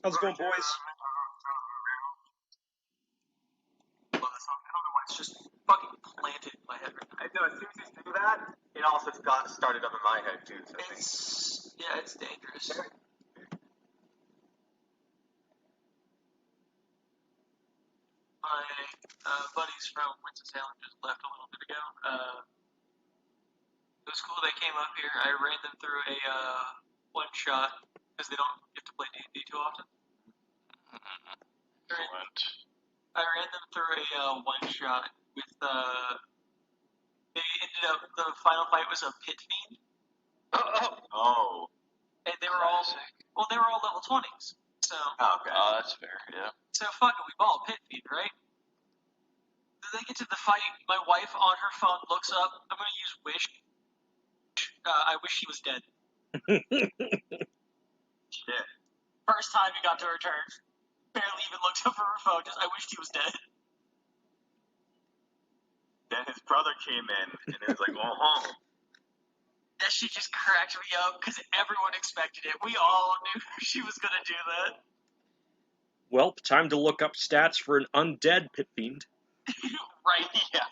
How's it going, boys? I don't know why it's just fucking planted in my head right now. I know, as soon as you do that, it also got started up in my head, too. So It's dangerous. My buddies from Winston-Salem just left a little bit ago. It was cool they came up here. I ran them through a one shot because they don't get to play D&D too often. I ran them through a one shot with they ended up, the final fight was a pit fiend. Oh. And they were all level 20s. So Okay. That's fair, yeah. So fuck it, we ball pit feed, right? Then they get to the fight, my wife on her phone looks up, I'm gonna use wish. I wish she was dead. Shit. First time it got to her turn. Barely even looked up at her phone, just I wish he was dead. Then his brother came in, and it was like, oh, home. That shit just cracked me up, because everyone expected it. We all knew she was gonna do that. Well, time to look up stats for an undead pit fiend. Right, yeah.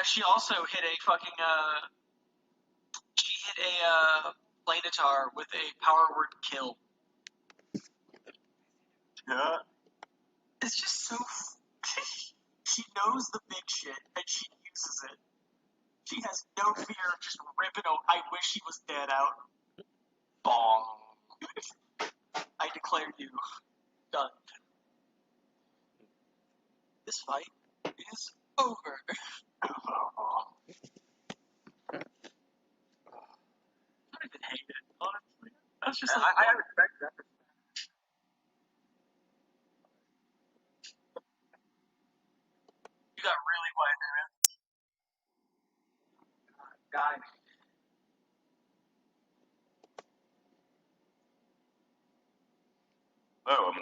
She also hit a fucking, she hit a, Planetar with a power word kill. Yeah. It's just so... She knows the big shit, and she uses it. She has no fear of just ripping a I wish he was dead out. Bong. I declare you done. This fight is over. I don't even hate it, honestly. That's just like... I respect that. You got really quiet there, man. Guy. Oh,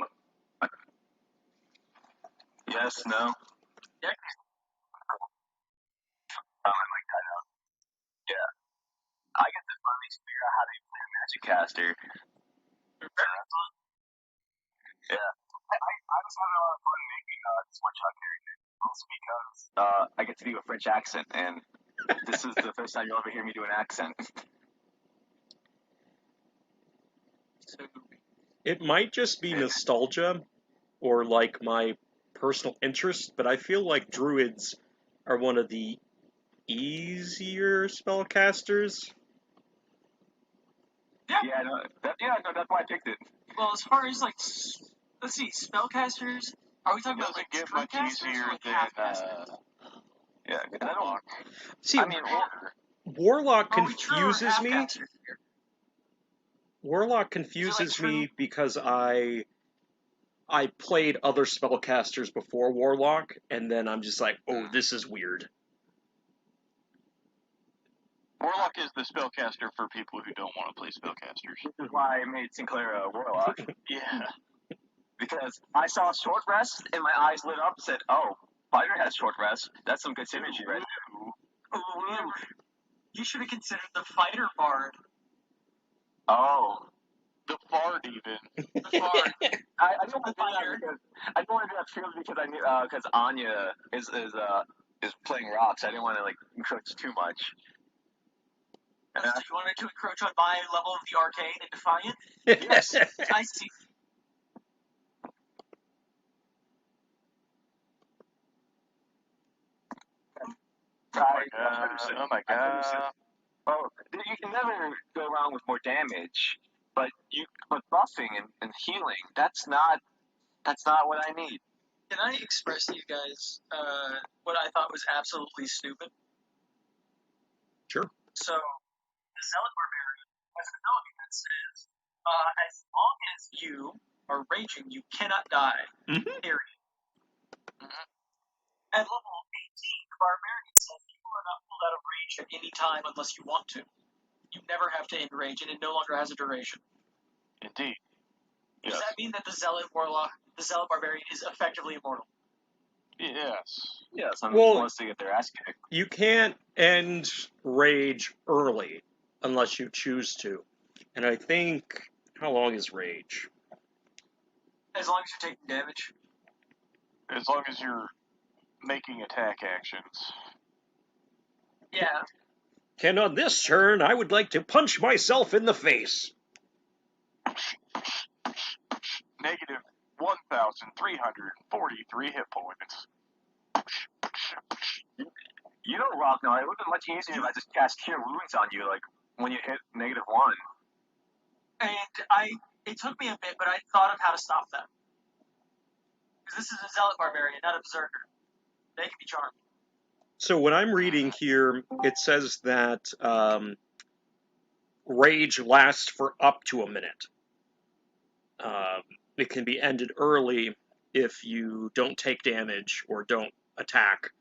yes, no. Yeah. Like that out. Yeah. I get to finally figure out how to play a Magic Caster. Yeah. I was having a lot of fun making this one shot character. Also because I get to do a French accent, and this is the first time you'll ever hear me do an accent. It might just be nostalgia, or like my personal interest, but I feel like druids are one of the easier spellcasters. Yeah, no, that's why I picked it. Well, as far as, like, let's see, spellcasters, are we talking It about, like, doesn't get true much casters easier or like than, half-casters? Yeah, I don't. See, I mean, Warlock Are we true or confuses me. half-casters here? Warlock confuses true? me because I played other spellcasters before Warlock, and then I'm just like, oh, this is weird. Warlock is the spellcaster for people who don't want to play spellcasters. This is why I made Sinclair a Warlock. Yeah. Because I saw short rest, and my eyes lit up and said, oh, Fighter has short rest. That's some good synergy right there. Ooh, you should have considered the fighter bard. Oh. The Fard, even. The bard. I don't want to do that because I don't want to do that purely because I knew because Anya is playing rocks. I didn't want to like encroach too much. So you wanted to encroach on my level of the arcane and Defiant? Yes, I see. Oh my god. Well, you can never go wrong with more damage, but buffing and healing, that's not what I need. Can I express to you guys what I thought was absolutely stupid? Sure. So, the Zealot Barbarian has an ability that says, as long as you are raging, you cannot die. Mm-hmm. Period. Mm-hmm. At level 18, the Barbarian says you are not pulled out of rage at any time unless you want to. You never have to end rage, and it no longer has a duration. Indeed. Does that mean that the Zealot Barbarian is effectively immortal? Yes. Yes, Well, to get their ass kicked. You can't end rage early unless you choose to. And I think, how long is rage? As long as you're taking damage. As long as you're making attack actions. Yeah. And on this turn, I would like to punch myself in the face. Negative 1,343 hit points. You know, Rock, now it would have been much easier if I just cast Cure Wounds on you, like, when you hit -1. And it took me a bit, but I thought of how to stop that. Because this is a Zealot Barbarian, not a Berserker. They can be charmed. So when I'm reading here, it says that rage lasts for up to a minute. It can be ended early if you don't take damage or don't attack.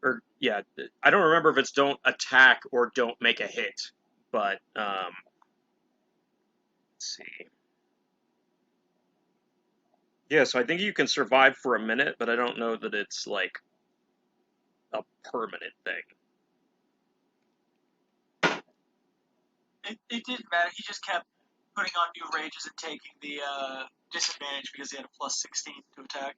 Or, yeah, I don't remember if it's don't attack or don't make a hit. But, let's see. Yeah, so I think you can survive for a minute, but I don't know that it's, like, a permanent thing. It didn't matter. He just kept putting on new rages and taking the disadvantage because he had a plus 16 to attack.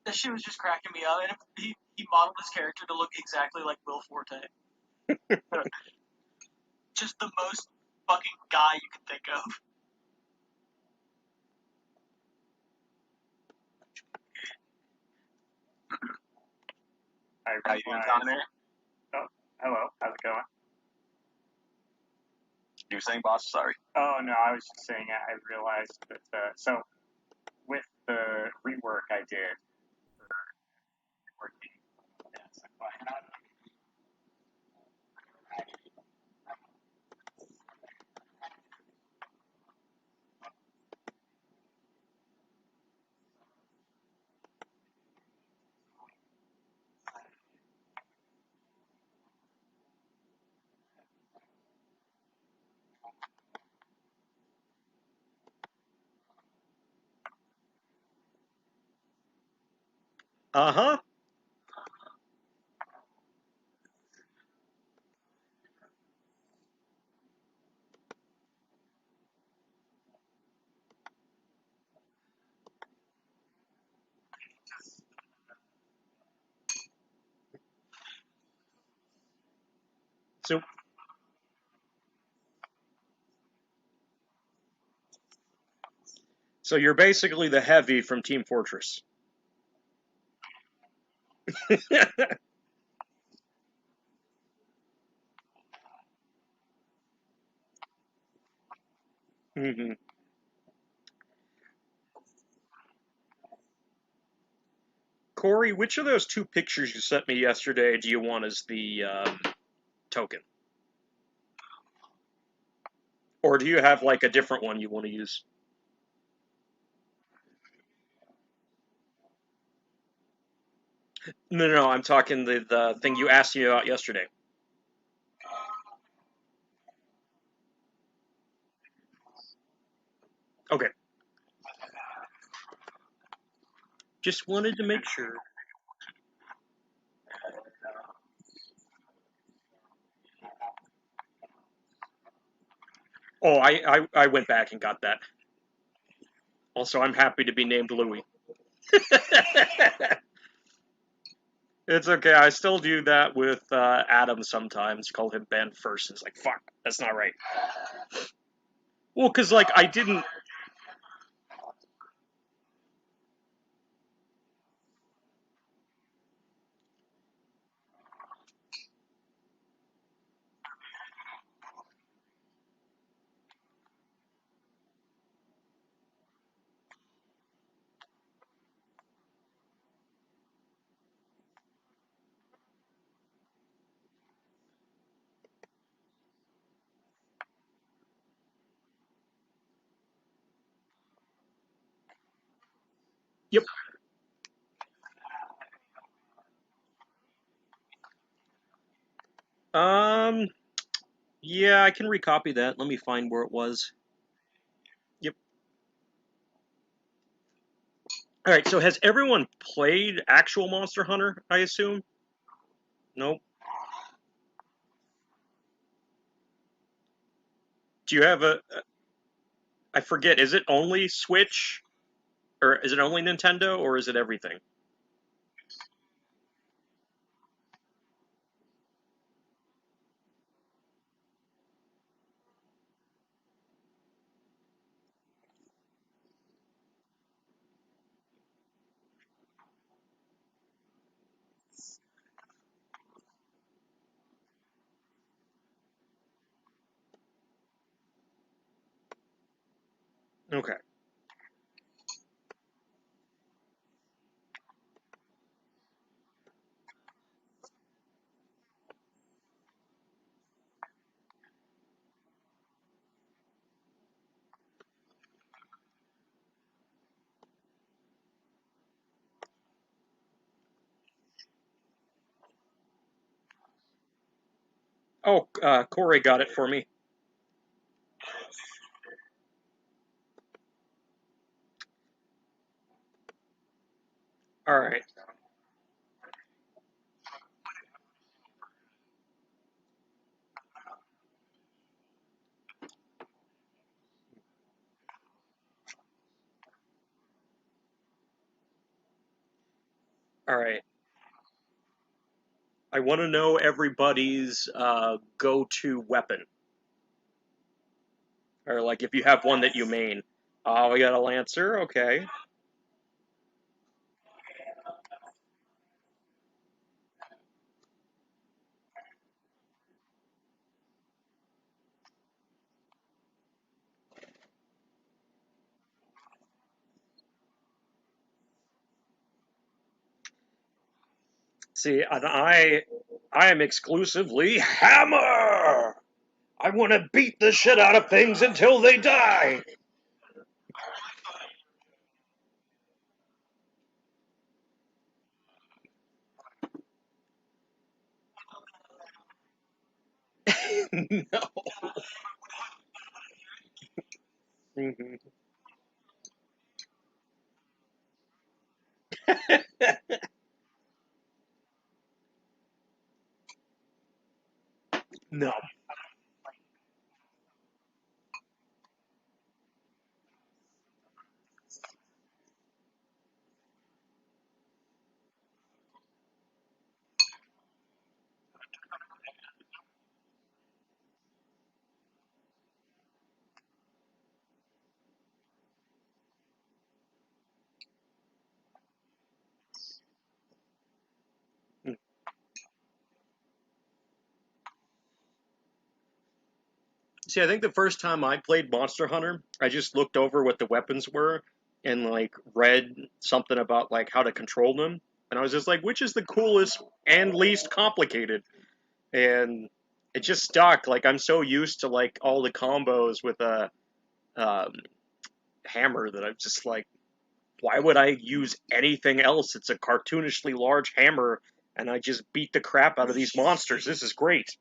That shit was just cracking me up. And he modeled his character to look exactly like Will Forte. Just the most fucking guy you can think of. How you doing, Connor? Oh, hello. How's it going? You were saying, boss? Sorry. Oh, no, I was just saying I realized that, so, with the rework I did for working, yes, Uh-huh. So you're basically the heavy from Team Fortress. Mm-hmm. Corey, which of those two pictures you sent me yesterday do you want as the token? Or do you have, like, a different one you want to use? No, I'm talking the thing you asked me about yesterday. Okay. Just wanted to make sure. Oh, I went back and got that. Also, I'm happy to be named Louis. It's okay. I still do that with Adam sometimes. Call him Ben first. It's like, fuck, that's not right. Well, because, like, I didn't... Yep. Yeah, I can recopy that. Let me find where it was. Yep. Alright, so has everyone played actual Monster Hunter, I assume? Nope. Do you have a? I forget. Is it only Switch, or is it only Nintendo, or is it everything? Okay. Oh, Corey got it for me. All right. All right. I want to know everybody's go-to weapon, or like if you have one that you main. Oh, we got a Lancer. Okay. See, and I am exclusively hammer. I want to beat the shit out of things until they die. No. Mhm. No. See, I think the first time I played Monster Hunter, I just looked over what the weapons were and like read something about like how to control them, and I was just like, which is the coolest and least complicated? And it just stuck. Like I'm so used to like all the combos with a um, hammer that I'm just like, why would I use anything else? It's a cartoonishly large hammer, and I just beat the crap out of these monsters. This is great.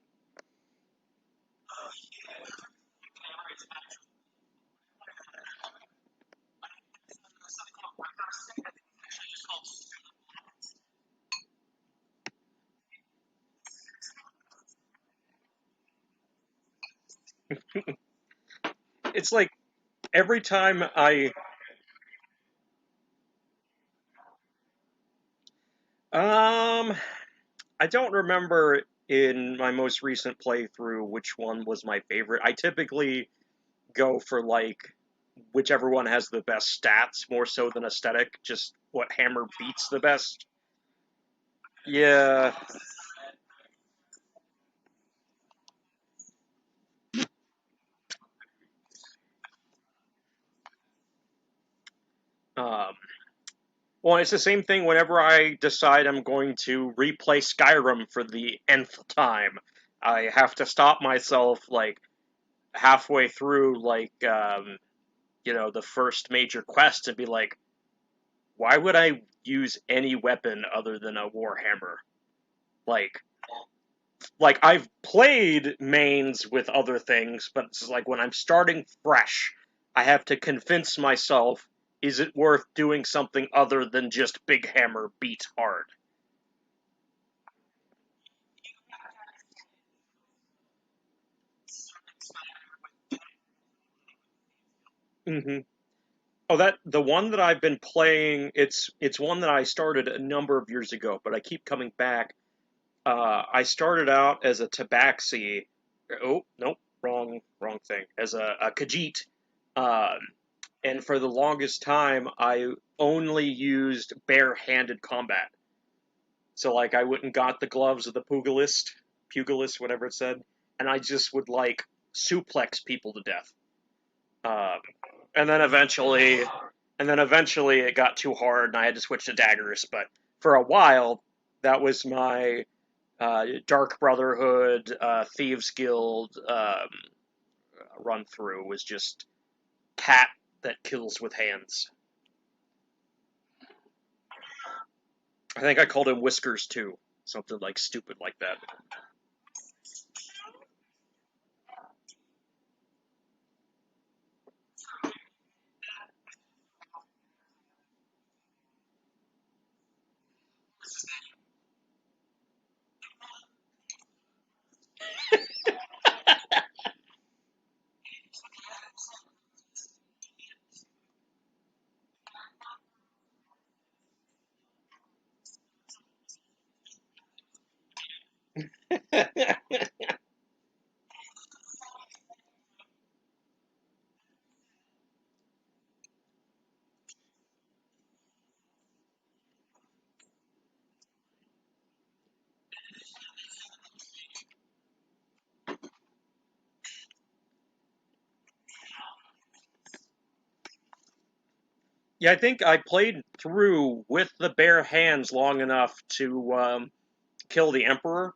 It's like every time um I don't remember in my most recent playthrough which one was my favorite. I typically go for like whichever one has the best stats more so than aesthetic, just what hammer beats the best. Yeah. Um well, it's the same thing whenever I decide I'm going to replay Skyrim for the nth time. I have to stop myself like halfway through the first major quest and be like, why would I use any weapon other than a warhammer? Like, like I've played mains with other things, but it's like when I'm starting fresh, I have to convince myself, is it worth doing something other than just big hammer beats hard? Hmm. Oh, that the one that I've been playing. It's one that I started a number of years ago, but I keep coming back. I started out as a tabaxi. Oh, nope, wrong thing. As a Khajiit, um, and for the longest time, I only used bare-handed combat. So like, I went and got the gloves of the pugilist, whatever it said, and I just would like suplex people to death. Um, and then eventually, it got too hard, and I had to switch to daggers. But for a while, that was my Dark Brotherhood, Thieves Guild run through. Was just cat that kills with hands. I think I called him Whiskers too, something like stupid like that. Yeah, I think I played through with the bare hands long enough to kill the Emperor.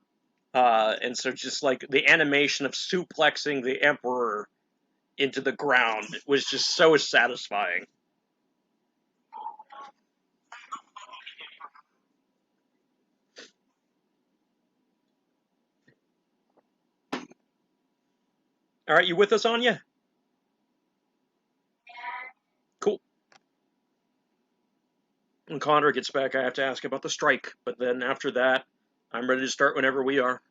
And so just like the animation of suplexing the Emperor into the ground was just so satisfying. All right, you with us, Anya? Cool. When Connor gets back, I have to ask about the strike. But then after that, I'm ready to start whenever we are.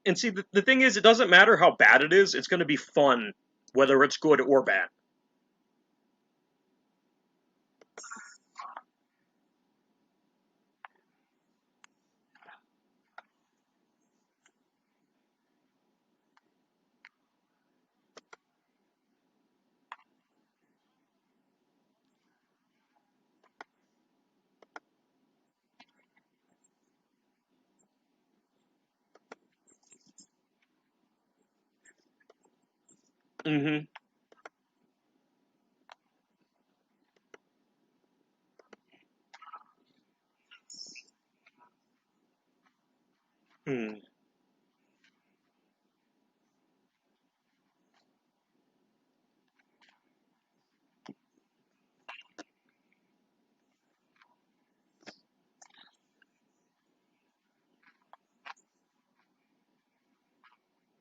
And see, the thing is, it doesn't matter how bad it is, it's going to be fun, whether it's good or bad. Mm hmm. Mm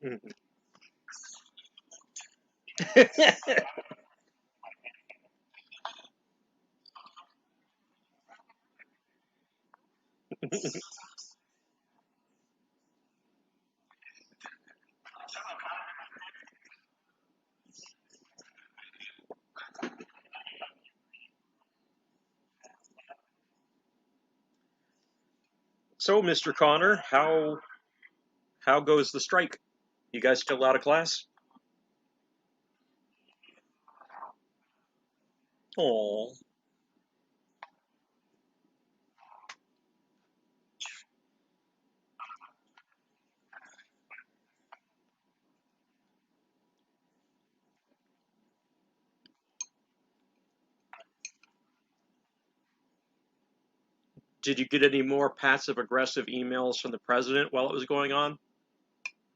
hmm. So, Mr. Connor, how goes the strike? You guys still out of class? Oh. Did you get any more passive aggressive emails from the president while it was going on?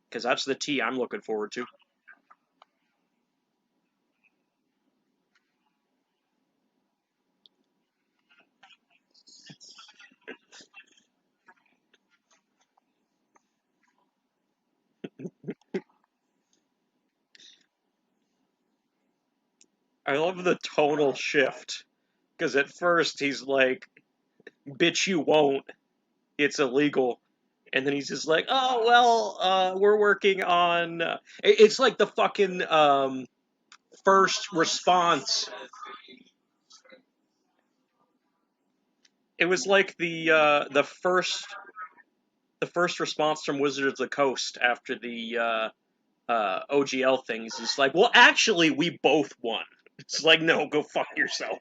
Because that's the tea I'm looking forward to. I love the tonal shift. Because at first he's like, bitch, you won't. It's illegal. And then he's just like, oh, well, we're working on. It's like the fucking first response. It was like the first response from Wizards of the Coast after the OGL things is like, well, actually, we both won. It's like, no, go fuck yourself.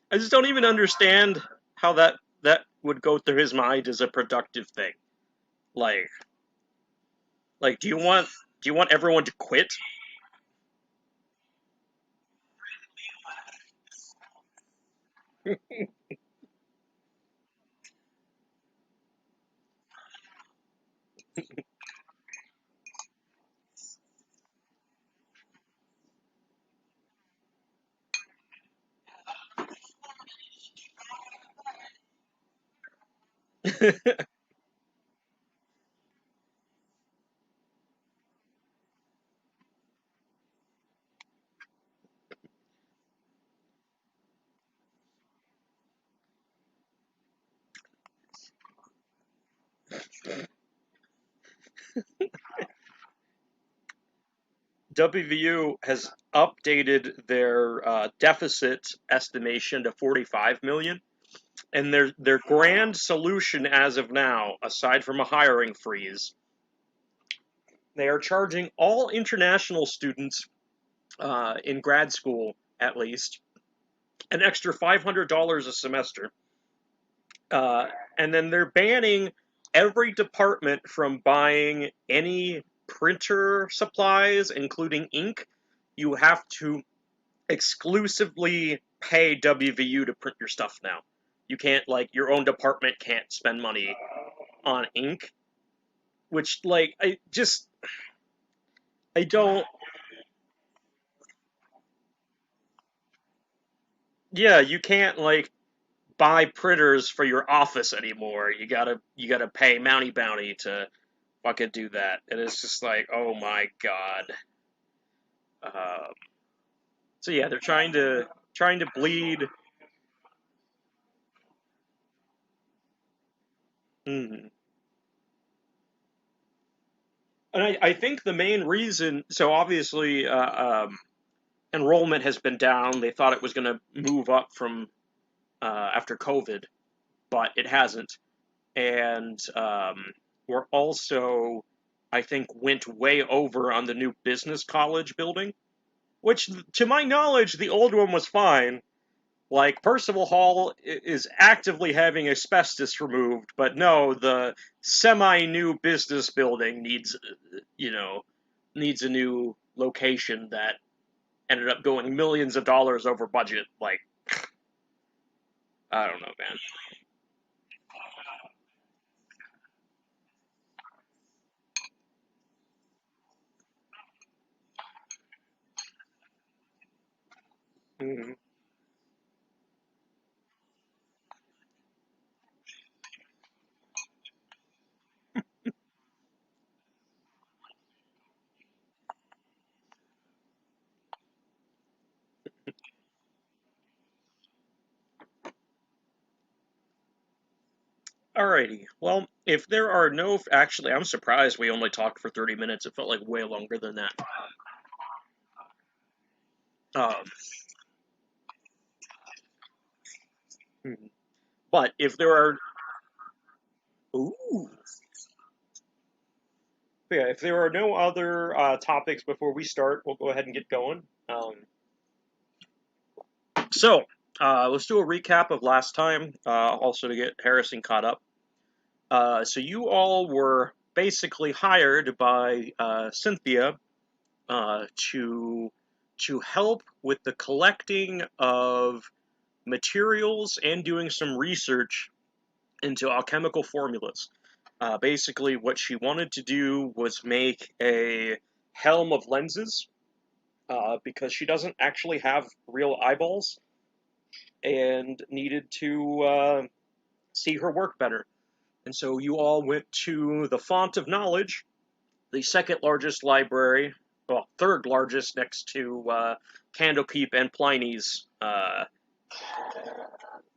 I just don't even understand how that would go through his mind as a productive thing. Like, do you want everyone to quit? WVU has updated their deficit estimation to 45 million, and their grand solution as of now, aside from a hiring freeze, they are charging all international students in grad school, at least, an extra $500 a semester. And then they're banning every department from buying any printer supplies, including ink. You have to exclusively pay WVU to print your stuff now. You can't, like, your own department can't spend money on ink. Which, like, I don't. Yeah, you can't, like, buy printers for your office anymore. You gotta pay Mounty Bounty to fucking do that. And it's just like, oh my god. Um, so yeah, they're trying to bleed. Mm. And I think the main reason, so obviously, enrollment has been down. They thought it was going to move up from after COVID, but it hasn't. And we're also, I think, went way over on the new business college building, which, to my knowledge, the old one was fine. Like, Percival Hall is actively having asbestos removed, but no, the semi-new business building needs a new location that ended up going millions of dollars over budget. Like, I don't know, man. Mhm. Alrighty. Well, if there are no, actually, I'm surprised we only talked for 30 minutes. It felt like way longer than that. Um, mhm. But if there are, ooh, yeah, if there are no other topics before we start, we'll go ahead and get going. So, let's do a recap of last time, also to get Harrison caught up. So you all were basically hired by Cynthia to help with the collecting of materials and doing some research into alchemical formulas. Basically, what she wanted to do was make a helm of lenses because she doesn't actually have real eyeballs and needed to see her work better. And so you all went to the Font of Knowledge, the second largest library, well, third largest next to Candlekeep and Pliny's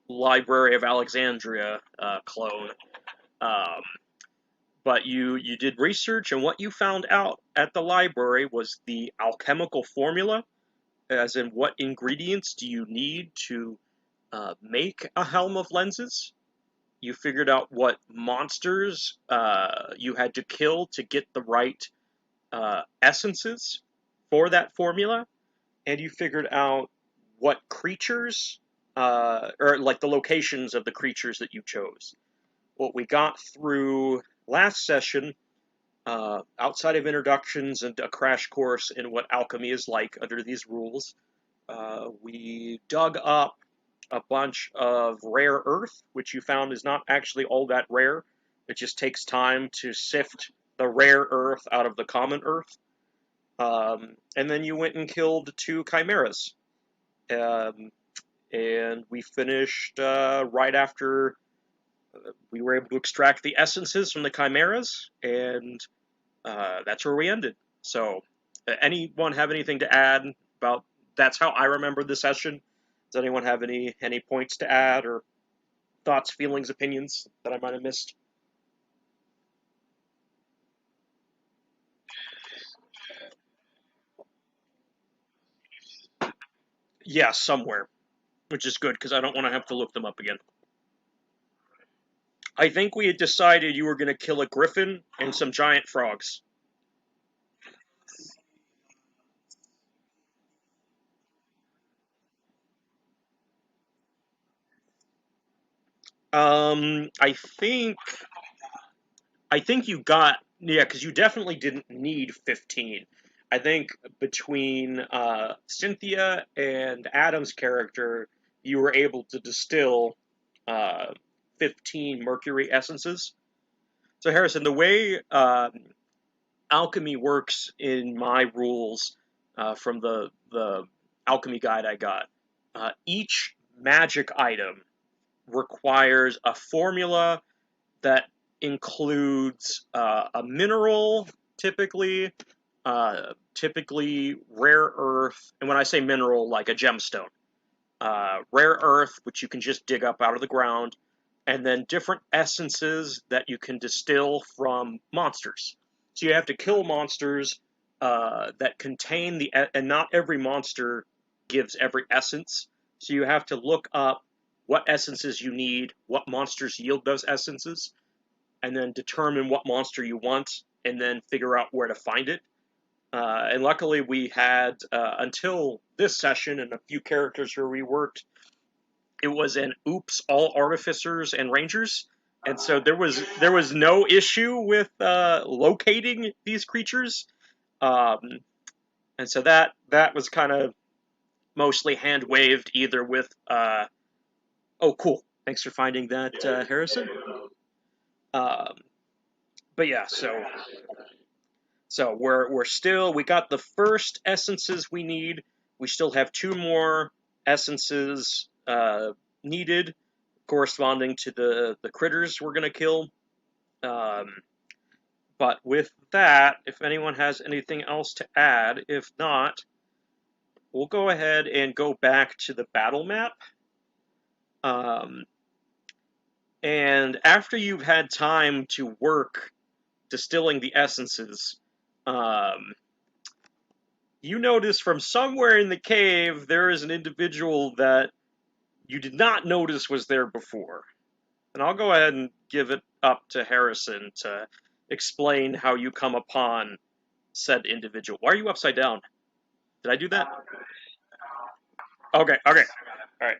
Library of Alexandria clone. Um, but you did research, and what you found out at the library was the alchemical formula, as in what ingredients do you need to make a helm of lenses. You figured out what monsters you had to kill to get the right essences for that formula, and you figured out what creatures, or like the locations of the creatures that you chose. What we got through last session, outside of introductions and a crash course in what alchemy is like under these rules, we dug up a bunch of rare earth, which you found is not actually all that rare. It just takes time to sift the rare earth out of the common earth. And then you went and killed 2 chimeras. Um, and we finished right after we were able to extract the essences from the chimeras, and that's where we ended. So, anyone have anything to add about? That's how I remember the session. Does anyone have any points to add, or thoughts, feelings, opinions that I might have missed? Yeah, somewhere, which is good because I don't want to have to look them up again. I think we had decided you were going to kill a griffin and some giant frogs. I think you got, yeah, because you definitely didn't need 15. I think between Cynthia and Adam's character, you were able to distill uh, 15 mercury essences. So Harrison, the way alchemy works in my rules from the alchemy guide I got, each magic item requires a formula that includes a mineral, typically rare earth, and when I say mineral, like a gemstone, rare earth, which you can just dig up out of the ground, and then different essences that you can distill from monsters. So you have to kill monsters that contain and not every monster gives every essence. So you have to look up what essences you need, what monsters yield those essences, and then determine what monster you want, and then figure out where to find it. And luckily, we had until this session and a few characters who reworked. It was an oops all artificers and rangers, and so there was no issue with locating these creatures, um, and so that was kind of mostly hand waved either with Oh, cool. Thanks for finding that, Harrison. Um, but yeah, so we got the first essences we need. We still have 2 more essences needed, corresponding to the critters we're gonna kill. But with that, if anyone has anything else to add, if not, we'll go ahead and go back to the battle map. And after you've had time to work distilling the essences, you notice from somewhere in the cave there is an individual that you did not notice was there before. And I'll go ahead and give it up to Harrison to explain how you come upon said individual. Why are you upside down? Did I do that? Okay, okay. Alright.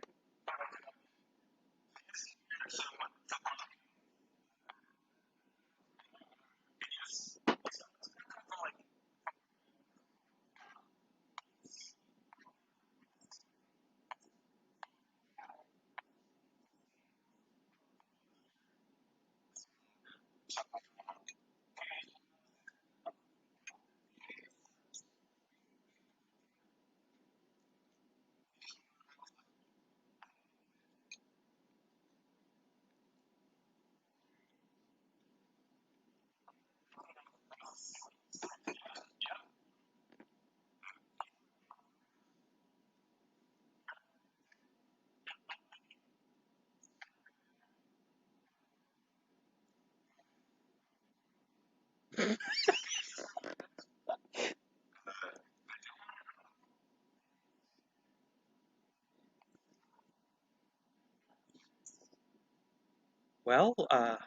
Well, uh,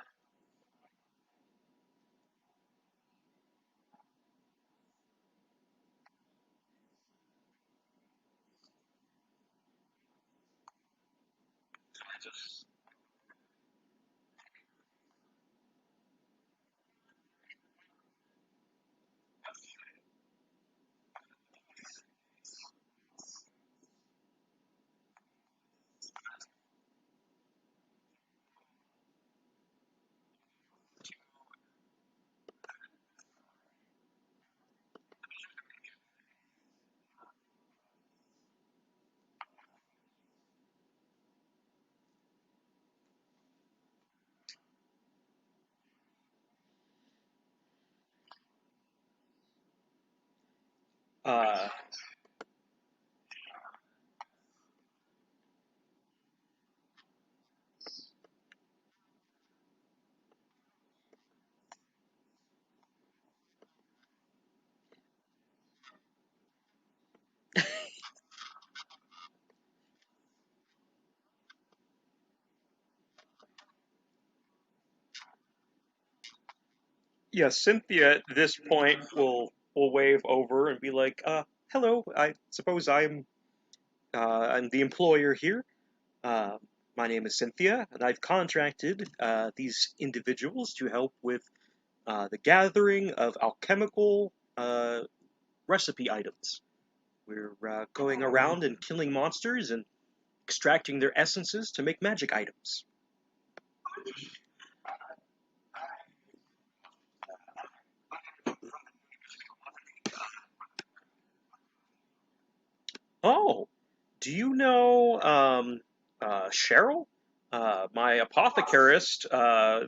yeah, Cynthia at this point will wave over and be like, hello, I suppose I'm the employer here. Uh, my name is Cynthia, and I've contracted these individuals to help with the gathering of alchemical recipe items. We're going around and killing monsters and extracting their essences to make magic items. Oh, do you know Cheryl? My apothecarist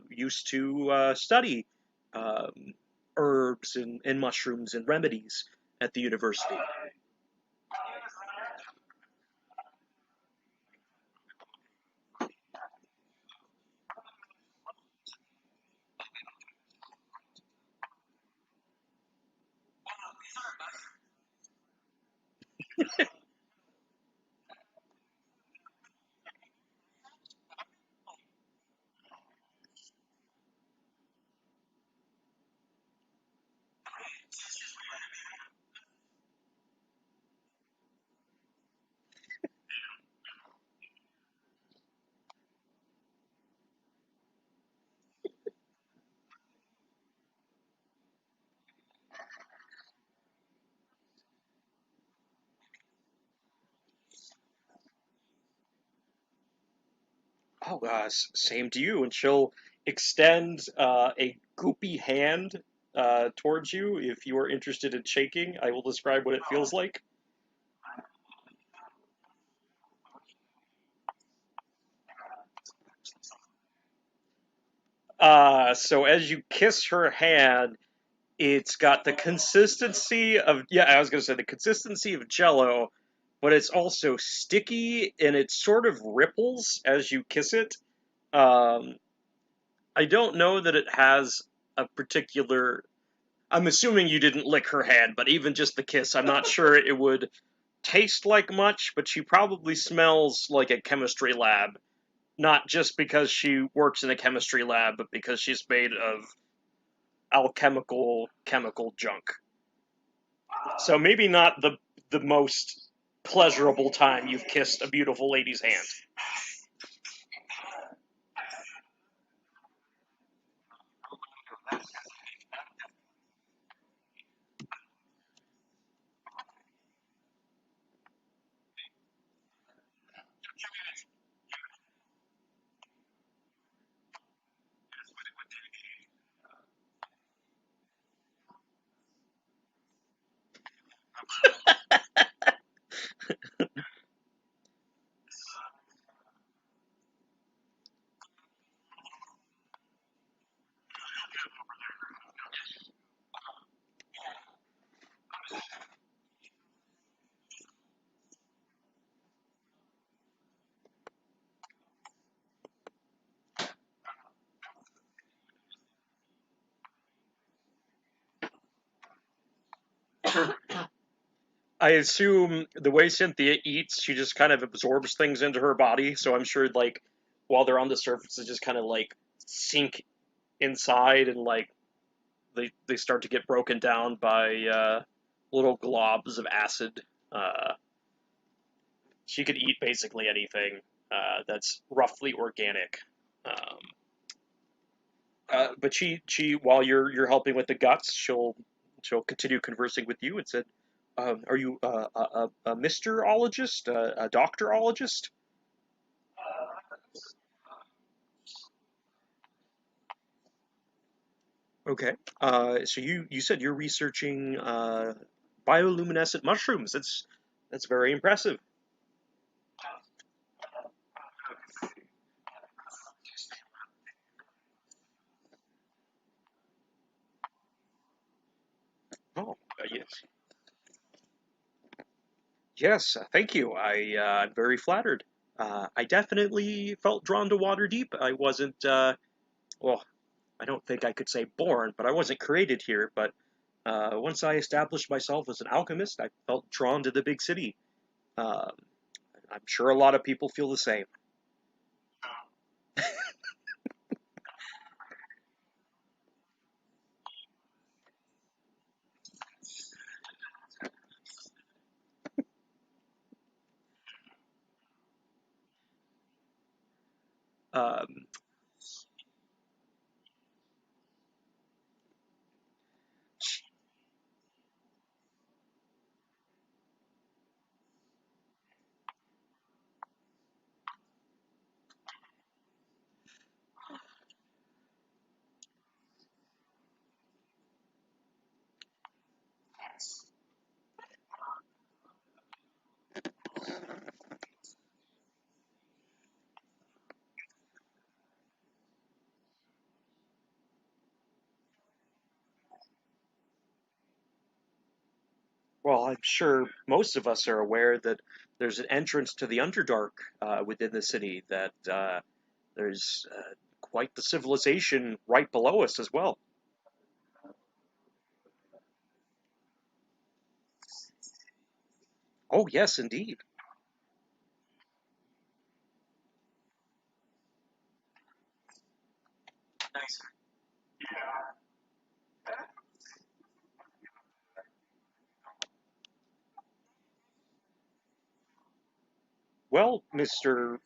used to study um, herbs and mushrooms and remedies at the university. Oh, same to you. And she'll extend a goopy hand towards you if you are interested in shaking. I will describe what it feels like. So as you kiss her hand, it's got the consistency of, yeah, I was gonna say the consistency of Jello, but it's also sticky and it sort of ripples as you kiss it. Um, I don't know that it has a particular. I'm assuming you didn't lick her hand, but even just the kiss, I'm not sure it would taste like much, but she probably smells like a chemistry lab. Not just because she works in a chemistry lab, but because she's made of alchemical chemical junk. So maybe not the most pleasurable time you've kissed a beautiful lady's hand. I assume the way Cynthia eats, she just kind of absorbs things into her body. So I'm sure, like, while they're on the surface, they just kind of like sink inside, and like they start to get broken down by little globs of acid. Uh, she could eat basically anything that's roughly organic. Um, but she while you're helping with the guts, she'll continue conversing with you and said, "Are you a Misterologist, a doctorologist?" Okay. So you said you're researching bioluminescent mushrooms. That's very impressive. Oh, yes. Yes, thank you. I'm very flattered. I definitely felt drawn to water deep. I wasn't, well, I don't think I could say born, but I wasn't created here. But once I established myself as an alchemist, I felt drawn to the big city. Um, I'm sure a lot of people feel the same. Um, well, I'm sure most of us are aware that there's an entrance to the Underdark within the city, that there's quite the civilization right below us as well. Oh, yes, indeed. Nice. Well, Mr.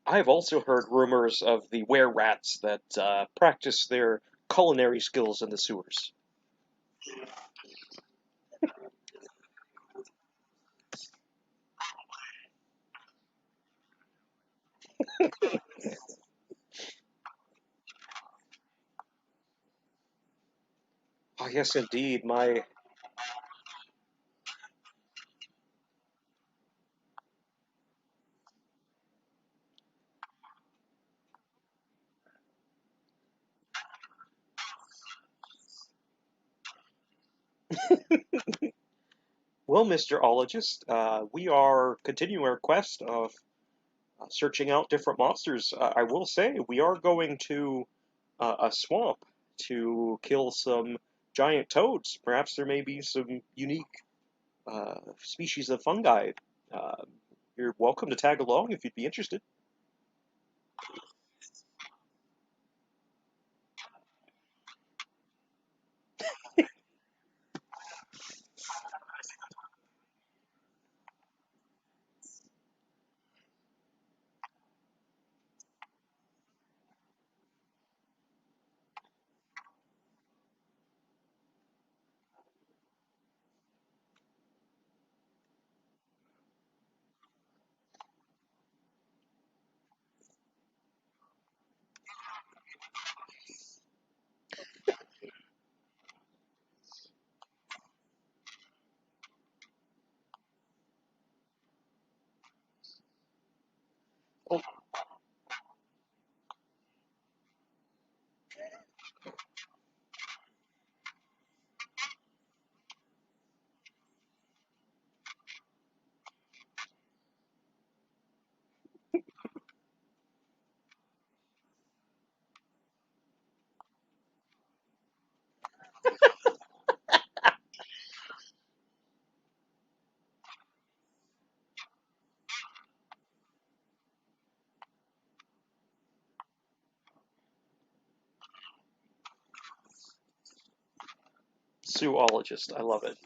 I've also heard rumors of the were-rats that practice their culinary skills in the sewers. Oh, yes, indeed. My well, Mr. Ologist, we are continuing our quest of searching out different monsters. I will say we are going to a swamp to kill some giant toads. Perhaps there may be some unique species of fungi. Uh, you're welcome to tag along if you'd be interested. Oh, zoologist. I love it.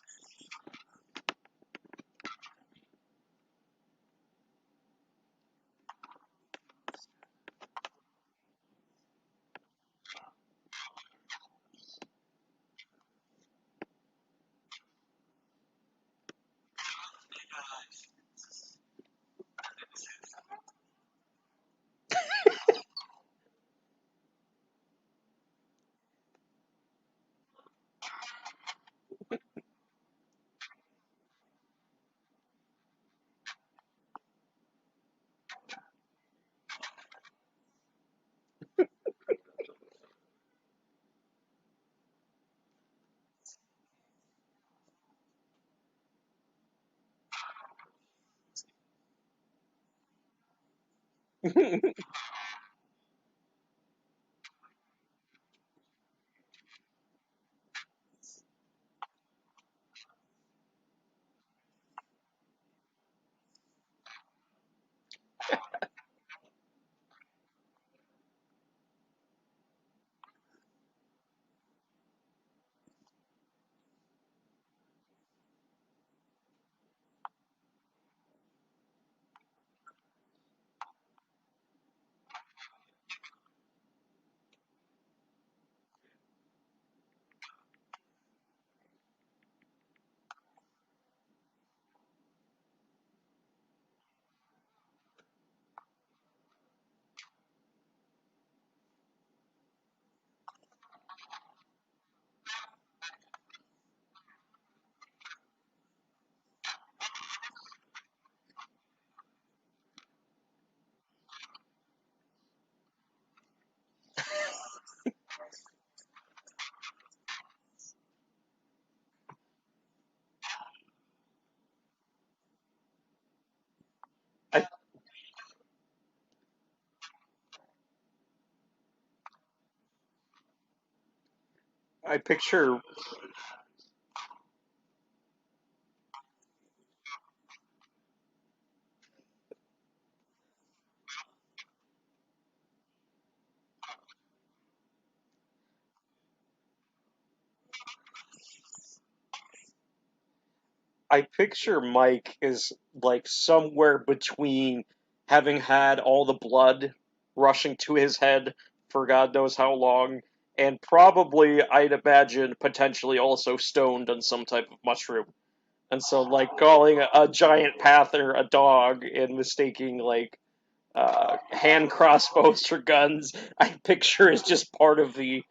I, I picture I picture Mike is like somewhere between having had all the blood rushing to his head for God knows how long, and probably, I'd imagine, potentially also stoned on some type of mushroom. And so, like, calling a giant panther a dog and mistaking, like, hand crossbows for guns, I picture is just part of the.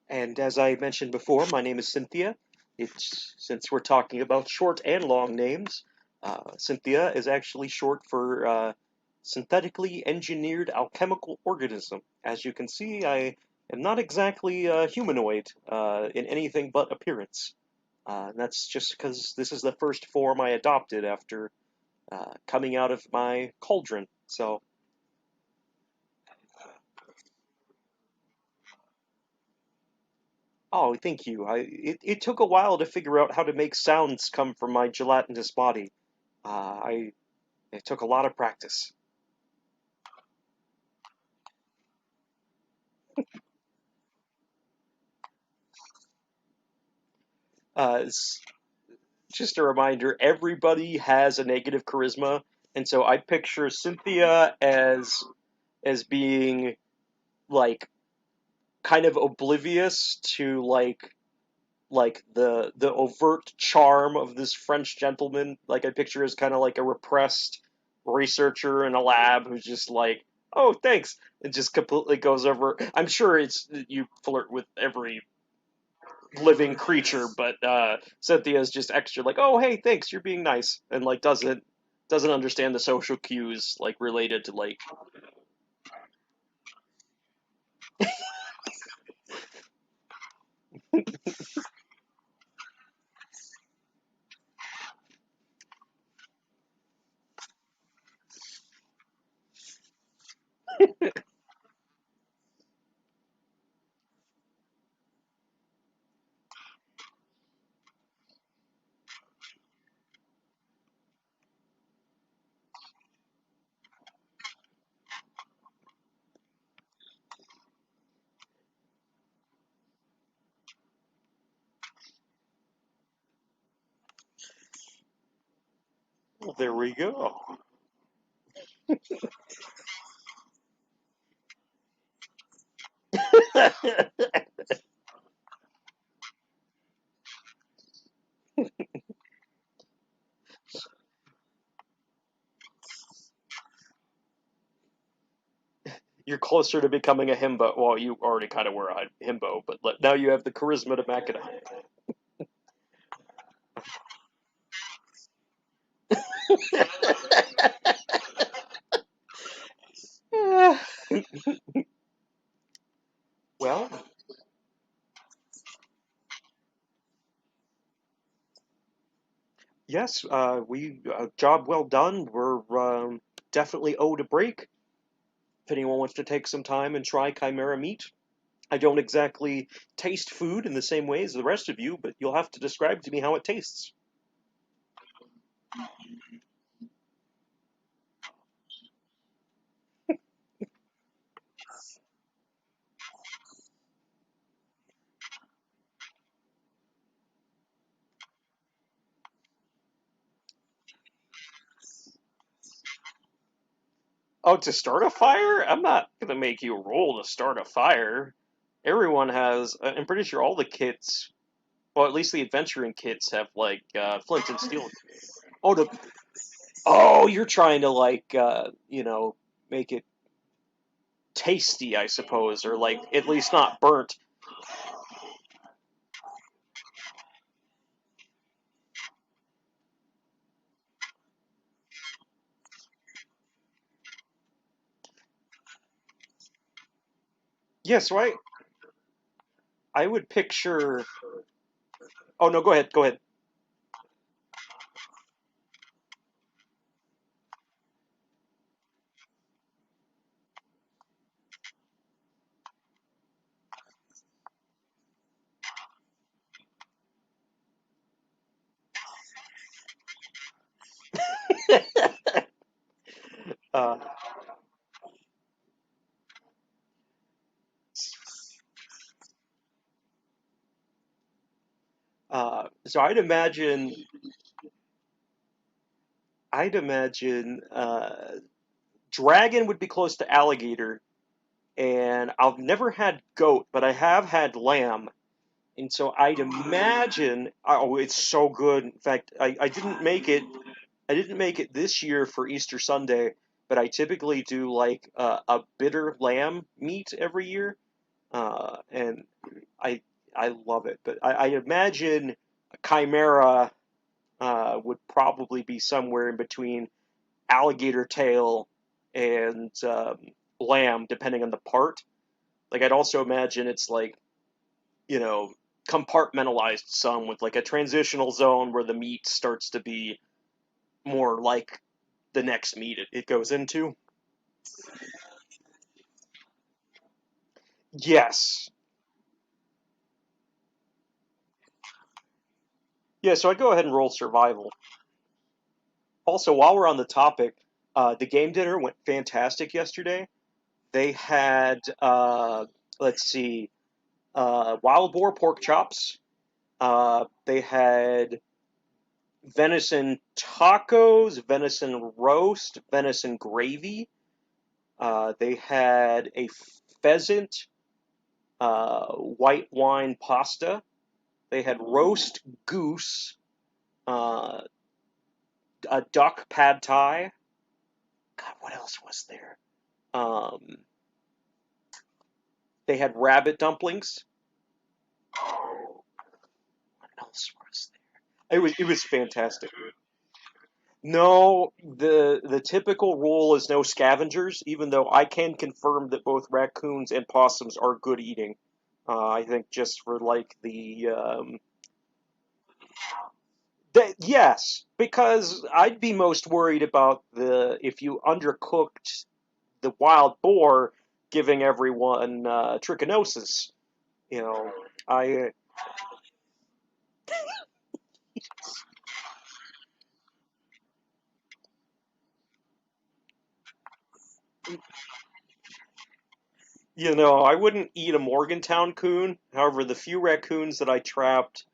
And as I mentioned before, my name is Cynthia. It's since we're talking about short and long names, Cynthia is actually short for synthetically engineered alchemical organism. As you can see, I am not exactly humanoid in anything but appearance. And that's just because this is the first form I adopted after coming out of my cauldron. So, oh, thank you. It took a while to figure out how to make sounds come from my gelatinous body. I It took a lot of practice. It's just a reminder: everybody has a negative charisma, and so I picture Cynthia as being like kind of oblivious to the overt charm of this French gentleman. Like I picture as kind of like a repressed researcher in a lab who's just like, "Oh, thanks," and just completely goes over. I'm sure it's you flirt with every living creature, but Cynthia's just extra like, "Oh, hey, thanks, you're being nice," and like doesn't understand the social cues like related to like. Well, there we go. You're closer to becoming a himbo. Well, you already kind of were a himbo, but now you have the charisma to back it up. Well, yes, we job well done. We're definitely owed a break. If anyone wants to take some time and try chimera meat, I don't exactly taste food in the same way as the rest of you, but you'll have to describe to me how it tastes. Oh, to start a fire? I'm not gonna make you roll to start a fire. Everyone has. I'm pretty sure all the kits, well, at least the adventuring kits, have like flint and steel. Oh, you're trying to like make it tasty, I suppose, or like at least not burnt. Yes, right. I would picture. Oh no, go ahead. Go ahead. Uh, so I'd imagine dragon would be close to alligator, and I've never had goat, but I have had lamb. And so I'd imagine, oh, it's so good. In fact, I didn't make it. I didn't make it this year for Easter Sunday, but I typically do like a bitter lamb meat every year, and I I love it. But I imagine a chimera would probably be somewhere in between alligator tail and lamb, depending on the part. Like I'd also imagine it's like you know, compartmentalized some with like a transitional zone where the meat starts to be more like the next meat it goes into. Yes. Yeah, so I'd go ahead and roll survival. Also, while we're on the topic, the game dinner went fantastic yesterday. They had, let's see, wild boar pork chops. They had venison tacos, venison roast, venison gravy. They had a pheasant white wine pasta. They had roast goose, uh, a duck pad thai. God, what else was there? Um, they had rabbit dumplings. What else was there? It was fantastic. No, the typical rule is no scavengers, even though I can confirm that both raccoons and possums are good eating. I think just for like yes, because I'd be most worried about the if you undercooked the wild boar, giving everyone trichinosis. You know, I I wouldn't eat a Morgantown coon. However, the few raccoons that I trapped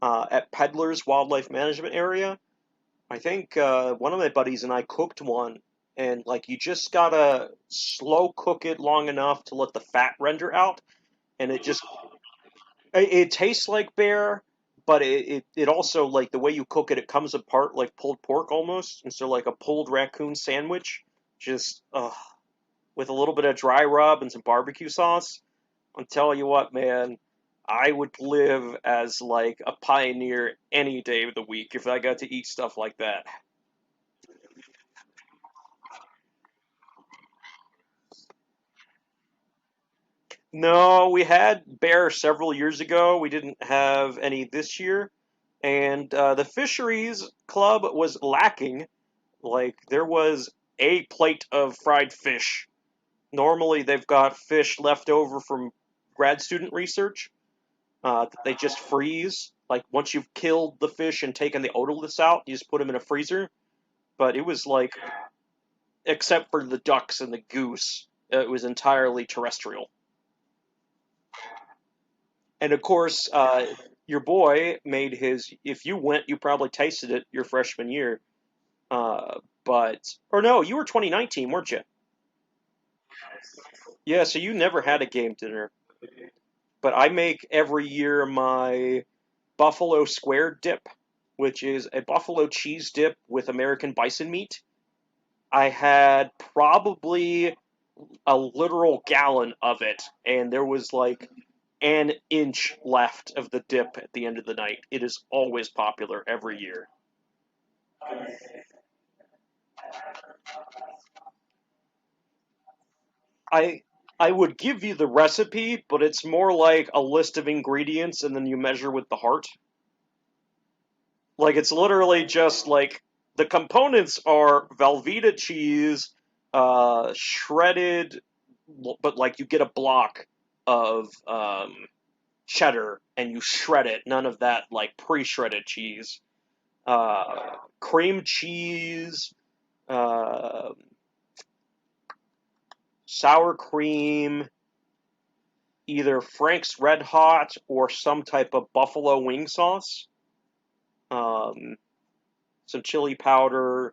at Peddler's Wildlife Management Area, I think one of my buddies and I cooked one, and like you just gotta slow cook it long enough to let the fat render out, and it tastes like bear, but it also like the way you cook it, it comes apart like pulled pork almost, and so like a pulled raccoon sandwich, just with a little bit of dry rub and some barbecue sauce. I'm telling you what, man, I would live as like a pioneer any day of the week if I got to eat stuff like that. No, we had bear several years ago. We didn't have any this year, and the fisheries club was lacking. Like there was a plate of fried fish. Normally they've got fish left over from grad student research that they just freeze. Like once you've killed the fish and taken the otoliths out, you just put them in a freezer. But it was like, except for the ducks and the goose, it was entirely terrestrial. And of course, your boy made his. If you went, you probably tasted it your freshman year. But or no, you were 2019, weren't you? Yeah, so you never had a game dinner. But I make every year my buffalo square dip, which is a buffalo cheese dip with American bison meat. I had probably a literal gallon of it, and there was like an inch left of the dip at the end of the night. It is always popular every year. I I would give you the recipe, but it's more like a list of ingredients and then you measure with the heart. Like it's literally just like the components are Velveeta cheese, shredded, but like you get a block of cheddar and you shred it. None of that like pre-shredded cheese. Cream cheese, uh, sour cream, either Frank's Red Hot or some type of buffalo wing sauce, some chili powder,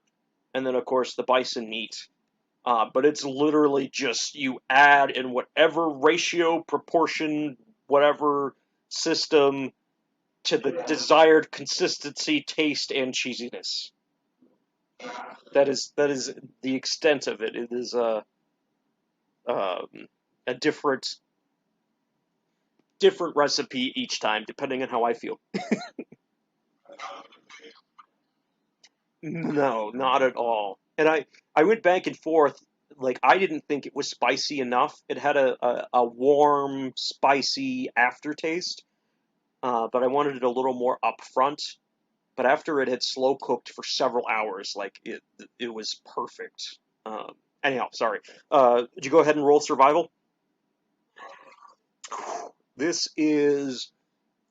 and then, of course, the bison meat. But it's literally just you add in whatever ratio, proportion, whatever system to the desired consistency, taste, and cheesiness. That is the extent of it. It is a different recipe each time, depending on how I feel. No, not at all. And I went back and forth. Like, I didn't think it was spicy enough. It had a warm, spicy aftertaste, but I wanted it a little more upfront. But after it had slow cooked for several hours, like it was perfect. Anyhow, sorry. Did you go ahead and roll survival? This is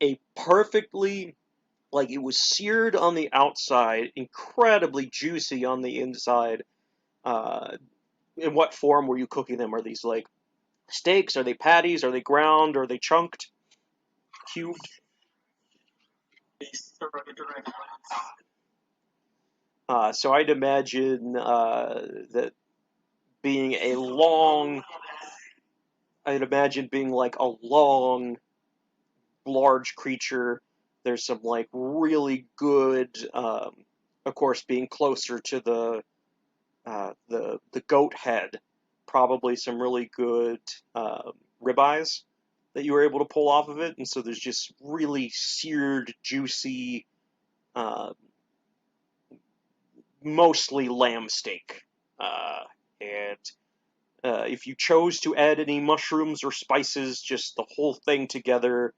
a perfectly, like, it was seared on the outside, incredibly juicy on the inside. In what form were you cooking them? Are these like steaks? Are they patties? Are they ground? Are they chunked? Cubed? So I'd imagine that being a long, I'd imagine being like a long, large creature. There's some like really good, of course, being closer to the goat head, probably some really good ribeyes that you were able to pull off of it, and so there's just really seared, juicy, uh, mostly lamb steak. And if you chose to add any mushrooms or spices, just the whole thing together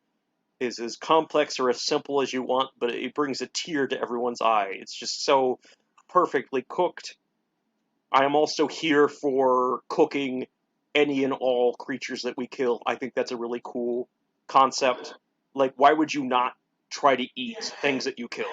is as complex or as simple as you want, but it brings a tear to everyone's eye. It's just so perfectly cooked. I am also here for cooking any and all creatures that we kill. I think that's a really cool concept. Like, why would you not try to eat things that you kill?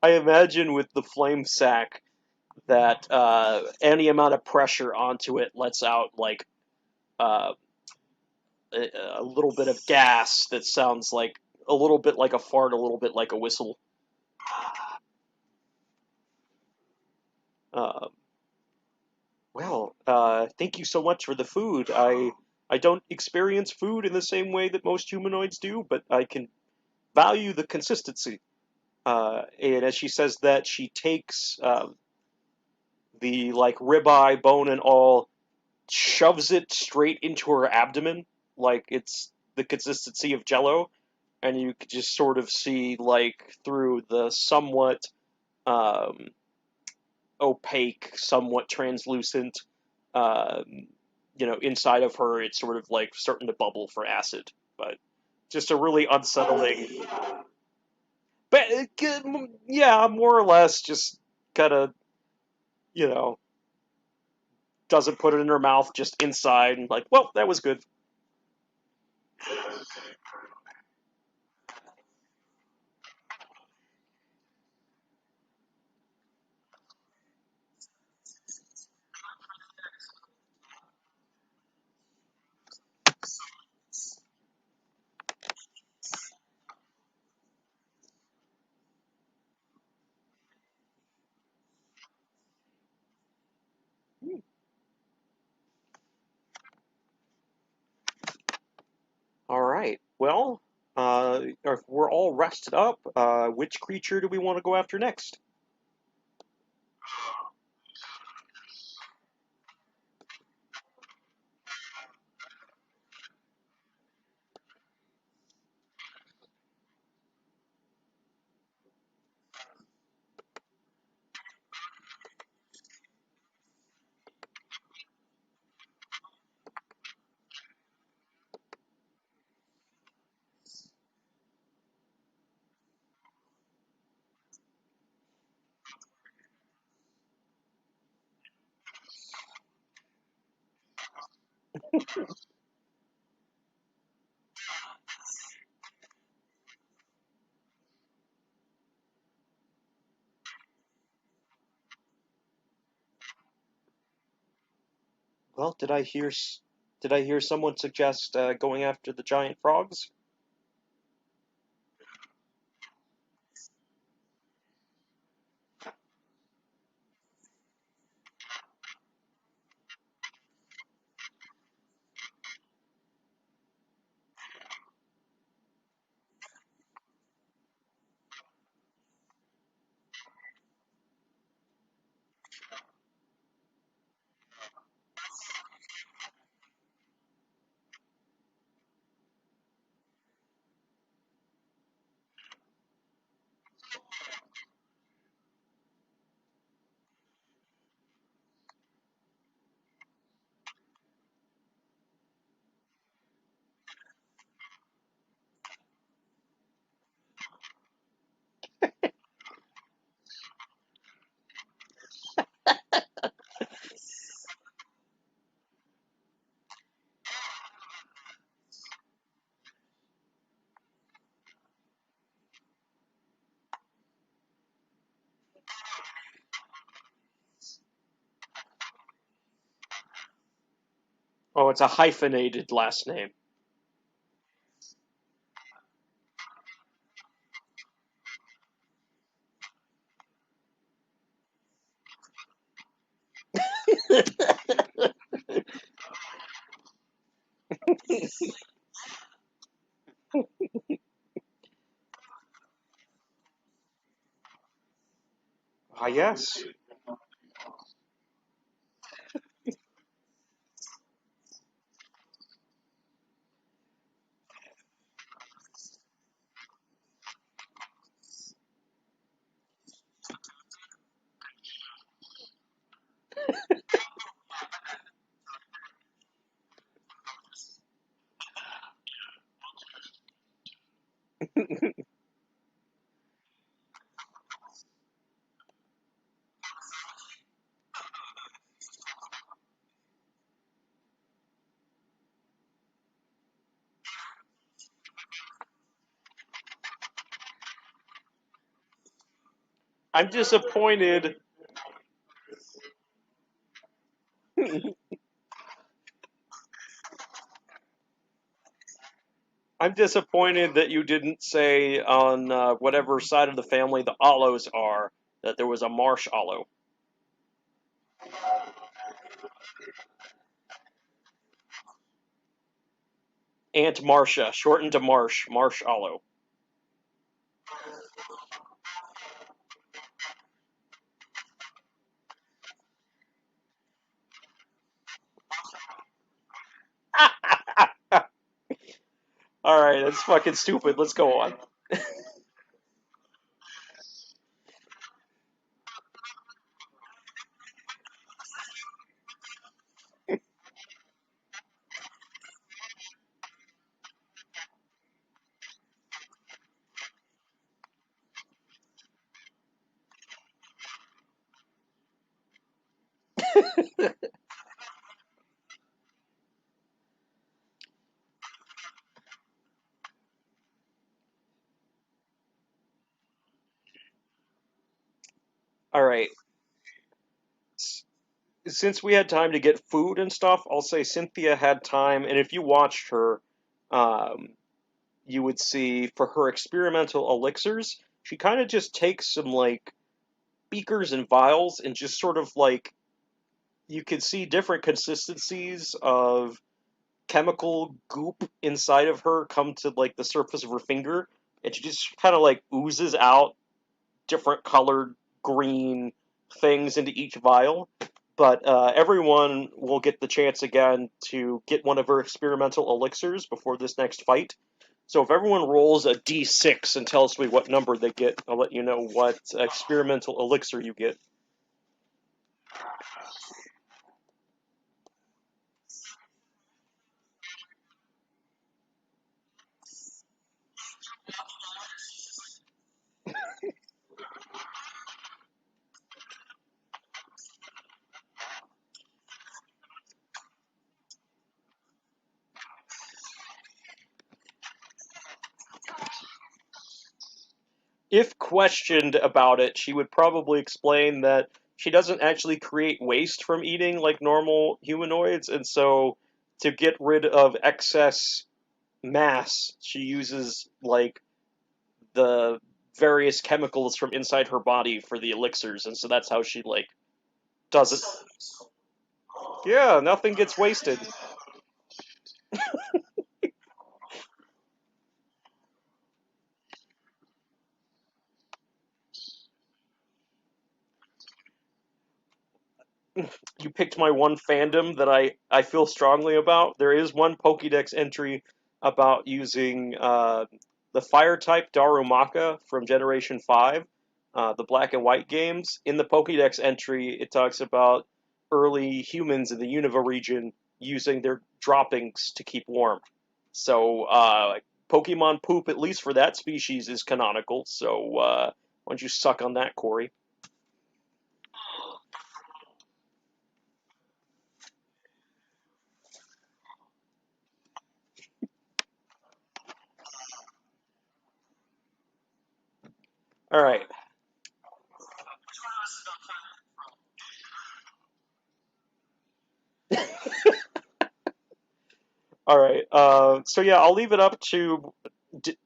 I imagine with the flame sack that any amount of pressure onto it lets out like uh, a little bit of gas that sounds like a little bit like a fart, a little bit like a whistle. Uh, thank you so much for the food. I don't experience food in the same way that most humanoids do, but I can value the consistency. And as she says that, she takes the like ribeye, bone and all, shoves it straight into her abdomen, like it's the consistency of Jello, and you could just sort of see like through the somewhat um, opaque, somewhat translucent, inside of her, it's sort of like starting to bubble for acid, but just a really unsettling. But yeah, more or less, just kind of, you know, doesn't put it in her mouth, just inside, and like, well, that was good. All right. Well, if we're all rested up, which creature do we want to go after next? Well, did I hear someone suggest going after the giant frogs? Oh, it's a hyphenated last name. Ah, yes. I'm disappointed. I'm disappointed that you didn't say on whatever side of the family the Allos are that there was a Marsh Allo. Aunt Marcia, shortened to Marsh, Marsh Allo. All right, that's fucking stupid. Let's go on. All right. Since we had time to get food and stuff, I'll say Cynthia had time, and if you watched her, um, you would see for her experimental elixirs, she kind of just takes some like beakers and vials and just sort of like you could see different consistencies of chemical goop inside of her come to like the surface of her finger, and she just kind of like oozes out different colored green things into each vial. But everyone will get the chance again to get one of her experimental elixirs before this next fight. So if everyone rolls a d6 and tells me what number they get, I'll let you know what experimental elixir you get. If questioned about it, she would probably explain that she doesn't actually create waste from eating like normal humanoids, and so to get rid of excess mass, she uses like the various chemicals from inside her body for the elixirs, and so that's how she like does it. Yeah, nothing gets wasted. You picked my one fandom that I feel strongly about. There is one Pokédex entry about using the fire type Darumaka from Generation 5, the black and white games. In the Pokédex entry, it talks about early humans in the Unova region using their droppings to keep warm. So, Pokemon poop, at least for that species, is canonical. So, why don't you suck on that, Corey? All right. All right. So yeah, I'll leave it up to. d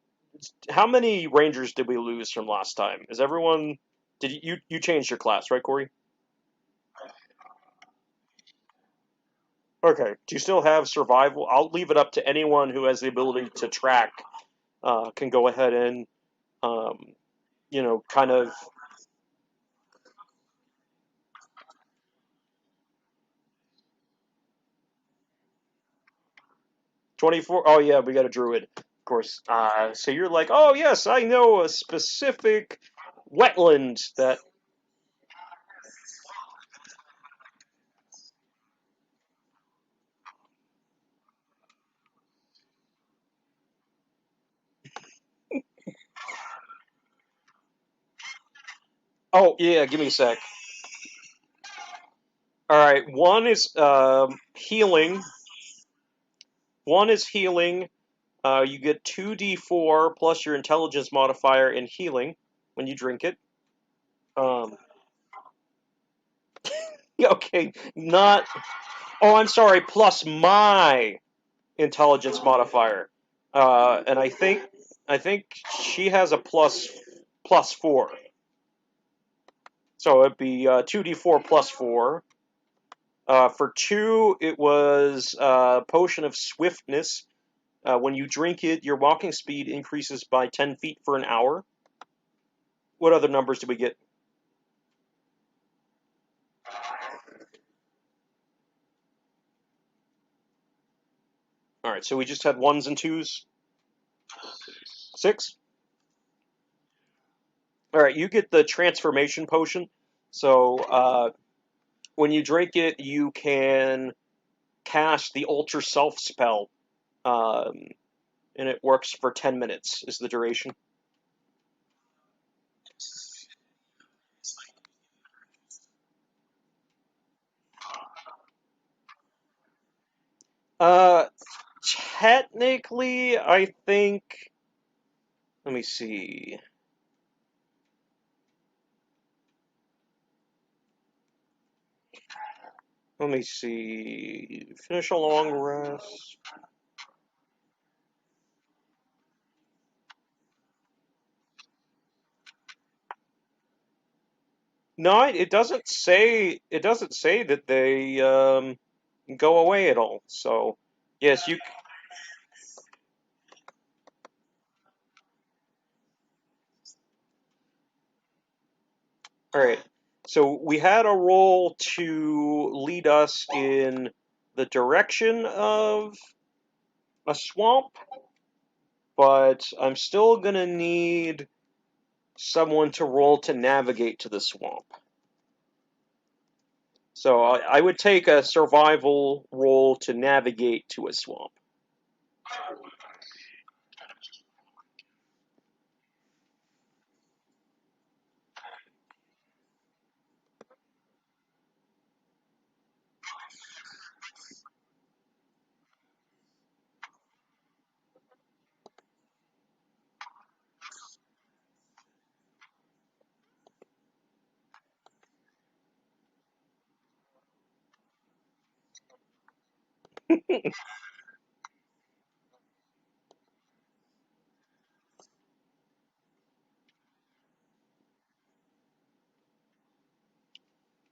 how many Rangers did we lose from last time? Is everyone? Did you changed your class, right, Corey? Okay. Do you still have survival? I'll leave it up to anyone who has the ability to track. Can go ahead and um, kind of 24. Oh yeah, we got a druid, of course. So you're like, oh yes, I know a specific wetland that. Oh yeah, give me a sec. All right, one is healing. One is healing. You get 2d4 plus your intelligence modifier in healing when you drink it. Um, okay, not. Oh, I'm sorry. Plus my intelligence modifier, and I think she has a plus 4. So it'd be 2d4 plus 4. For 2, it was potion of swiftness. When you drink it, your walking speed increases by 10 feet for an hour. What other numbers did we get? All right, so we just had ones and twos. 6. All right, you get the transformation potion. So when you drink it, you can cast the Ultra Self spell, um, and it works for 10 minutes. Is the duration? Uh, Technically, I think. Let me see. Let me see. Finish a long rest. No, it doesn't say. It doesn't say that they go away at all. So Yes, you. All right. So we had a roll to lead us in the direction of a swamp, but I'm still gonna need someone to roll to navigate to the swamp. So I would take a survival roll to navigate to a swamp.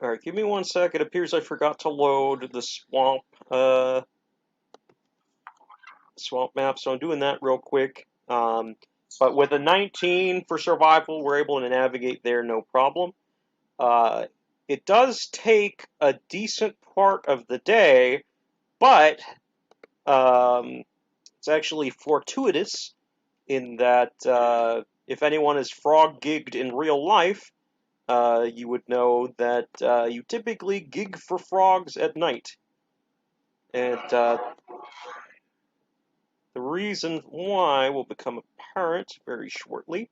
All right, give me 1 sec. It appears I forgot to load the swamp map, so I'm doing that real quick. But with a 19 for survival, we're able to navigate there no problem. Uh, it does take a decent part of the day, but it's actually fortuitous in that if anyone is frog gigged in real life, you would know that you typically gig for frogs at night. And the reason why will become apparent very shortly.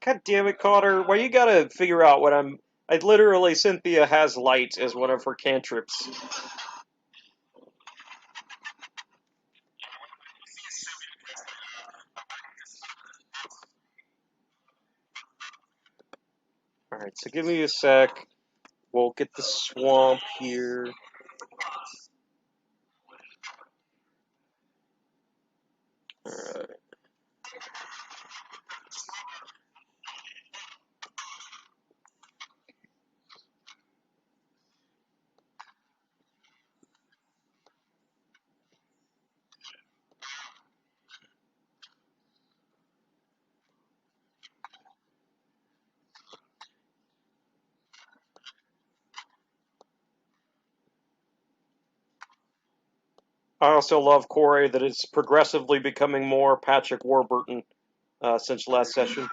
God damn it, Cotter. Why you gotta figure out what I'm. I literally, Cynthia has light as one of her cantrips. Alright, so give me a sec. We'll get the swamp here. Alright. I also love Corey that it's progressively becoming more Patrick Warburton since last session.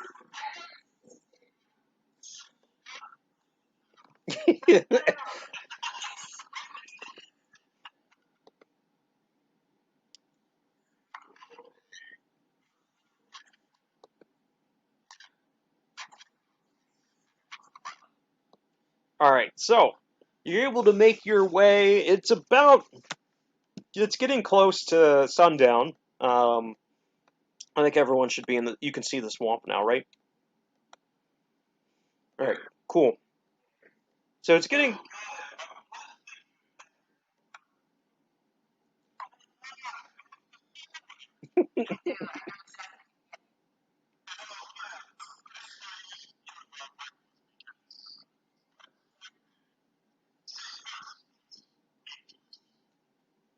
Alright, so you're able to make your way. It's getting close to sundown. I think everyone should be in the. You can see the swamp now, right? All right, cool. So it's getting.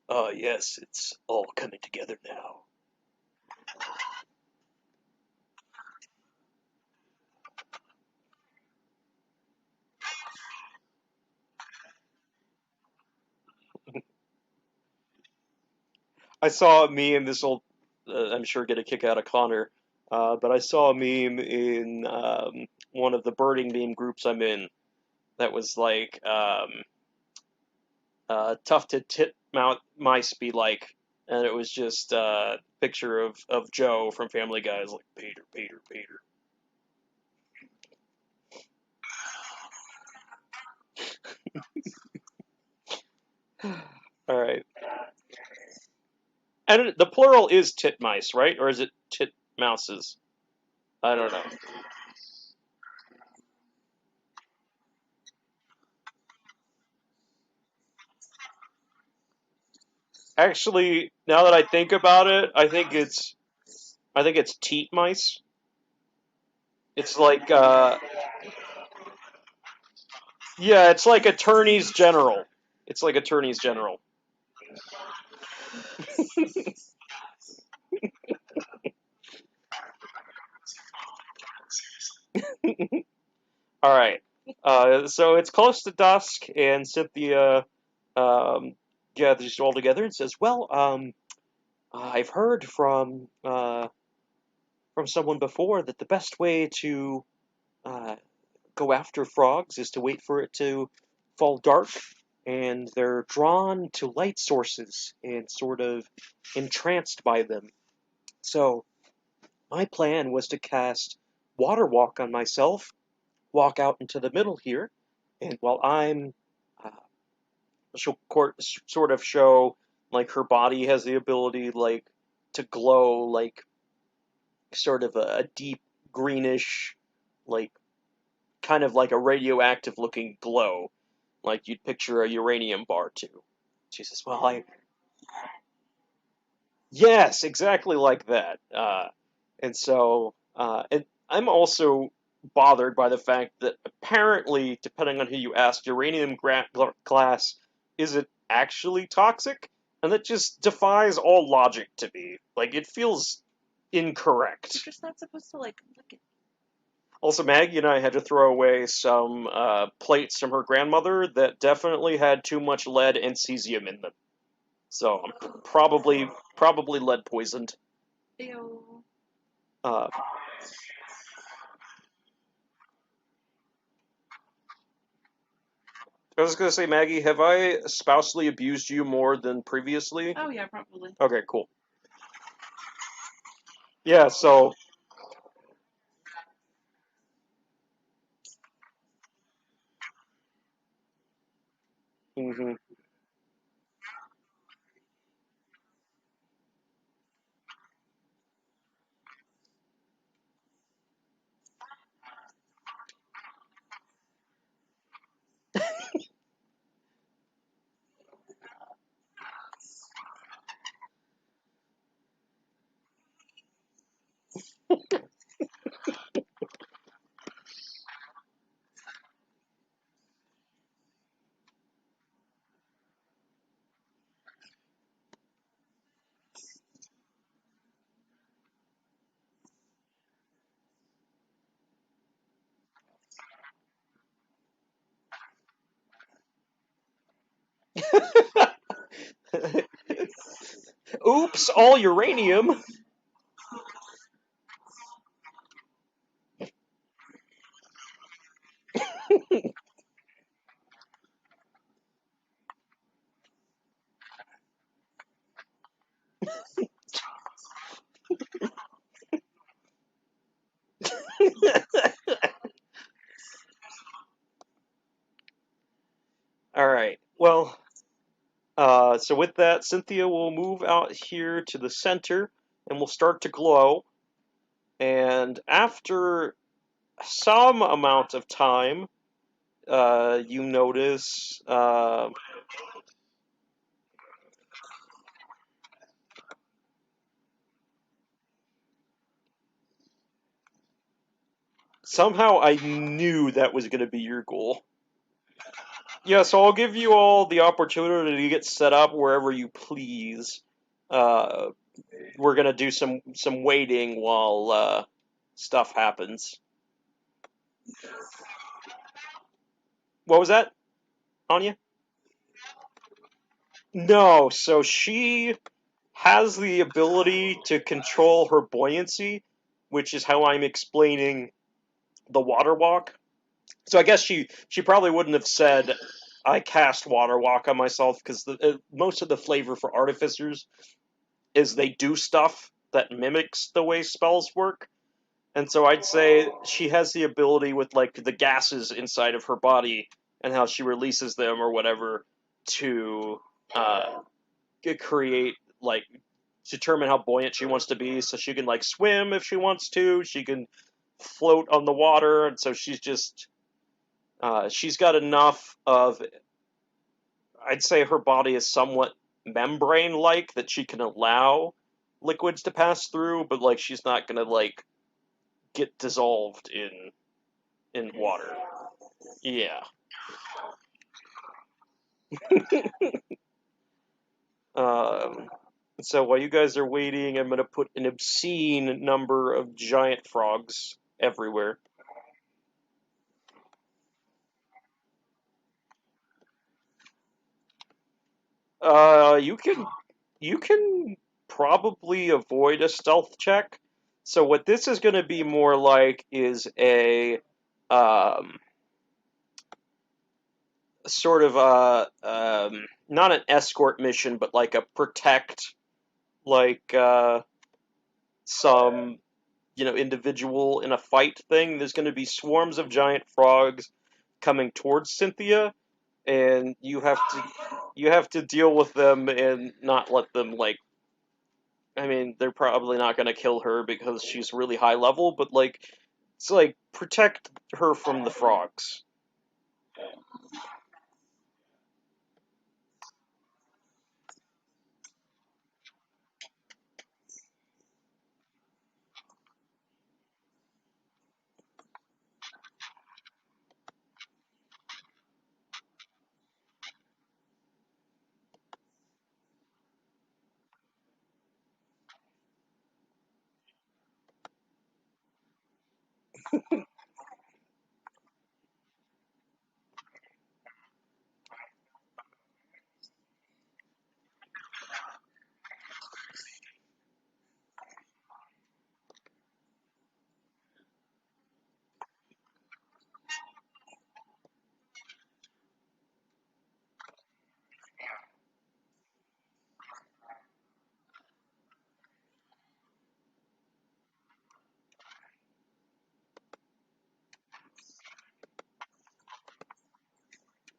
Oh yes, it's all coming together now. I saw a meme. This will, I'm sure, get a kick out of Connor. But I saw a meme in one of the birding meme groups I'm in that was like, tough to mice be like, and it was just a picture of Joe from Family Guy. It's like Peter, Peter, Peter. All right. And the plural is titmice, right? Or is it titmouses? I don't know. Actually, now that I think about it, I think it's I think it's teat mice. It's like, yeah, it's like attorneys general. It's like attorneys general. All right. So it's close to dusk, and Cynthia gathers you all together and says, "Well, I've heard from someone before that the best way to uh, go after frogs is to wait for it to fall dark, and they're drawn to light sources and sort of entranced by them. So my plan was to cast Water Walk on myself, walk out into the middle here, and while I'm uh, she'll sort of show like her body has the ability like to glow like sort of a deep greenish like kind of like a radioactive looking glow like you'd picture a uranium bar too. She says, well, yes, exactly like that. And I'm also bothered by the fact that apparently, depending on who you ask, uranium glass isn't actually toxic, and that just defies all logic to me. Like, it feels incorrect. You're just not supposed to, like, look at. Also, Maggie and I had to throw away some plates from her grandmother that definitely had too much lead and cesium in them. So I'm probably lead poisoned. Ew. Uh, I was gonna say, Maggie, have I spousally abused you more than previously? Oh, yeah, probably. Okay, cool. Yeah, so. Mhm. Oops, all uranium. All right. Well, so with that, Cynthia will move out here to the center, and will start to glow. And after some amount of time, you notice somehow I knew that was going to be your goal. Yeah, so I'll give you all the opportunity to get set up wherever you please. Uh, we're gonna do some waiting while stuff happens. What was that, Anya? No, so she has the ability to control her buoyancy, which is how I'm explaining the water walk. So I guess she probably wouldn't have said I cast water walk on myself because most of the flavor for artificers is they do stuff that mimics the way spells work. And so I'd say she has the ability with like the gases inside of her body and how she releases them or whatever to uh, create like determine how buoyant she wants to be. So she can like swim if she wants to. She can float on the water, and so she's got enough of. I'd say her body is somewhat membrane-like that she can allow liquids to pass through, but like she's not gonna like get dissolved in water. Yeah. Um, so while you guys are waiting, I'm gonna put an obscene number of giant frogs everywhere. You can probably avoid a stealth check. So what this is gonna be more like is a um, sort of not an escort mission, but like a protect, like some individual in a fight thing. There's going to be swarms of giant frogs coming towards Cynthia, and you have to deal with them and not let them like. I mean, they're probably not going to kill her because she's really high level, but like, it's like protect her from the frogs.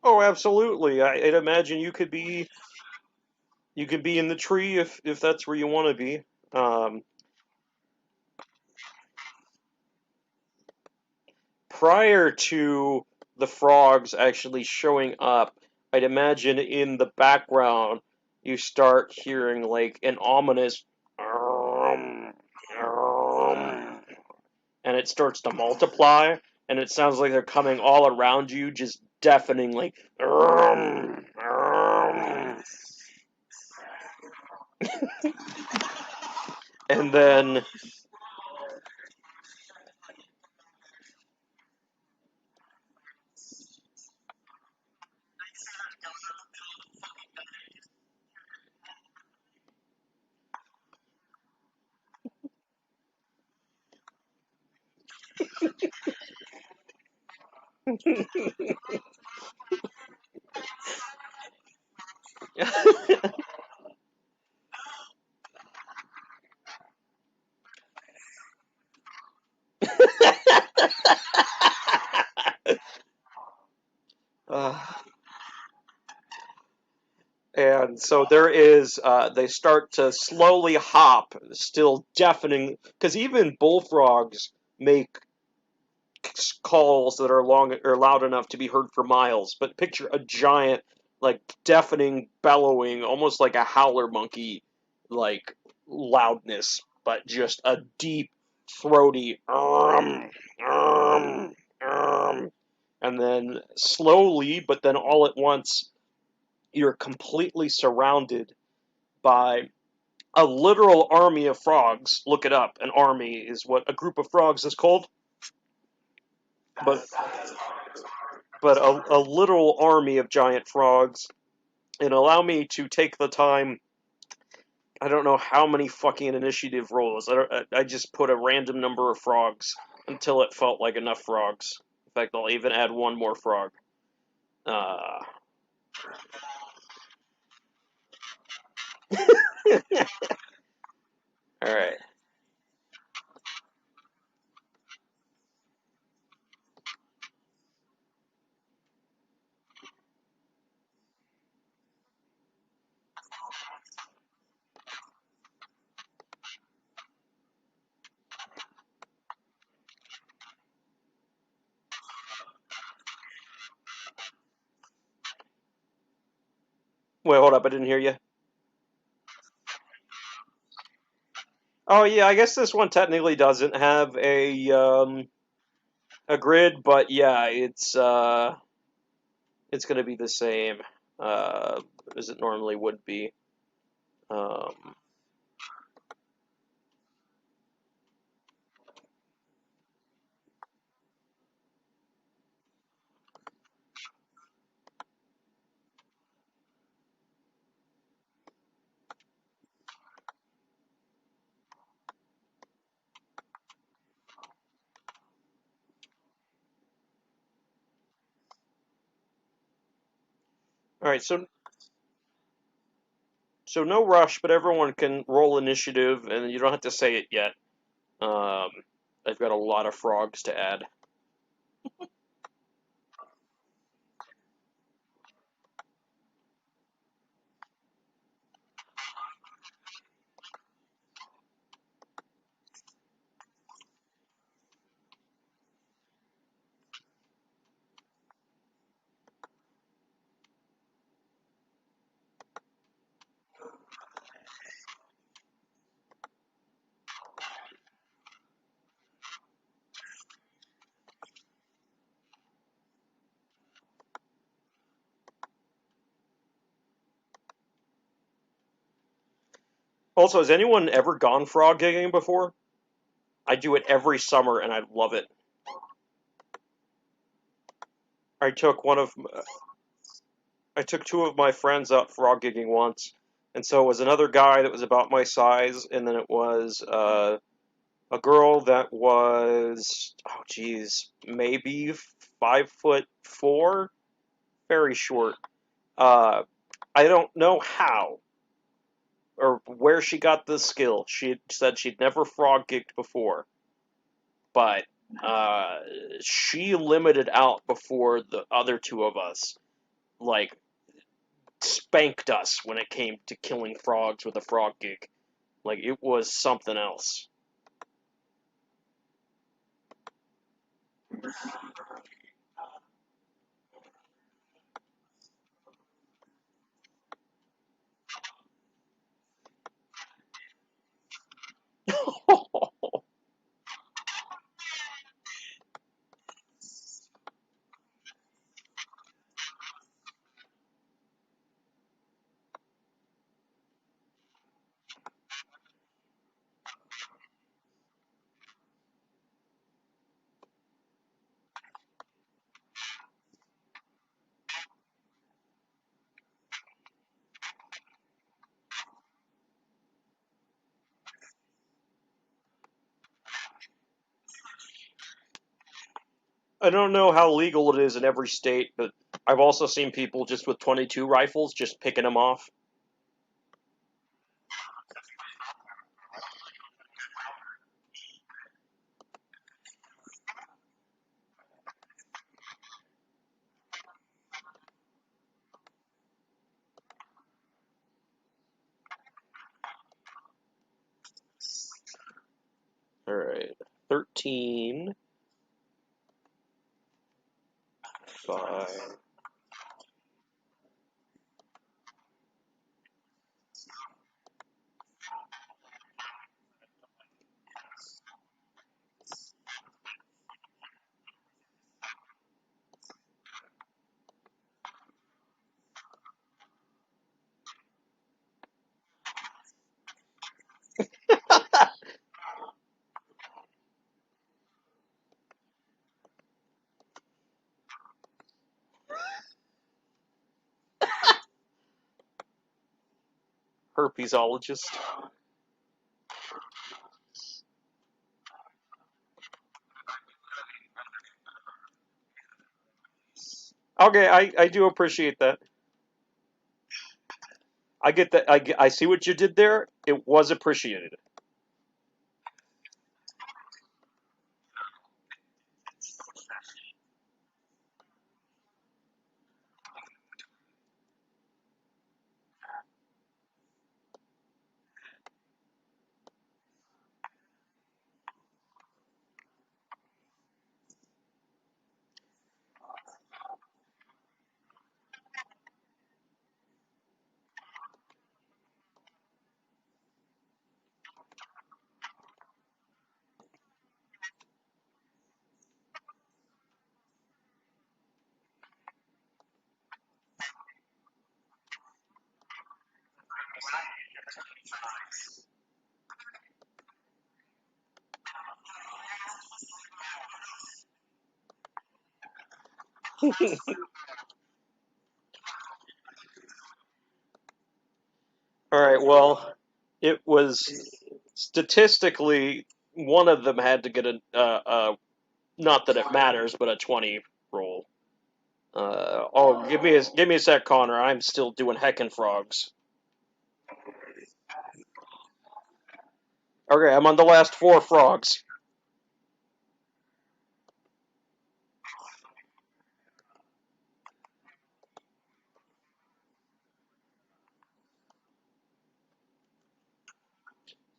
Oh, absolutely. I'd imagine you could be in the tree if that's where you want to be. Um, Prior to the frogs actually showing up, I'd imagine in the background you start hearing like an ominous and it starts to multiply and it sounds like they're coming all around you just deafeningly. And then uh, and so there is, they start to slowly hop, still deafening, because even bullfrogs make calls that are long or loud enough to be heard for miles. But picture a giant, like deafening, bellowing, almost like a howler monkey, like loudness, but just a deep, throaty, and then slowly, but then all at once, you're completely surrounded by a literal army of frogs. Look it up. An army is what a group of frogs is called. But a literal army of giant frogs. And allow me to take the time. I don't know how many fucking initiative rolls. I just put a random number of frogs until it felt like enough frogs. In fact, I'll even add one more frog. Uh, all right. Wait, hold up. I didn't hear you. Oh yeah, I guess this one technically doesn't have a grid, but yeah, it's gonna be the same uh, as it normally would be. Um, all right, so no rush, but everyone can roll initiative, and you don't have to say it yet. Um, I've got a lot of frogs to add. Also, has anyone ever gone frog gigging before? I do it every summer, and I love it. I took one of I took two of my friends out frog gigging once, and so it was another guy that was about my size, and then it was a girl that was, oh geez, maybe 5'4", very short. Uh, I don't know how or where she got the skill. She said she'd never frog gigged before, but uh, she limited out before the other two of us. Like, spanked us when it came to killing frogs with a frog gig. Like, it was something else. I don't know how legal it is in every state, but I've also seen people just with 22 rifles just picking them off. All right, 13, 5. Herpesologist. Okay, I do appreciate that. I get that. I see what you did there. It was appreciated. All right. Well, it was statistically one of them had to get not that it matters, but a 20 roll. Give me a sec, Connor. I'm still doing heckin' frogs. Okay, I'm on the last 4 frogs.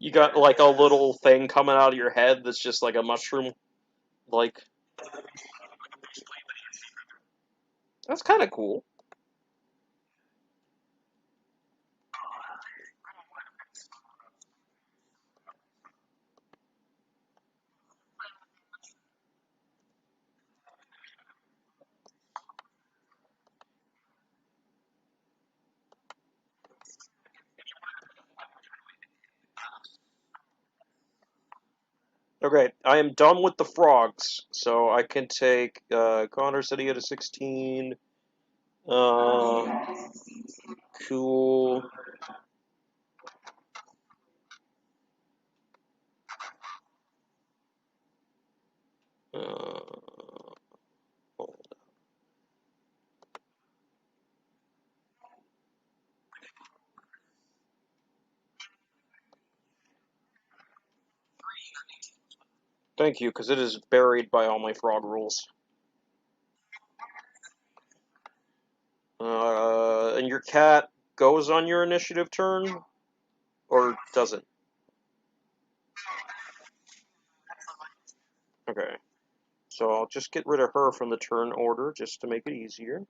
You got like a little thing coming out of your head that's just like a mushroom. Like, that's kind of cool. Okay, I am done with the frogs, so I can take. Connor said he had a 16. Um, cool. Uh, Thank you, because it is buried by all my frog rules. And your cat goes on your initiative turn, or doesn't? Okay. So I'll just get rid of her from the turn order, just to make it easier.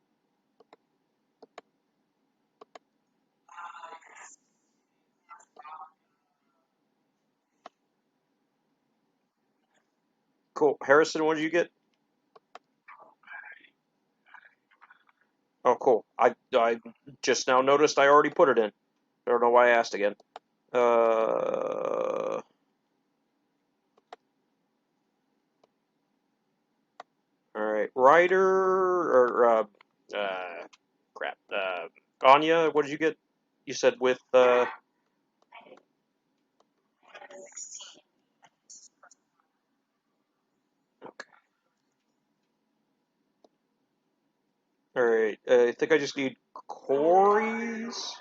Cool. Harrison, what did you get? Oh, cool. I just now noticed I already put it in. I don't know why I asked again. All right. Ryder or crap. Anya, what did you get? You said with Okay. All right. I think I just need Corey's.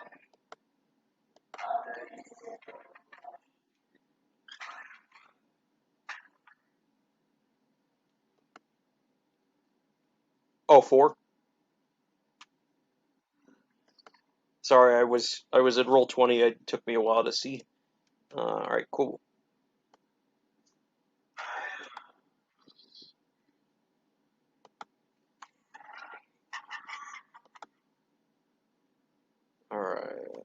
Oh, 4. Sorry, I was at roll 20. It took me a while to see. All right, cool. All right.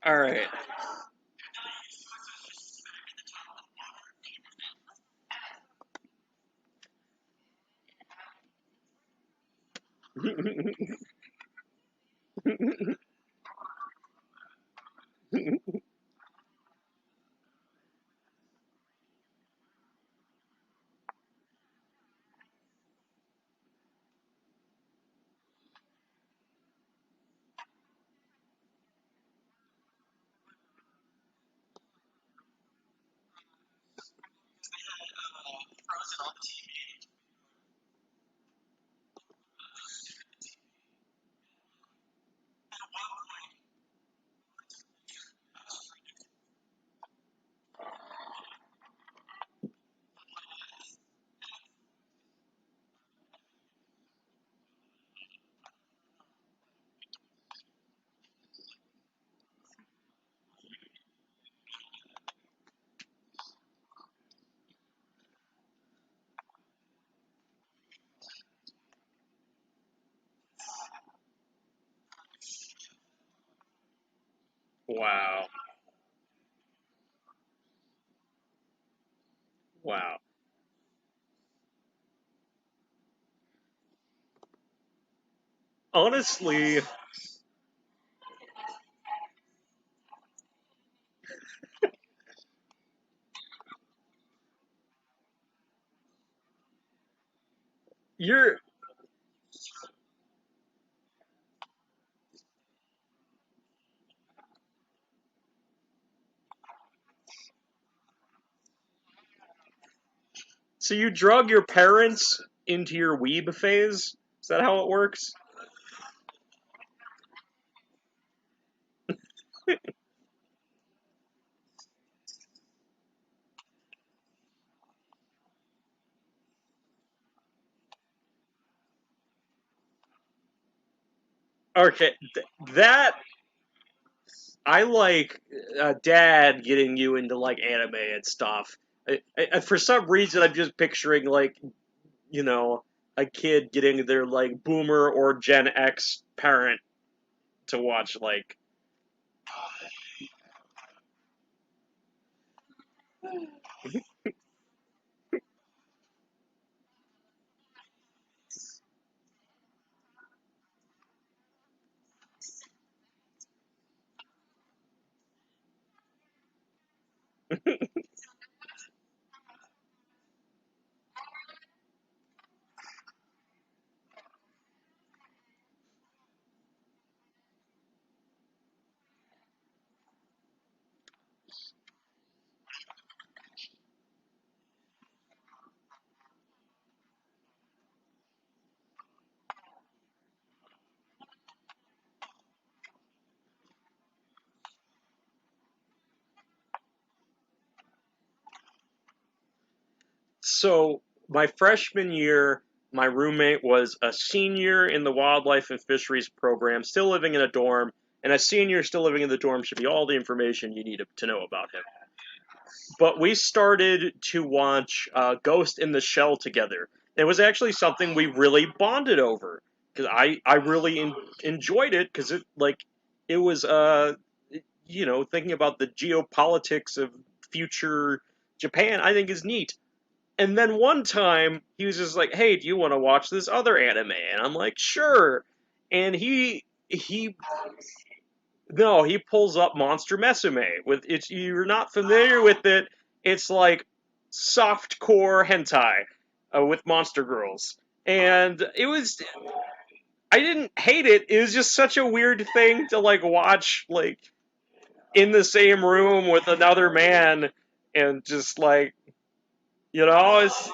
All right. Wow. Wow. Honestly, you're so you drug your parents into your weeb phase? Is that how it works? Okay, that I like dad getting you into like anime and stuff. For some reason, I'm just picturing like a kid getting their like boomer or Gen X parent to watch like. So my freshman year, my roommate was a senior in the wildlife and fisheries program, still living in a dorm, and a senior still living in the dorm should be all the information you need to know about him. But we started to watch Ghost in the Shell together. It was actually something we really bonded over because I really enjoyed it because it was thinking about the geopolitics of future Japan. I think is neat. And then one time he was just like, "Hey, do you want to watch this other anime?" And I'm like, "Sure." And he no, he pulls up Monster Mesume with it's you're not familiar with it. It's like soft core hentai with monster girls. And I didn't hate it. It was just such a weird thing to like watch like in the same room with another man and just like it's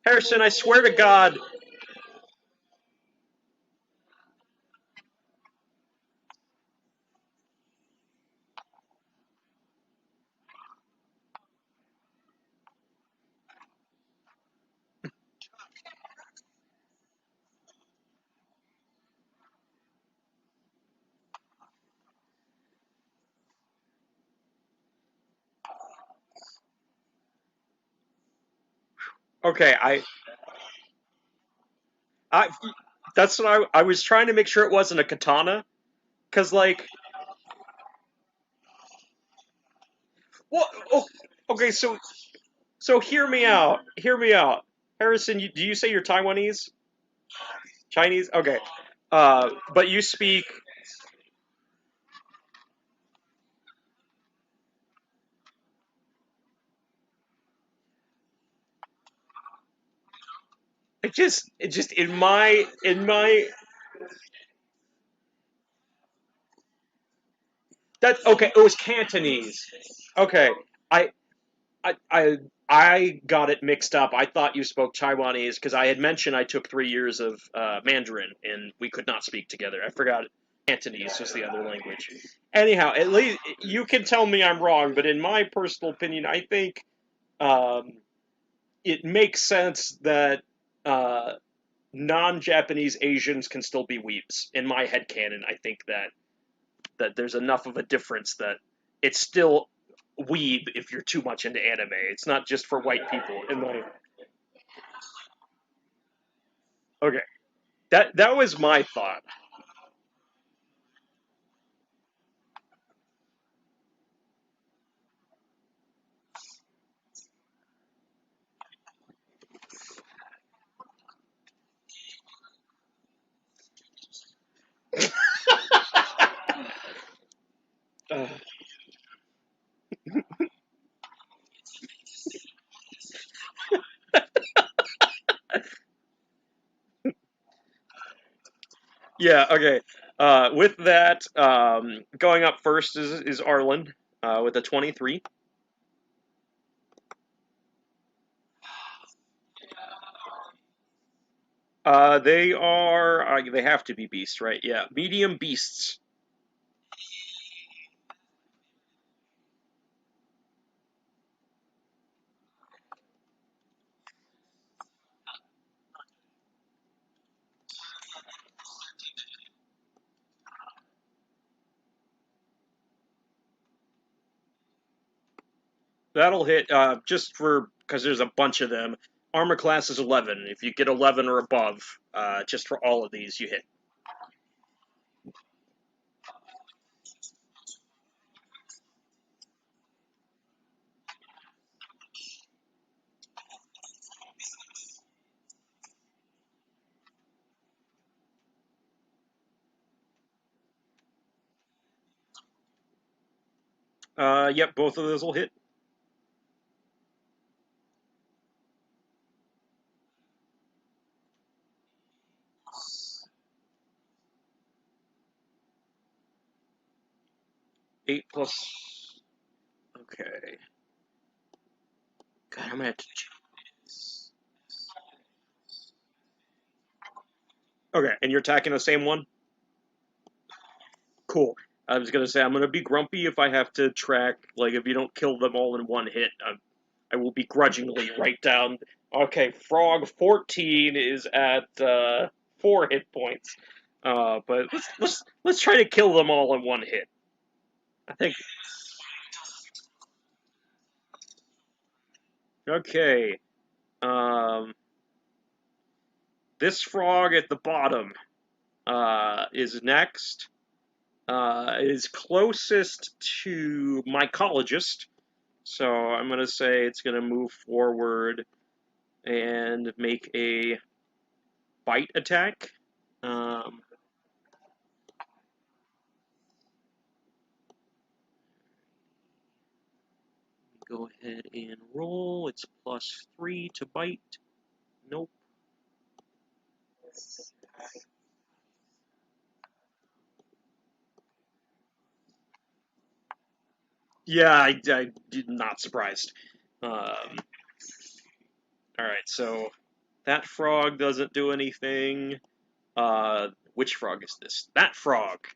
Harrison, I swear to God. Okay, I that's what I was trying to make sure it wasn't a katana, cause like, well, okay, so hear me out, Harrison. Do you say you're Taiwanese, Chinese? Okay, but you speak it just in my that okay, it was Cantonese. Okay, I got it mixed up. I thought you spoke Taiwanese because I had mentioned I took 3 years of Mandarin and we could not speak together. I forgot Cantonese was the other language. Anyhow, at least you can tell me I'm wrong, but in my personal opinion, I think um, it makes sense that non-Japanese Asians can still be weebs. In my headcanon, I think that there's enough of a difference that it's still weeb if you're too much into anime. It's not just for white people. In my okay, that was my thought. Uh, yeah, okay. With that, going up first is Arlen with a 23. They have to be beasts, right? Yeah, medium beasts. That'll hit just for because there's a bunch of them. Armor class is 11. If you get 11 or above, just for all of these, you hit. Yep, both of those will hit. Eight plus. Okay. God, I'm gonna have to. Okay, and you're attacking the same one. Cool. I was gonna say I'm gonna be grumpy if I have to track. Like if you don't kill them all in one hit, I will begrudgingly write down. Okay, Frog 14 is at 4 hit points. But let's try to kill them all in one hit. I think. Okay. Um, this frog at the bottom is next. Is closest to mycologist, so I'm gonna say it's gonna move forward and make a bite attack. Um, Go ahead and roll. It's +3 to bite. Nope. Yeah, I did not surprised. All right, so that frog doesn't do anything. Which frog is this? That frog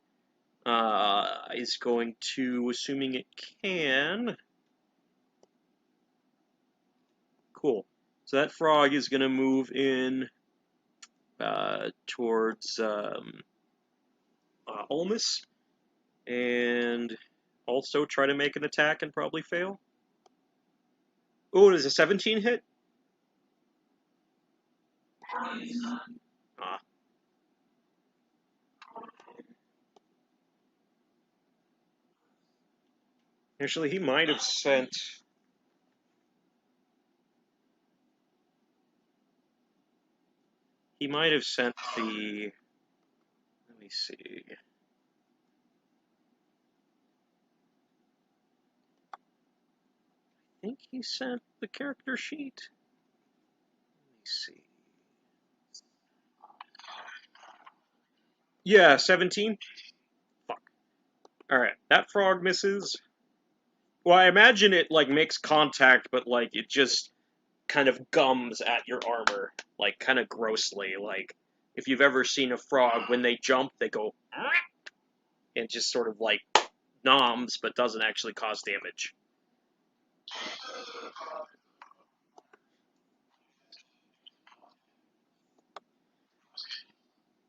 is going to, assuming it can. Cool. So that frog is going to move in towards Ulmus and also try to make an attack and probably fail. Oh, it is a 17 hit? Ah. Actually, he might have sent. He might have sent the. Let me see. I think he sent the character sheet. Let me see. Yeah, 17. Fuck. All right, that frog misses. Well, I imagine it like makes contact, but like it just kind of gums at your armor, like kind of grossly. Like if you've ever seen a frog, when they jump, they go and just sort of like noms, but doesn't actually cause damage.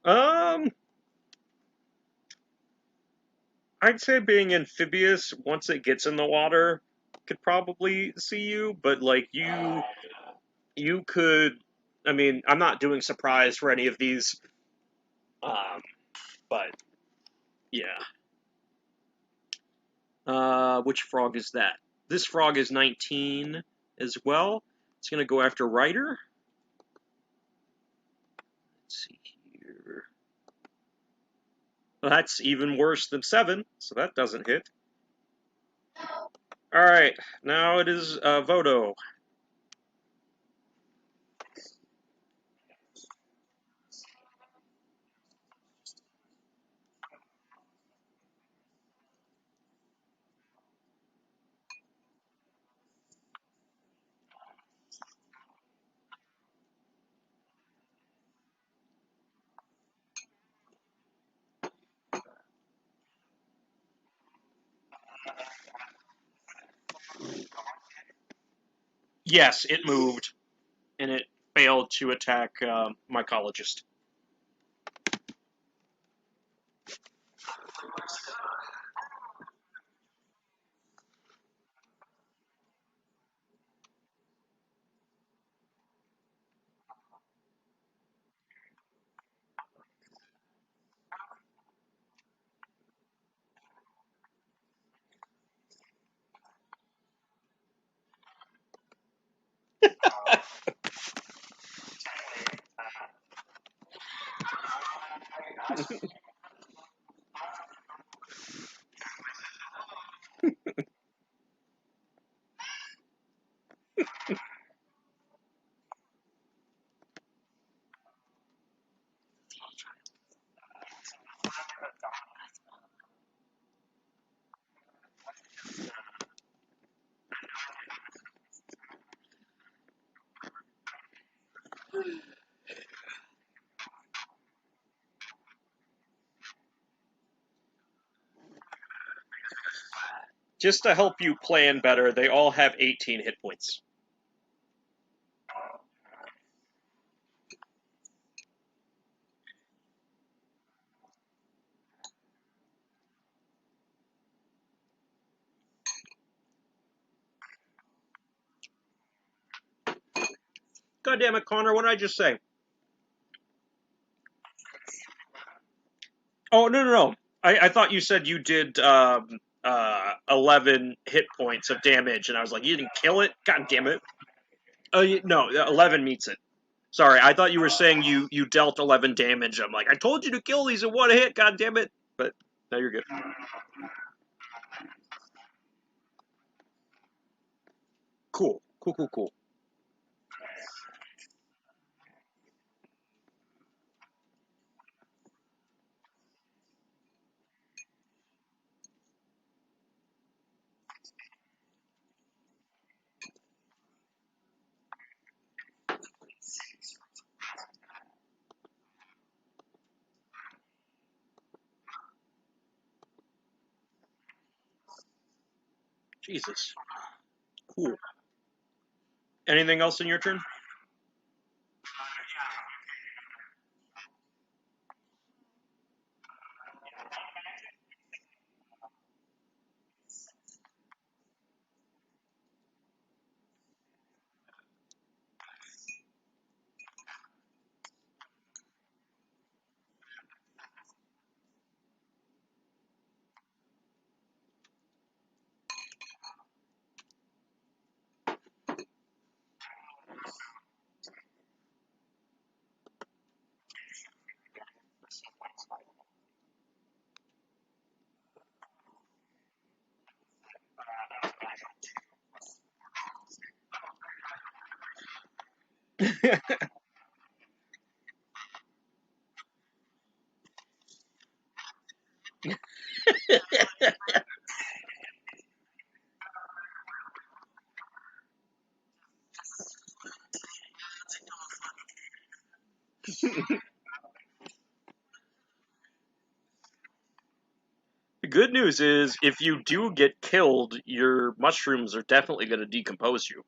Um, I'd say being amphibious, once it gets in the water, could probably see you, but like you could. I mean, I'm not doing surprise for any of these, but yeah. Which frog is that? This frog is 19 as well. It's gonna go after Ryder. Let's see here. Well, that's even worse than 7, so that doesn't hit. Alright, now it is Vodo. Yes, it moved, and it failed to attack mycologist. Just to help you plan better, they all have 18 hit points. God damn it, Connor, what did I just say? Oh, no. I thought you said you did 11 hit points of damage, and I was like, you didn't kill it? God damn it. Oh, no, 11 meets it. Sorry, I thought you were saying you dealt 11 damage. I'm like, I told you to kill these in one hit, god damn it. But, no, you're good. Cool. Jesus. Cool. Anything else in your turn? The good news is, if you do get killed, your mushrooms are definitely going to decompose you.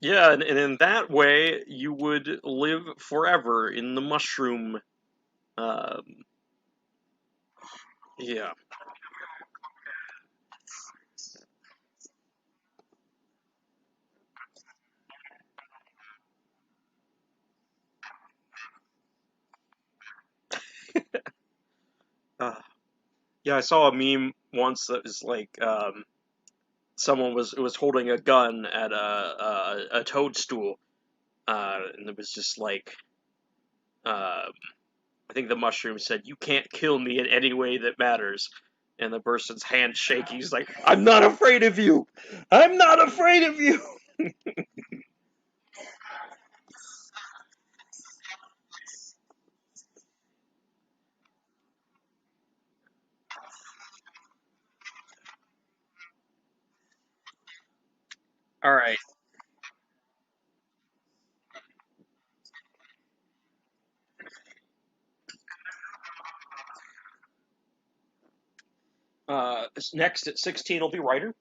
Yeah, and in that way, you would live forever in the mushroom. Um, yeah. Uh, yeah, I saw a meme once that was like, someone was holding a gun at a toadstool, and it was just like, uh, I think the mushroom said, "You can't kill me in any way that matters." And the person's hand shaking. He's like, "I'm not afraid of you. I'm not afraid of you." All right. Next at 16 will be writer.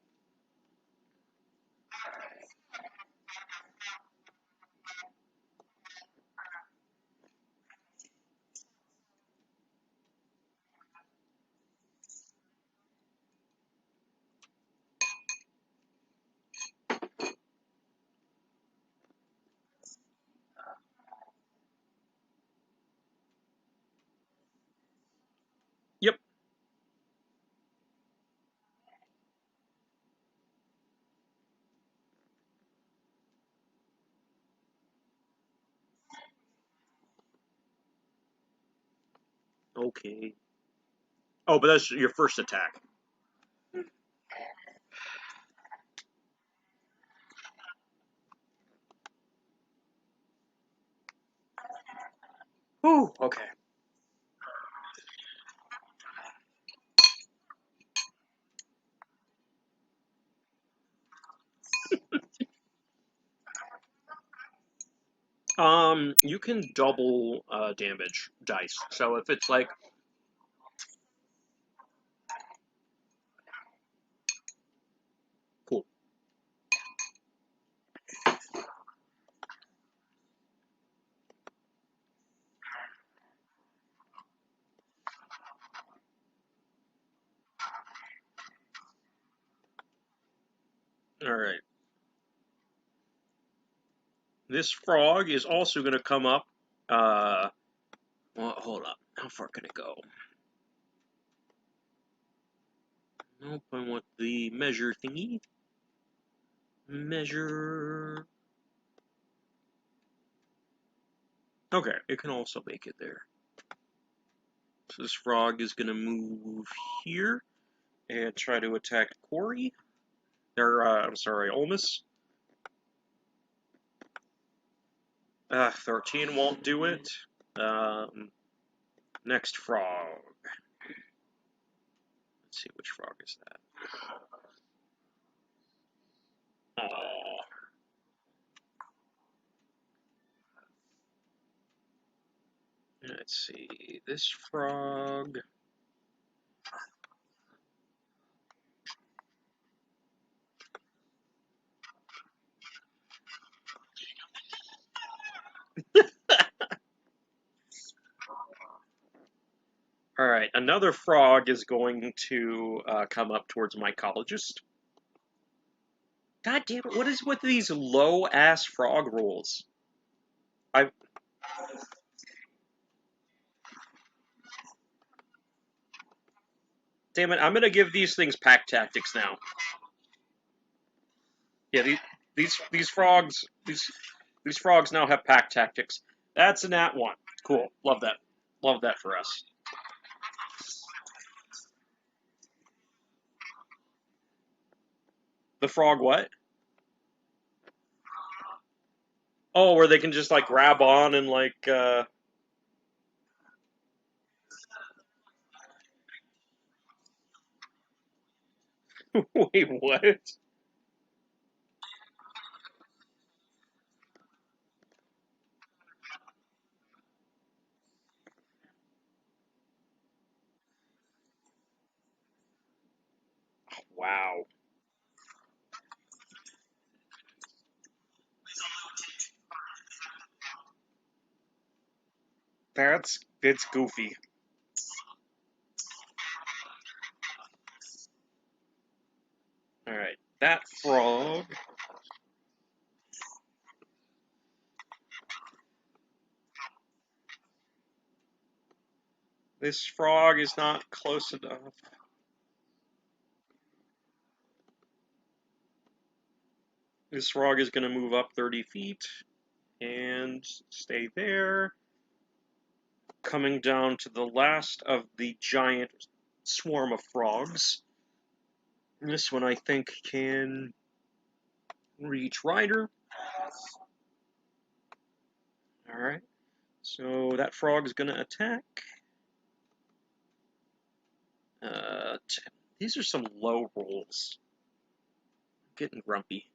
Yep. Okay. Oh, but that's your first attack. Ooh. Okay. You can double damage dice. So if it's like, cool. All right. This frog is also going to come up. Well, hold up. How far can it go? Nope, I want the measure thingy. Measure. Okay, it can also make it there. So this frog is going to move here and try to attack Corey. Or, I'm sorry, Olmus. 13 won't do it. Next frog. Let's see, which frog is that? Aww. Let's see, this frog. Alright, another frog is going to come up towards mycologist. God damn it, what is with these low-ass frog rolls? I Damn it, I'm gonna give these things pack tactics now. Yeah, these frogs these frogs now have pack tactics. That's a nat one. Cool. Love that. Love that for us. The frog what? Oh, where they can just like grab on and like wait, what? Wow. It's goofy. Alright, that frog. This frog is not close enough. This frog is going to move up 30 feet and stay there. Coming down to the last of the giant swarm of frogs. This one I think can reach Ryder. Alright, so that frog is going to attack. These are some low rolls. I'm getting grumpy,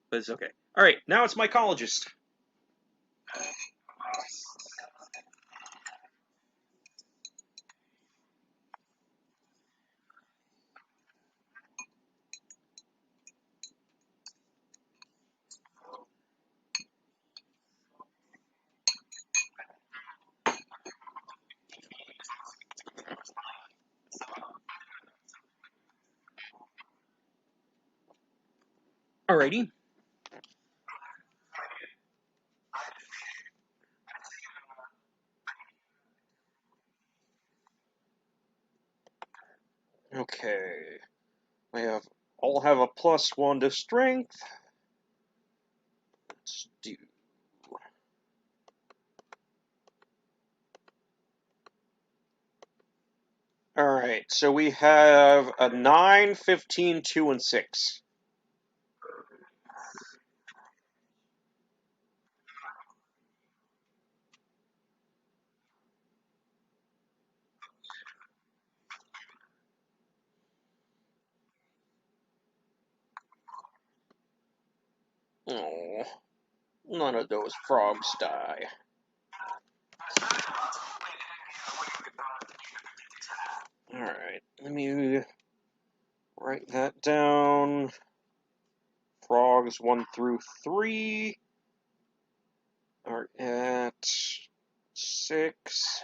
but it's okay. Alright, now it's mycologist. Alrighty. Okay. All have a +1 to strength. Let's do. Alright, so we have a 9, 15, 2, and 6. Oh, none of those frogs die. Alright, let me write that down. Frogs 1 through 3 are at 6.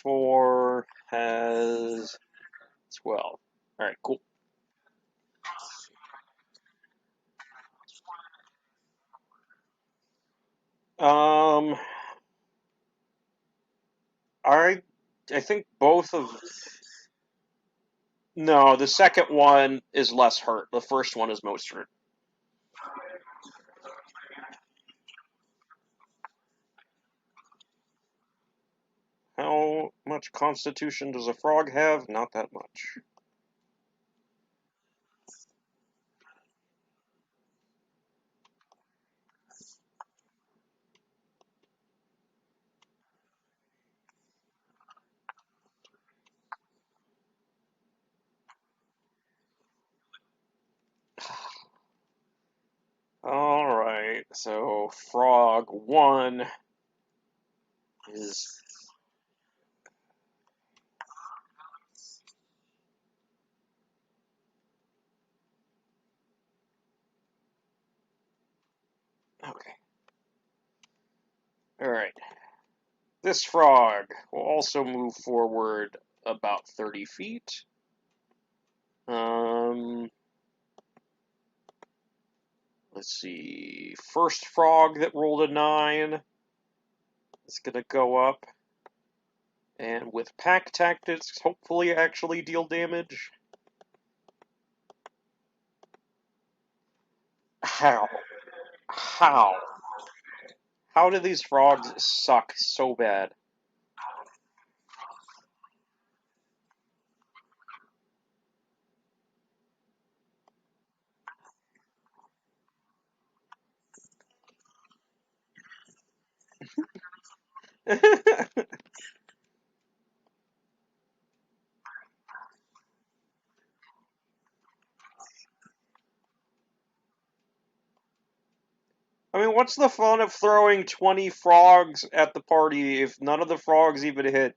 Four has 12. Alright, cool. I think both of. No, the second one is less hurt. The first one is most hurt. How much constitution does a frog have? Not that much. Alright, so frog 1 is. Okay. Alright. This frog will also move forward about 30 feet. Let's see. First frog that rolled a 9 is going to go up. And with pack tactics, hopefully actually deal damage. How? How? How do these frogs suck so bad? I mean, what's the fun of throwing 20 frogs at the party if none of the frogs even hit?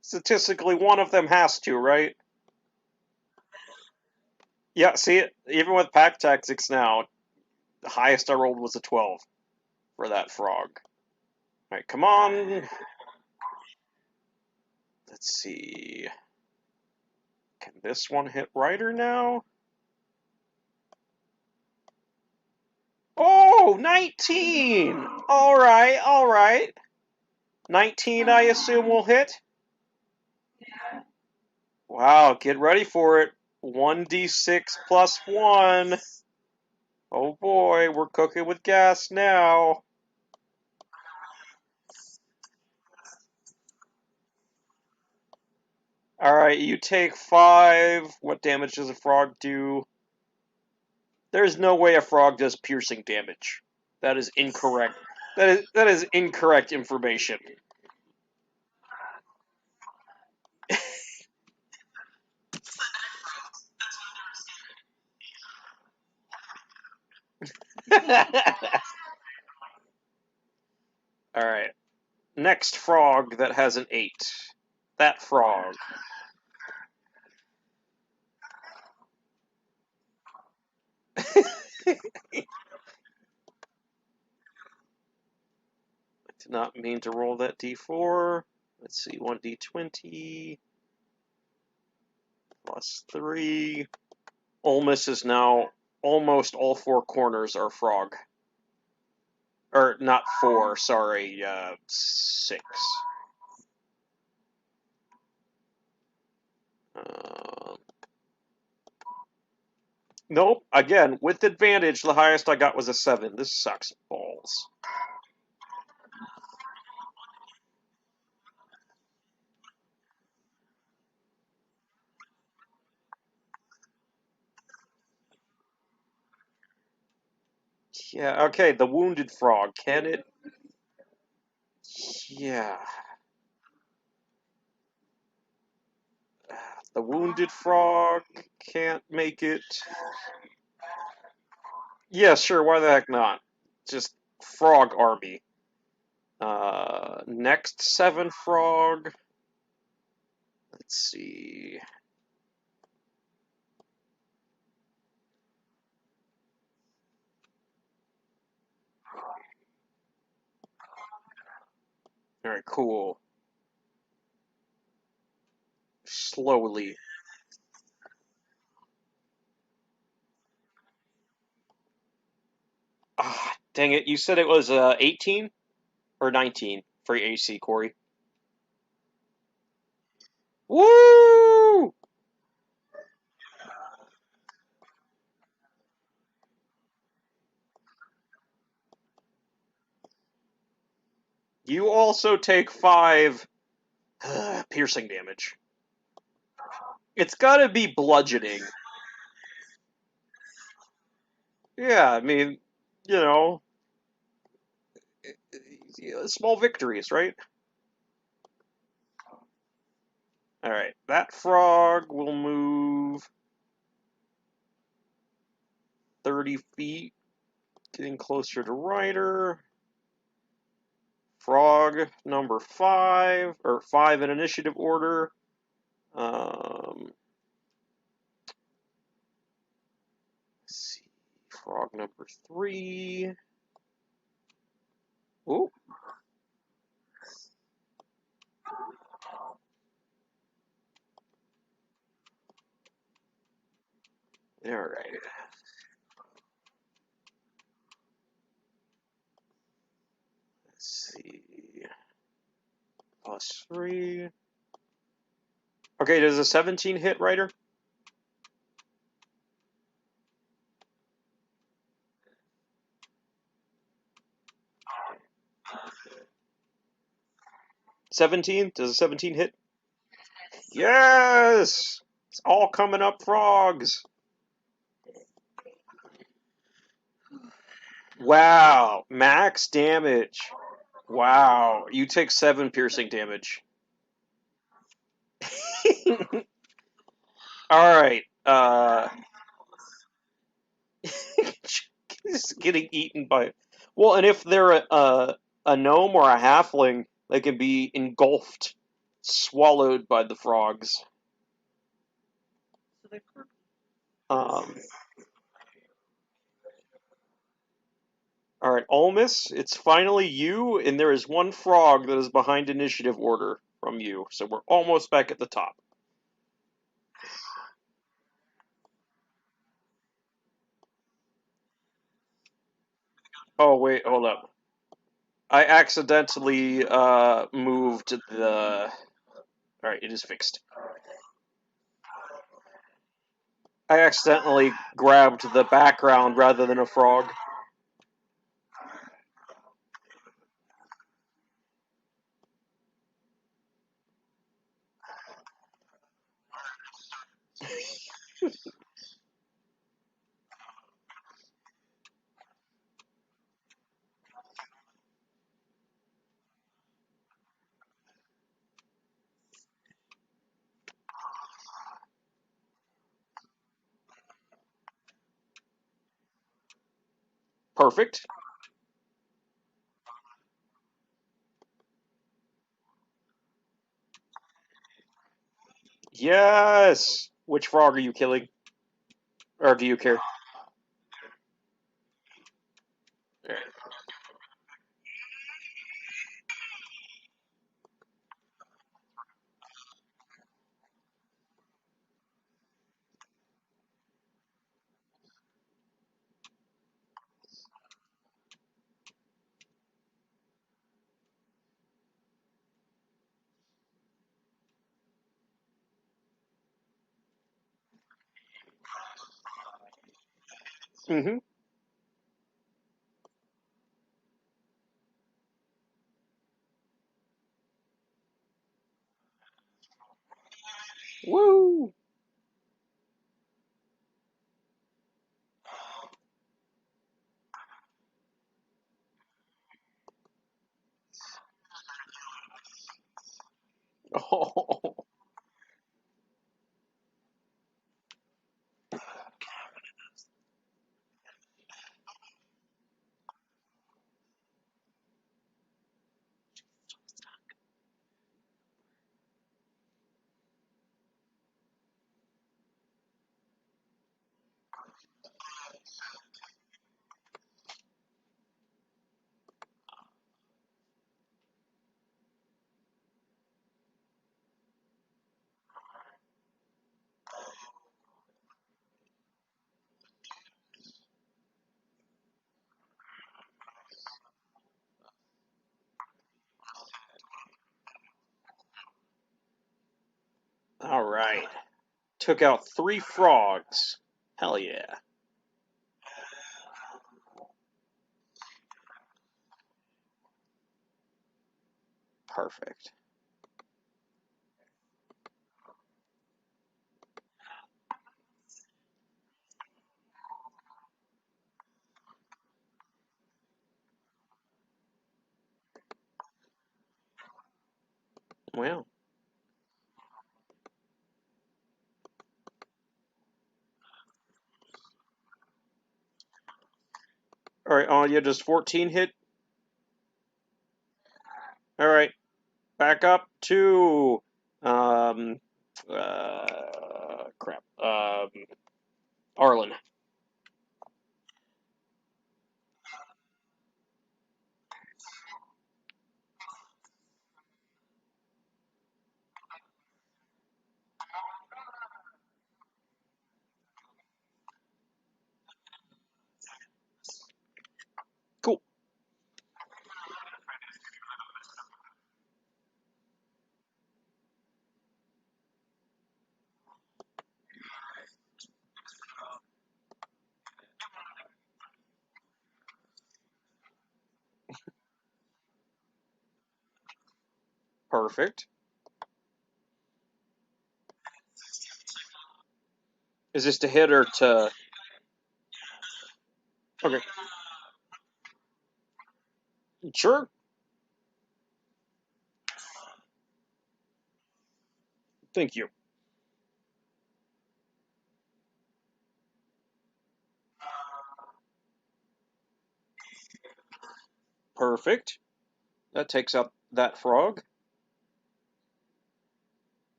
Statistically, one of them has to, right? Yeah, see, even with pack tactics now, the highest I rolled was a 12 for that frog. Alright, come on. Let's see. Can this one hit Ryder now? Oh, 19! Alright, alright. 19, I assume, will hit? Wow, get ready for it. 1d6 plus 1. Oh boy, we're cooking with gas now. Alright, you take 5. What damage does a frog do? There's no way a frog does piercing damage. That is incorrect. That is incorrect information. Alright. Next frog that has an 8. That frog. I did not mean to roll that d4. Let's see, 1d20 plus 3. Olmus is now almost all 4 corners are frog. Or not 4, sorry, 6. Nope, again, with advantage, the highest I got was a 7. This sucks balls. Yeah, okay, the wounded frog, can it? Yeah. The wounded frog can't make it. Yeah, sure, why the heck not? Just frog army. Next 7 frog. Let's see. Alright, cool. Slowly. Ah, dang it, you said it was 18 or 19 for AC, Corey? Woo! You also take 5 piercing damage. It's gotta be bludgeoning. Yeah, I mean, you know, small victories, right? Alright, that frog will move 30 feet, getting closer to Ryder. Frog number 5, or 5 in initiative order. Let's see, frog number 3. Ooh. Alright. Let's see. Plus 3. Okay, does a 17 hit, Ryder? Does a 17 hit? Yes! It's all coming up frogs. Wow, max damage. Wow, you take 7 piercing damage. Alright, he's getting eaten by... Well, and if they're a gnome or a halfling, they can be engulfed, swallowed by the frogs. So they're quirky. Um, all right, Olmus, it's finally you, and there is one frog that is behind initiative order from you, so we're almost back at the top. Oh, wait, hold up. I accidentally moved the... Alright, it is fixed. I accidentally grabbed the background rather than a frog. Perfect. Yes! Which frog are you killing? Or do you care? Mm-hmm. Woo! Oh. Alright. Took out 3 frogs. Hell yeah. Perfect. Well. Alright, Anya, does 14 hit? Alright. Back up to crap. Arlen. Cool. Perfect. Is this to hit or to... Okay. Sure. Thank you. Perfect. That takes out that frog.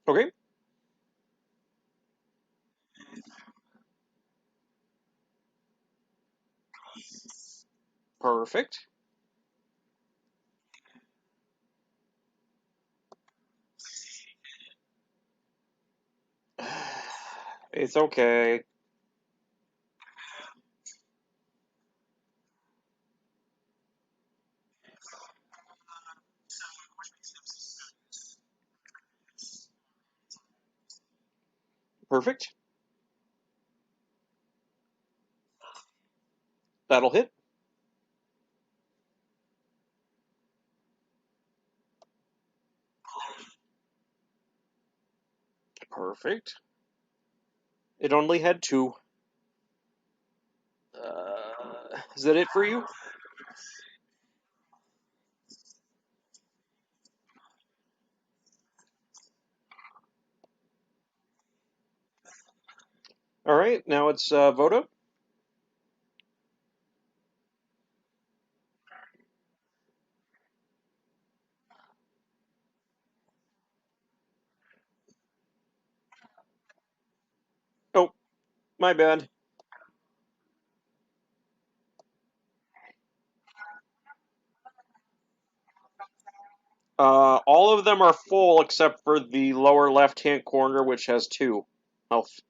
Okay. Perfect. It's okay. Perfect. That'll hit. Perfect. It only had 2. Is that it for you? All right. Now it's Voda. Oh, my bad. All of them are full except for the lower left-hand corner, which has 2 health.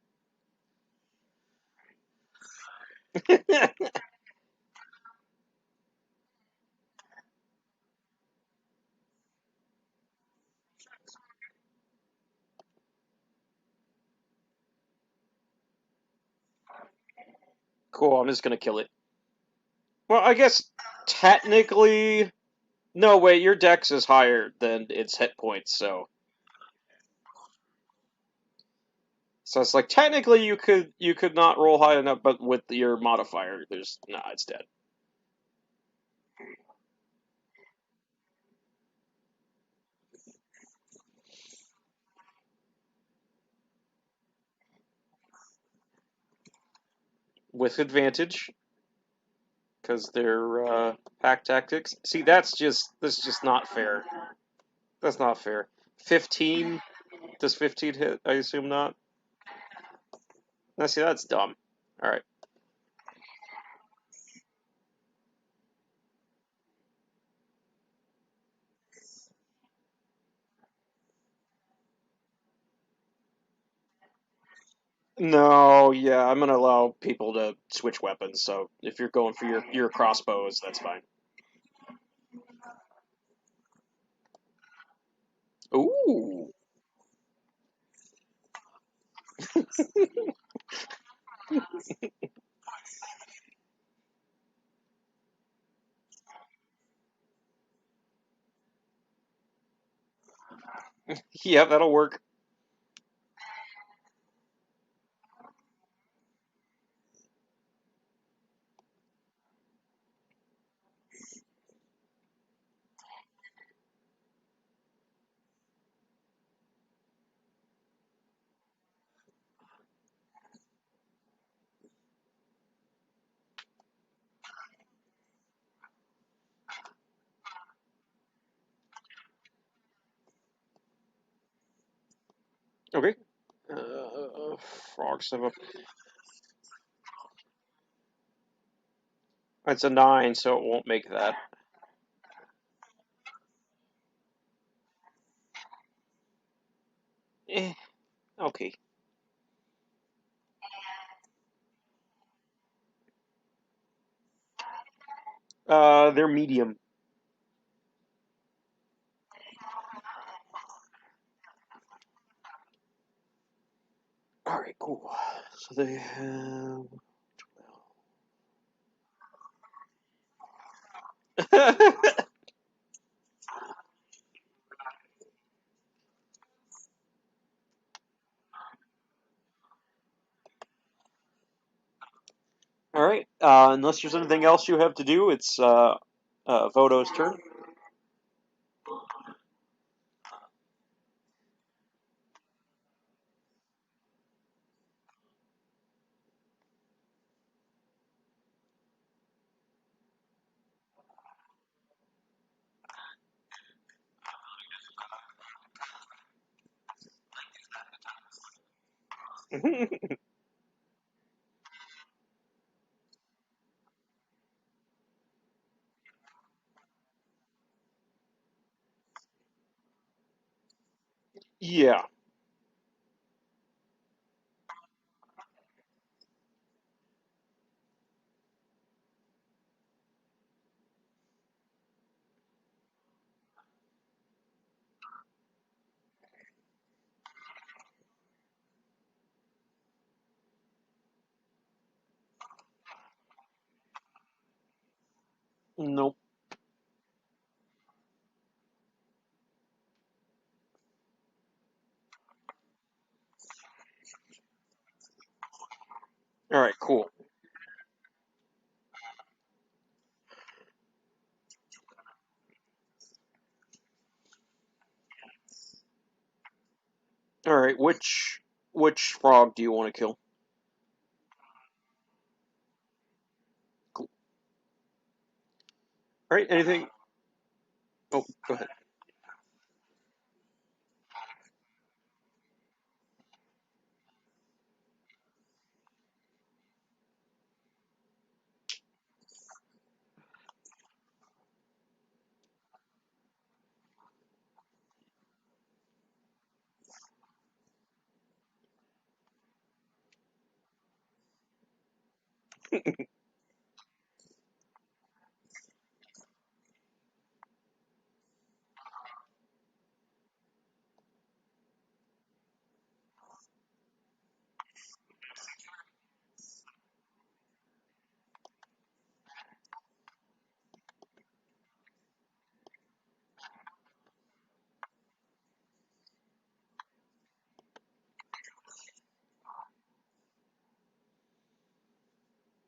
Cool. I'm just gonna kill it. Well, I guess technically, no. Wait, your dex is higher than its hit points, so it's like technically you could not roll high enough, but with your modifier, there's nah, it's dead. With advantage, because they're pack tactics. See, that's just not fair. That's not fair. 15. Does 15 hit? I assume not. Now, see, that's dumb. All right. No, yeah, I'm gonna allow people to switch weapons. So if you're going for your crossbows, that's fine. Ooh. Yeah, that'll work. Okay. Frogs have a. It's a 9, so it won't make that. Eh. Okay. They're medium. All right, cool. So they have 12. All right. Unless there's anything else you have to do, it's Vodo's turn. Yeah. Nope. All right. Cool. All right. Which frog do you want to kill? Cool. All right. Anything? Oh, go ahead.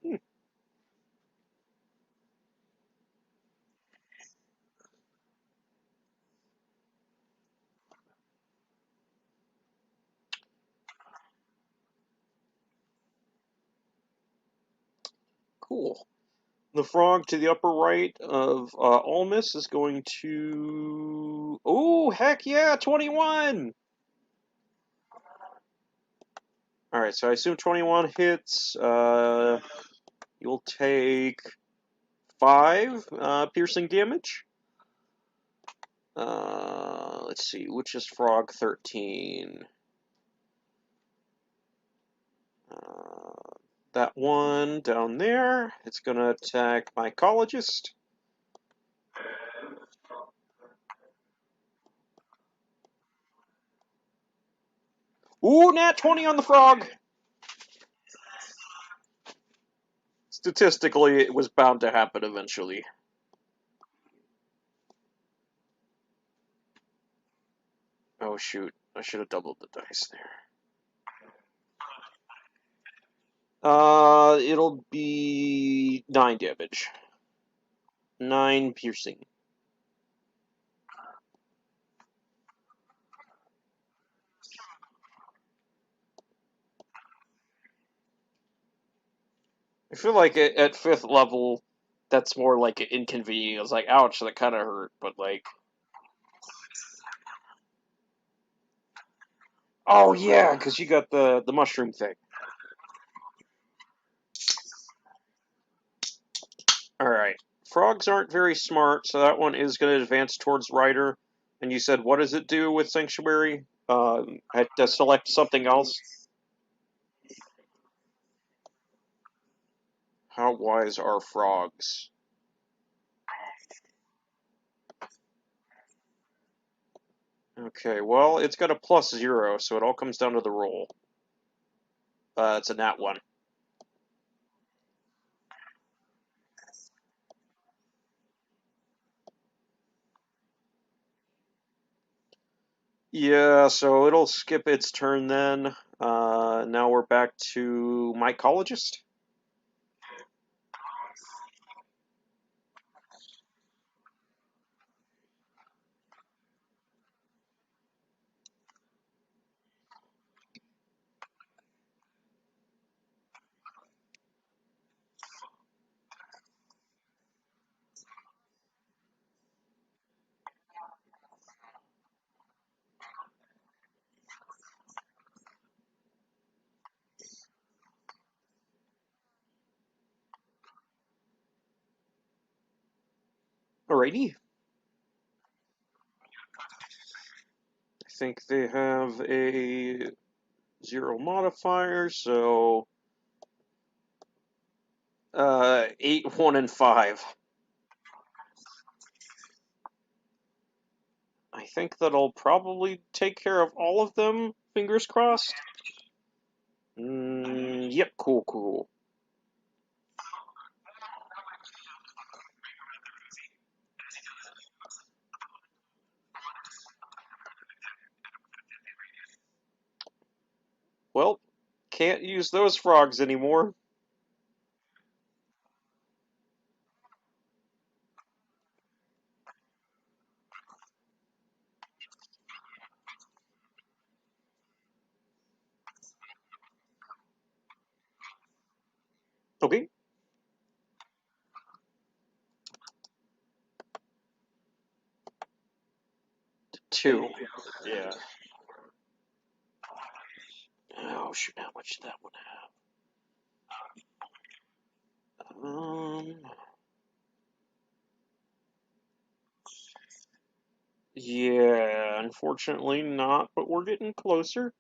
Hmm, cool. The frog to the upper right of Almus is going to. Oh, heck yeah, 21! Alright, so I assume 21 hits. You'll take 5 piercing damage. Let's see, which is frog 13? Uh, that one down there. It's going to attack mycologist. Ooh, nat 20 on the frog! Statistically, it was bound to happen eventually. Oh shoot, I should have doubled the dice there. It'll be 9 damage. 9 piercing. I feel like at 5th level, that's more like an inconvenience. Like, ouch, that kind of hurt, but like... Oh yeah, because you got the mushroom thing. Alright. Frogs aren't very smart, so that one is going to advance towards Ryder. And you said, what does it do with Sanctuary? I have to select something else. How wise are frogs? Okay, well, it's got a +0, so it all comes down to the roll. It's a nat 1. Yeah, so it'll skip its turn then. Now we're back to mycologist. Alrighty. I think they have a 0 modifier, so 8, 1, and 5. I think that'll probably take care of all of them, fingers crossed. Yep, cool. Well, can't use those frogs anymore. Okay. 2. Yeah. Oh shoot! How much did that one have? Yeah. Unfortunately, not. But we're getting closer.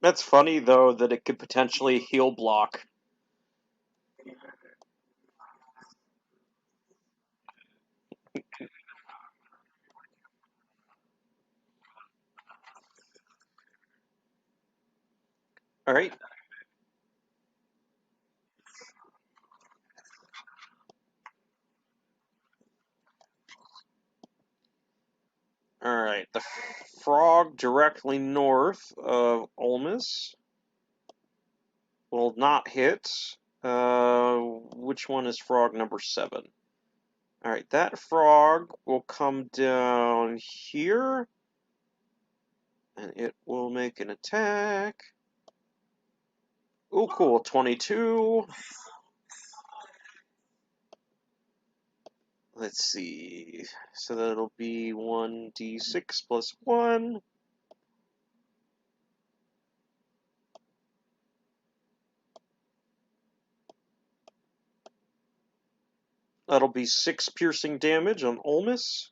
That's funny though that it could potentially heal block. All right. All right. The frog directly north of Olmus will not hit. Which one is frog number 7? All right, that frog will come down here, and it will make an attack. Oh, cool, 22. Let's see. So that'll be 1d6 plus 1. That'll be 6 piercing damage on Olmus.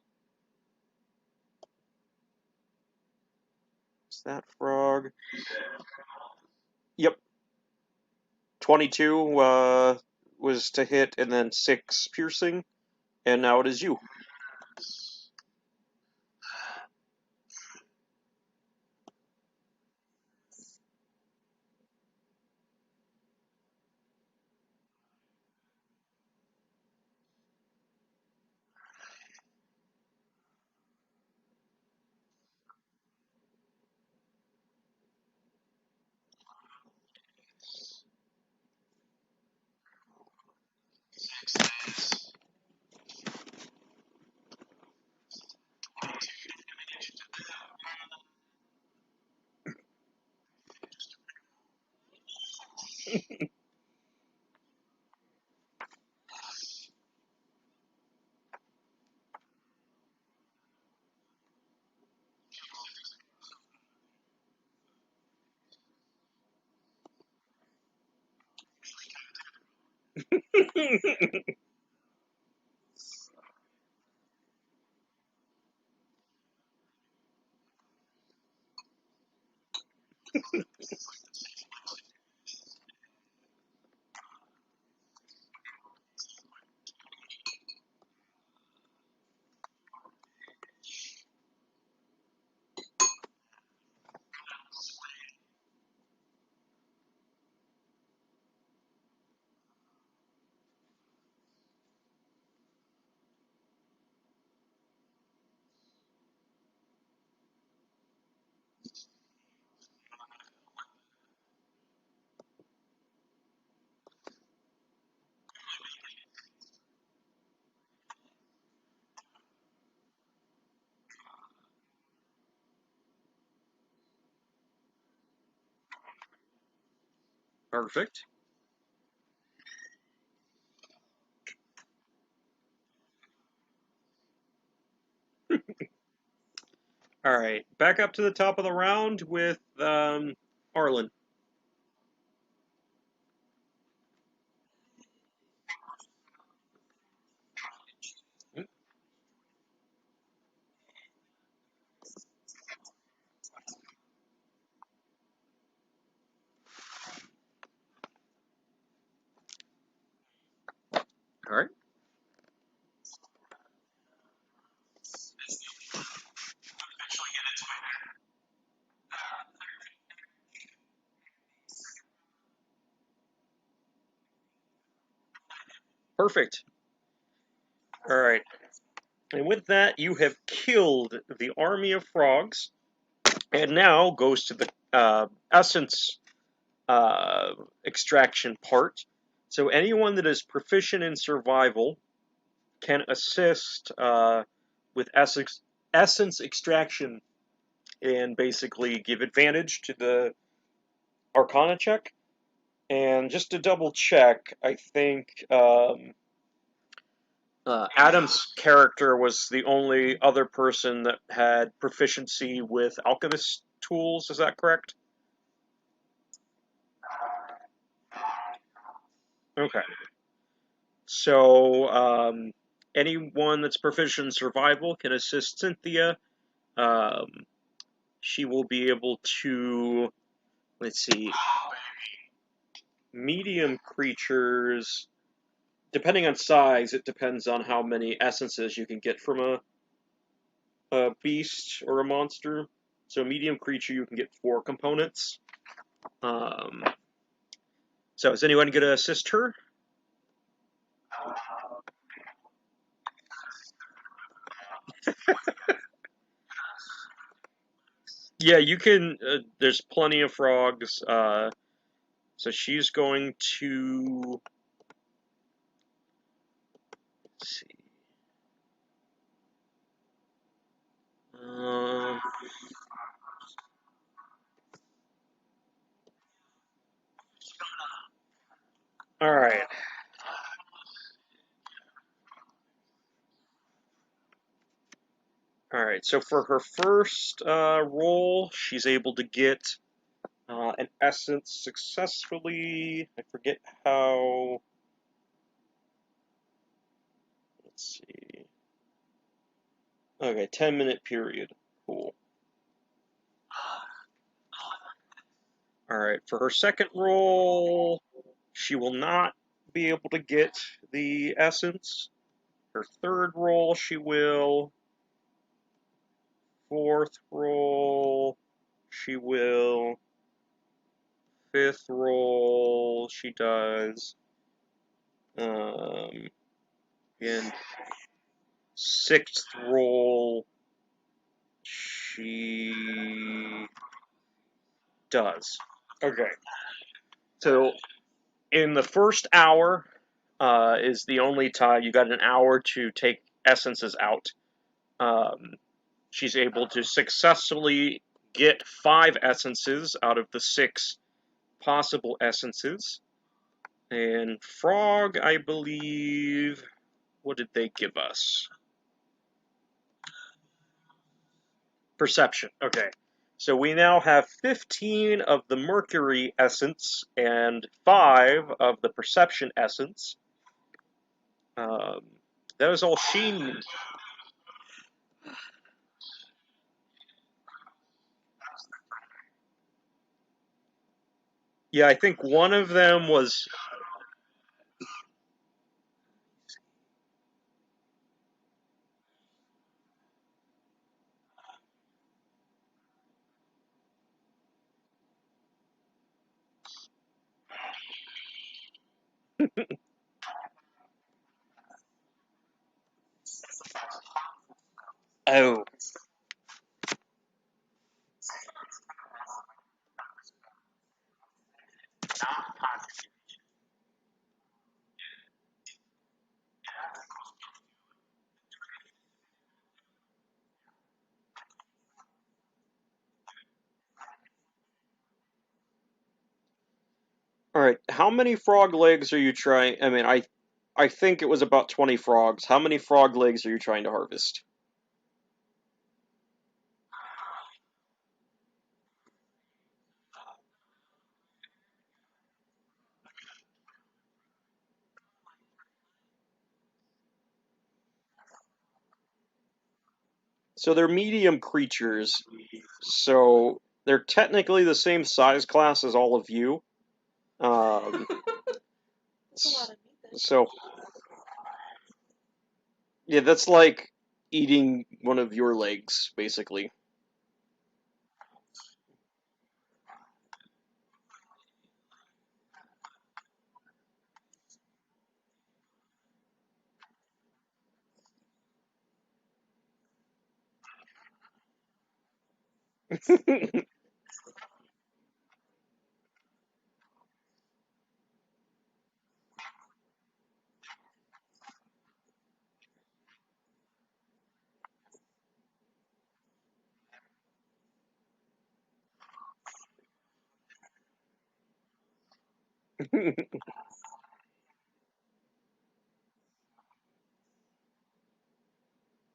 Is that frog? Yep. 22 was to hit, and then 6 piercing. And now it is you. Perfect. All right, back up to the top of the round with Arlen. All right. Perfect. All right. And with that, you have killed the army of frogs, and now goes to the essence extraction part. So anyone that is proficient in survival can assist with essence extraction and basically give advantage to the Arcana check. And just to double check, I think Adam's character was the only other person that had proficiency with alchemist tools. Is that correct? Okay. So anyone that's proficient in survival can assist Cynthia. Um, she will be able to, let's see, medium creatures, depending on size, it depends on how many essences you can get from a beast or a monster. So a medium creature, you can get 4 components. So is anyone going to assist her? Yeah, you can. There's plenty of frogs. So she's going to. Let's see. Um, all right. All right. So for her first roll, she's able to get an essence successfully. I forget how. Let's see. Okay, 10-minute period. Cool. All right. For her second roll, she will not be able to get the essence. Her third roll, she will. Fourth roll, she will. Fifth roll, she does. And sixth roll, she does. Okay. So in the first hour is the only time you got an hour to take essences out. She's able to successfully get 5 essences out of the 6 possible essences. And Frog, I believe, what did they give us? Perception. Okay. So we now have 15 of the Mercury essence and 5 of the Perception essence. Um, that was all Sheen. Yeah, I think one of them was. Oh. All right. How many frog legs are you trying? I mean, I think it was about 20 frogs. How many frog legs are you trying to harvest? So they're medium creatures. So they're technically the same size class as all of you. Um, That's a lot of meat then. so yeah, that's like eating one of your legs, basically.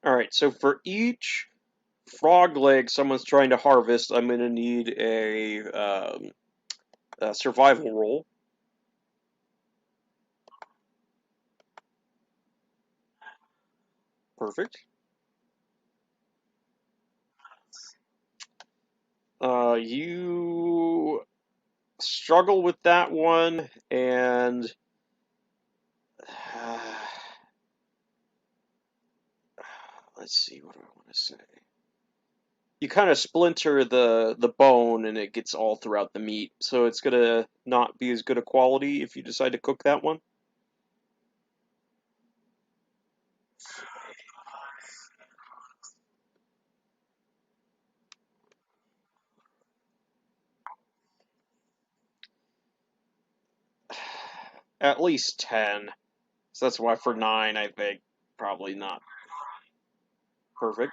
All right, so for each frog leg someone's trying to harvest, I'm gonna need a survival roll. Perfect. You struggle with that one, and let's see, what do I want to say? You kind of splinter the bone, and it gets all throughout the meat, so it's gonna not be as good a quality if you decide to cook that one. At least 10. So that's why for 9, I think probably not perfect.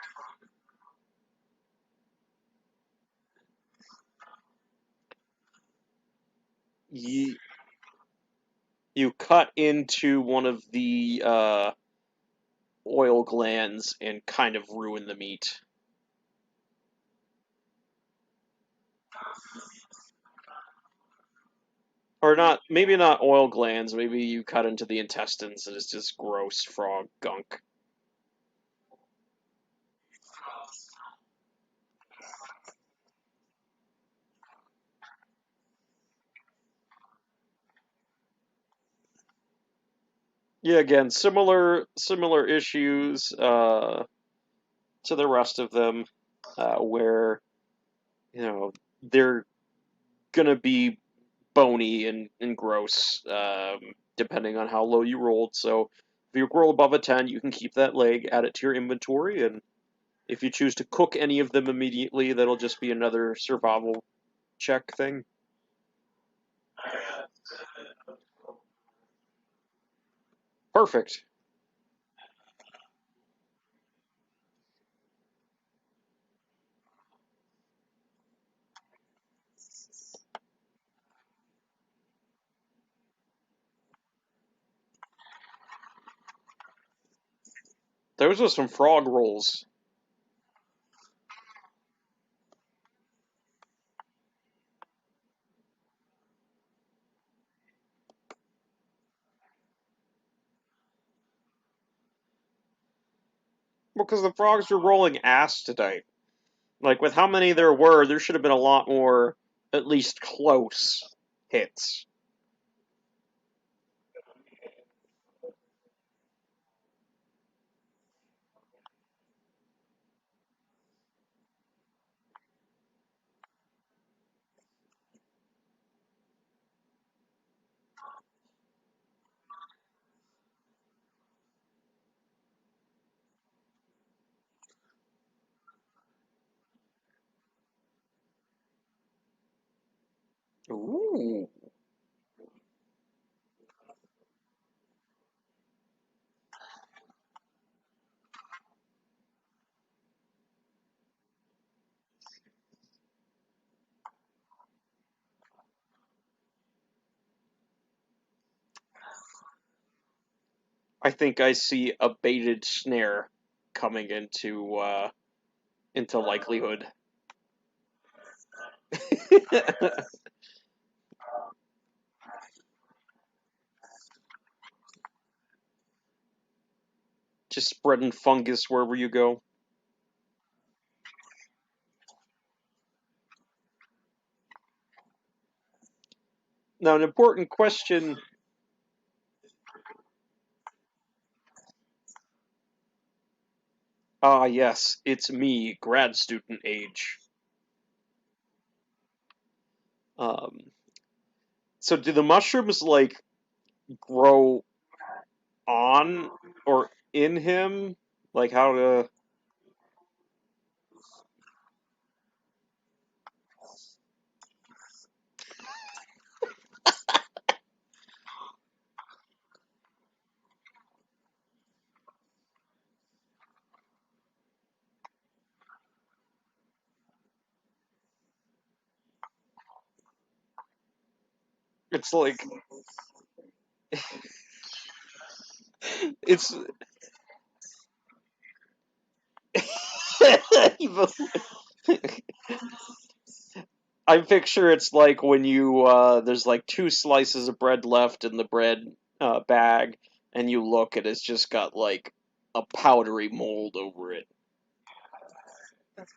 You, you cut into one of the oil glands and kind of ruin the meat. Or not, maybe not oil glands, maybe you cut into the intestines and it's just gross frog gunk. Yeah, again, similar issues to the rest of them, where they're gonna be bony and gross, depending on how low you rolled. So if you roll above a 10, you can keep that leg, add it to your inventory, and if you choose to cook any of them immediately, that'll just be another survival check thing. Perfect. Those are some frog rolls. Because the frogs were rolling ass today. Like, with how many there were, there should have been a lot more, at least close, hits. Ooh. I think I see a baited snare coming into likelihood. Just spreading fungus wherever you go. Now, an important question. Ah, yes, it's me, grad student age. Um, so do the mushrooms like grow on or in him? Like how to? It's like it's. I picture it's like when you there's like two slices of bread left in the bread bag, and you look and it's just got like a powdery mold over it. That's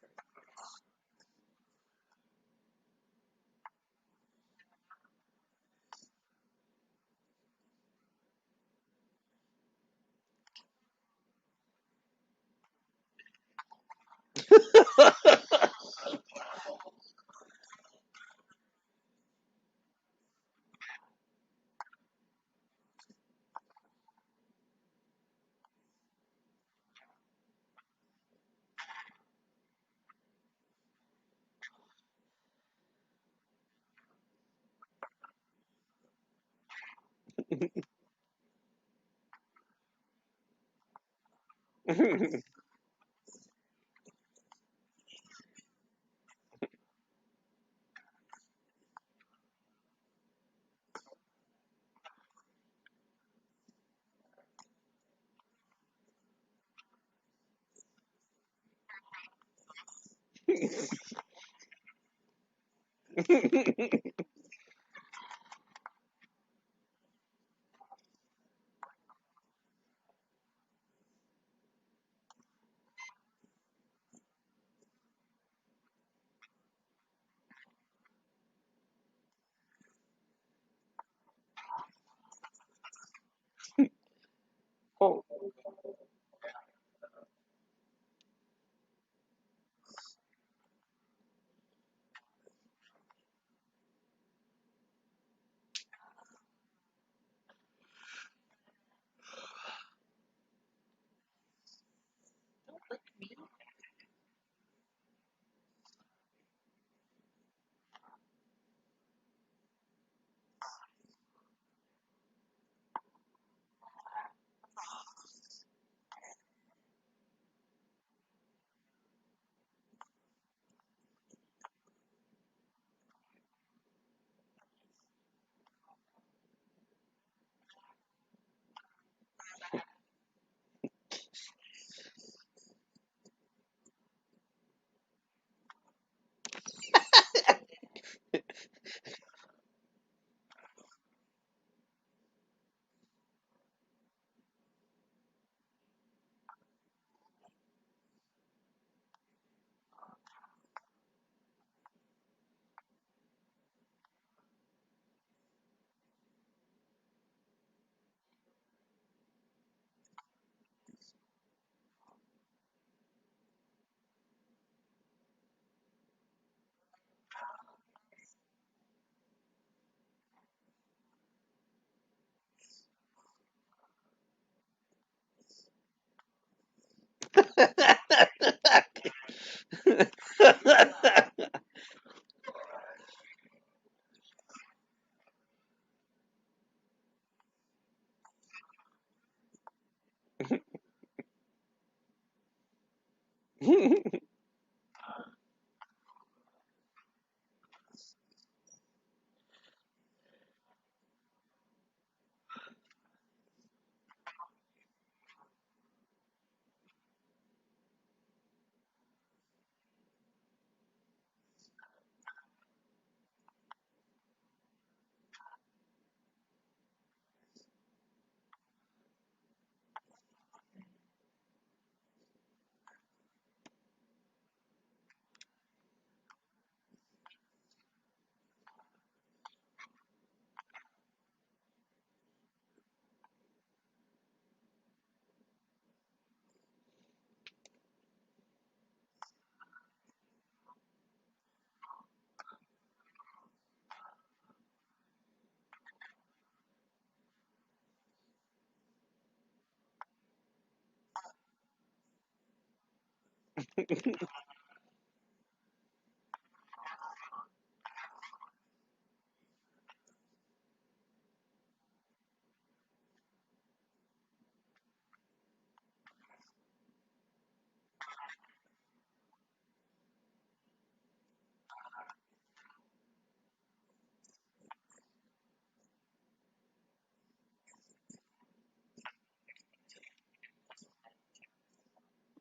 Oh,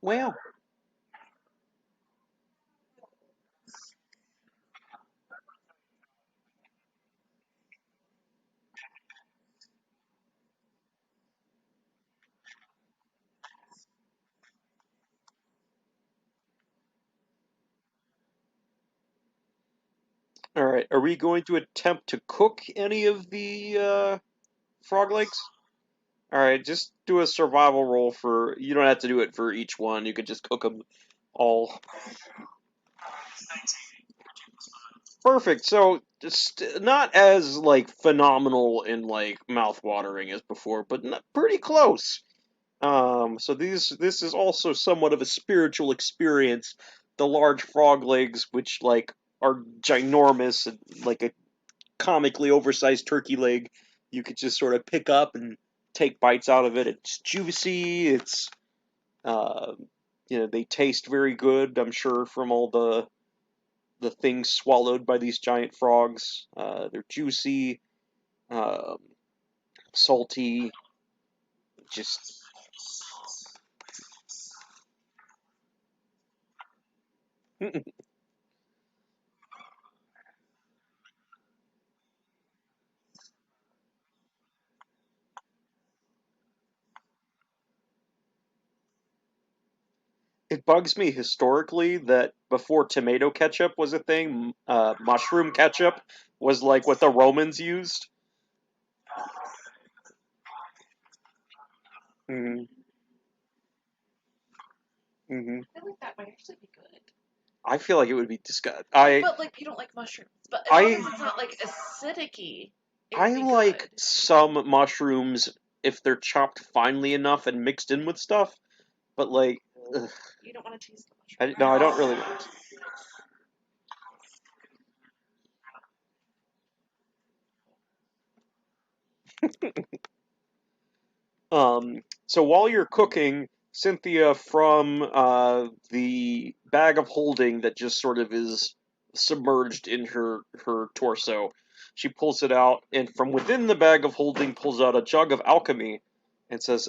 Well, all right. Are we going to attempt to cook any of the frog legs? All right, just do a survival roll for. You don't have to do it for each one. You could just cook them all. Perfect. So just not as like phenomenal and like mouth watering as before, but pretty close. So this is also somewhat of a spiritual experience. The large frog legs, which like are ginormous, and like a comically oversized turkey leg, you could just sort of pick up and take bites out of it. It's juicy. It's uh, they taste very good. I'm sure from all the things swallowed by these giant frogs. They're juicy, um, salty. Just it bugs me historically that before tomato ketchup was a thing, mushroom ketchup was like what the Romans used. Hmm. Hmm. I feel like that might actually be good. I feel like it would be disgusting. But like you don't like mushrooms. But as I long as it's not like acidic-y, it would I be like good. some mushrooms if they're chopped finely enough and mixed in with stuff, but like, ugh, You don't want to taste the mushroom. no, I don't really want so while you're cooking, Cynthia, from the bag of holding that just sort of is submerged in her torso, she pulls it out, and from within the bag of holding pulls out a jug of alchemy, and says,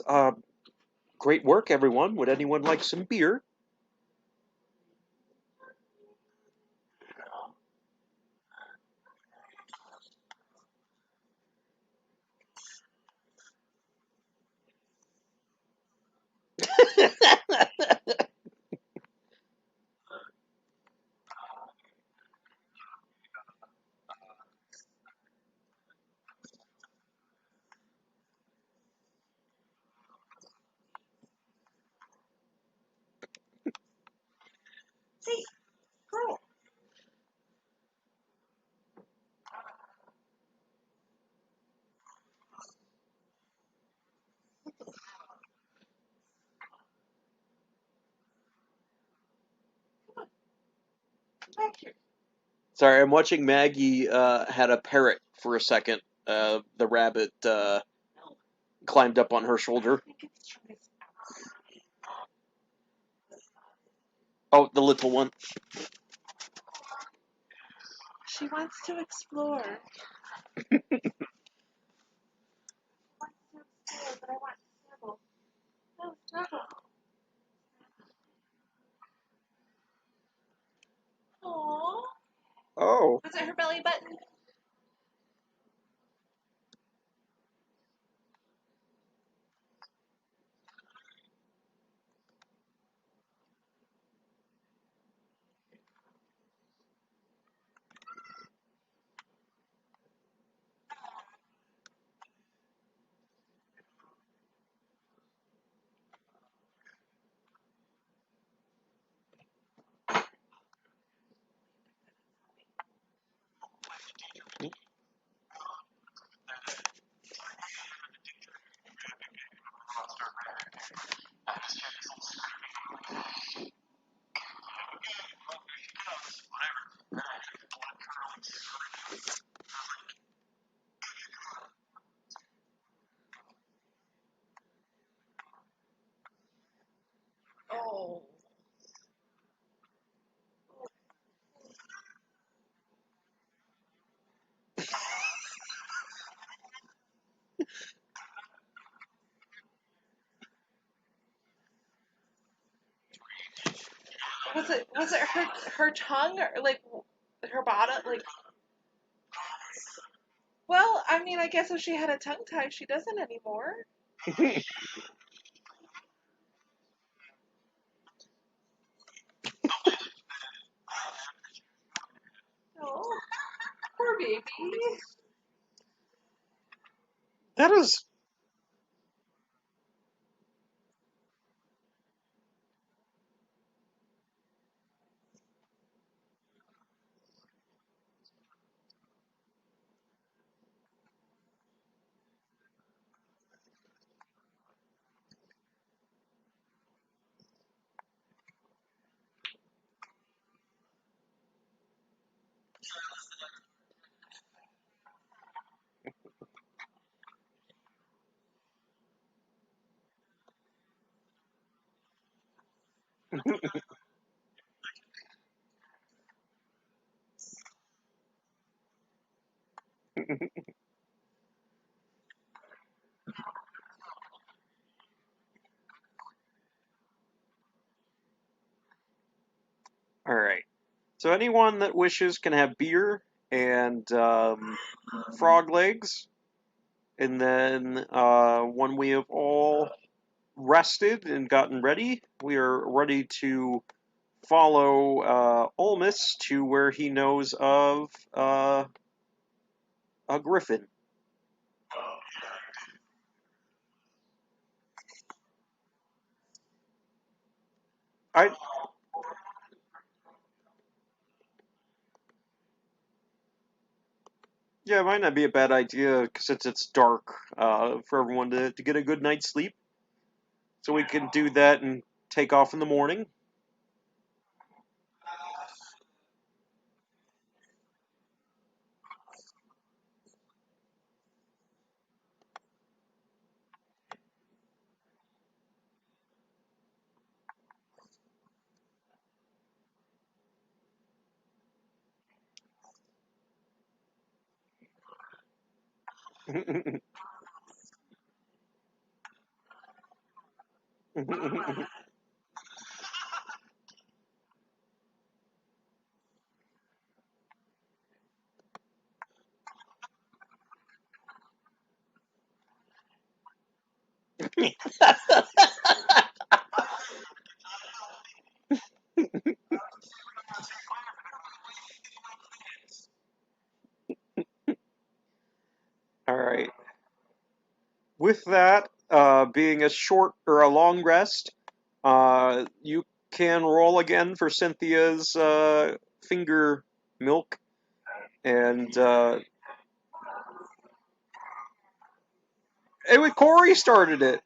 "Great work, everyone. Would anyone like some beer?" Hey, girl. Come back here. Sorry, I'm watching Maggie had a parrot for a second. The rabbit climbed up on her shoulder. I think it's trying Oh, the little one. She wants to explore. Wants to explore, but I want to snuggle. No, snuggle. Aww. Oh. Was it her belly button? was it her tongue or like her bottom like? Well, I mean, I guess if she had a tongue tie, she doesn't anymore. Oh, poor baby. That is. All right. So anyone that wishes can have beer and frog legs, and then when we have all rested and gotten ready, we are ready to follow Olmus to where he knows of a griffin. I Yeah, it might not be a bad idea since it's dark for everyone to get a good night's sleep. So we can do that and take off in the morning. All right. With that being a short or a long rest, you can roll again for Cynthia's finger milk, and Corey started it.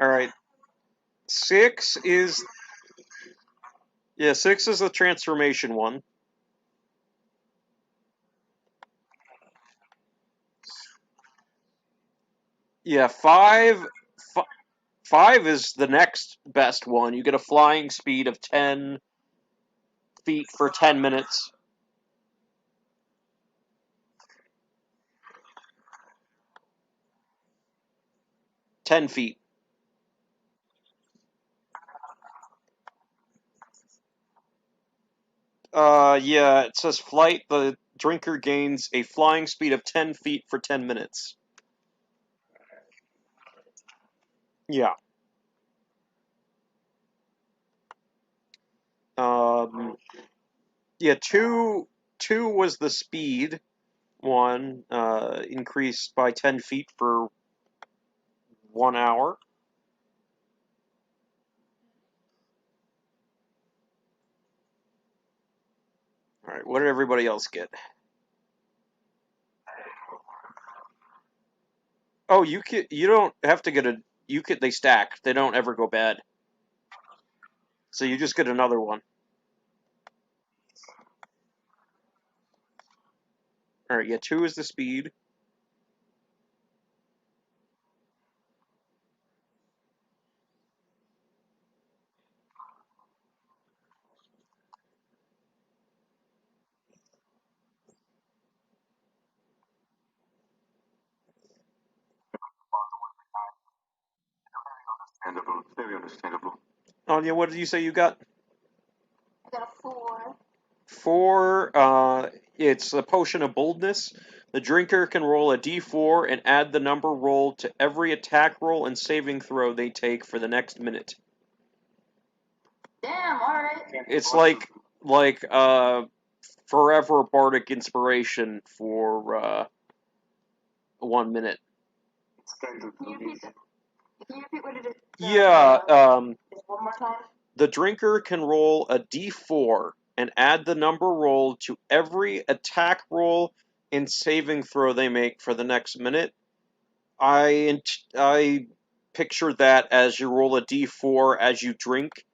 All right, six is six is the transformation one. Yeah, five is the next best one. You get a flying speed of 10 feet for 10 minutes. 10 feet. Yeah, it says flight. The drinker gains a flying speed of 10 feet for 10 minutes. Yeah. Um. Yeah. Two was the speed one. Increased by 10 feet for 1 hour. All right. What did everybody else get? Oh, you don't have to get a. You could. They stack. They don't ever go bad. So you just get another one. All right. Yeah. Two is the speed. Very understandable. Anya, what did you say you got? I got a 4. 4, it's a potion of boldness. The drinker can roll a d4 and add the number rolled to every attack roll and saving throw they take for the next minute. Damn, alright. It's like forever bardic inspiration for 1 minute. It's kind of Can you repeat amazing. Can you repeat what it is? Yeah, Just one more time? the drinker can roll a d4 and add the number rolled to every attack roll and saving throw they make for the next minute. I picture that as you roll a d4 as you drink,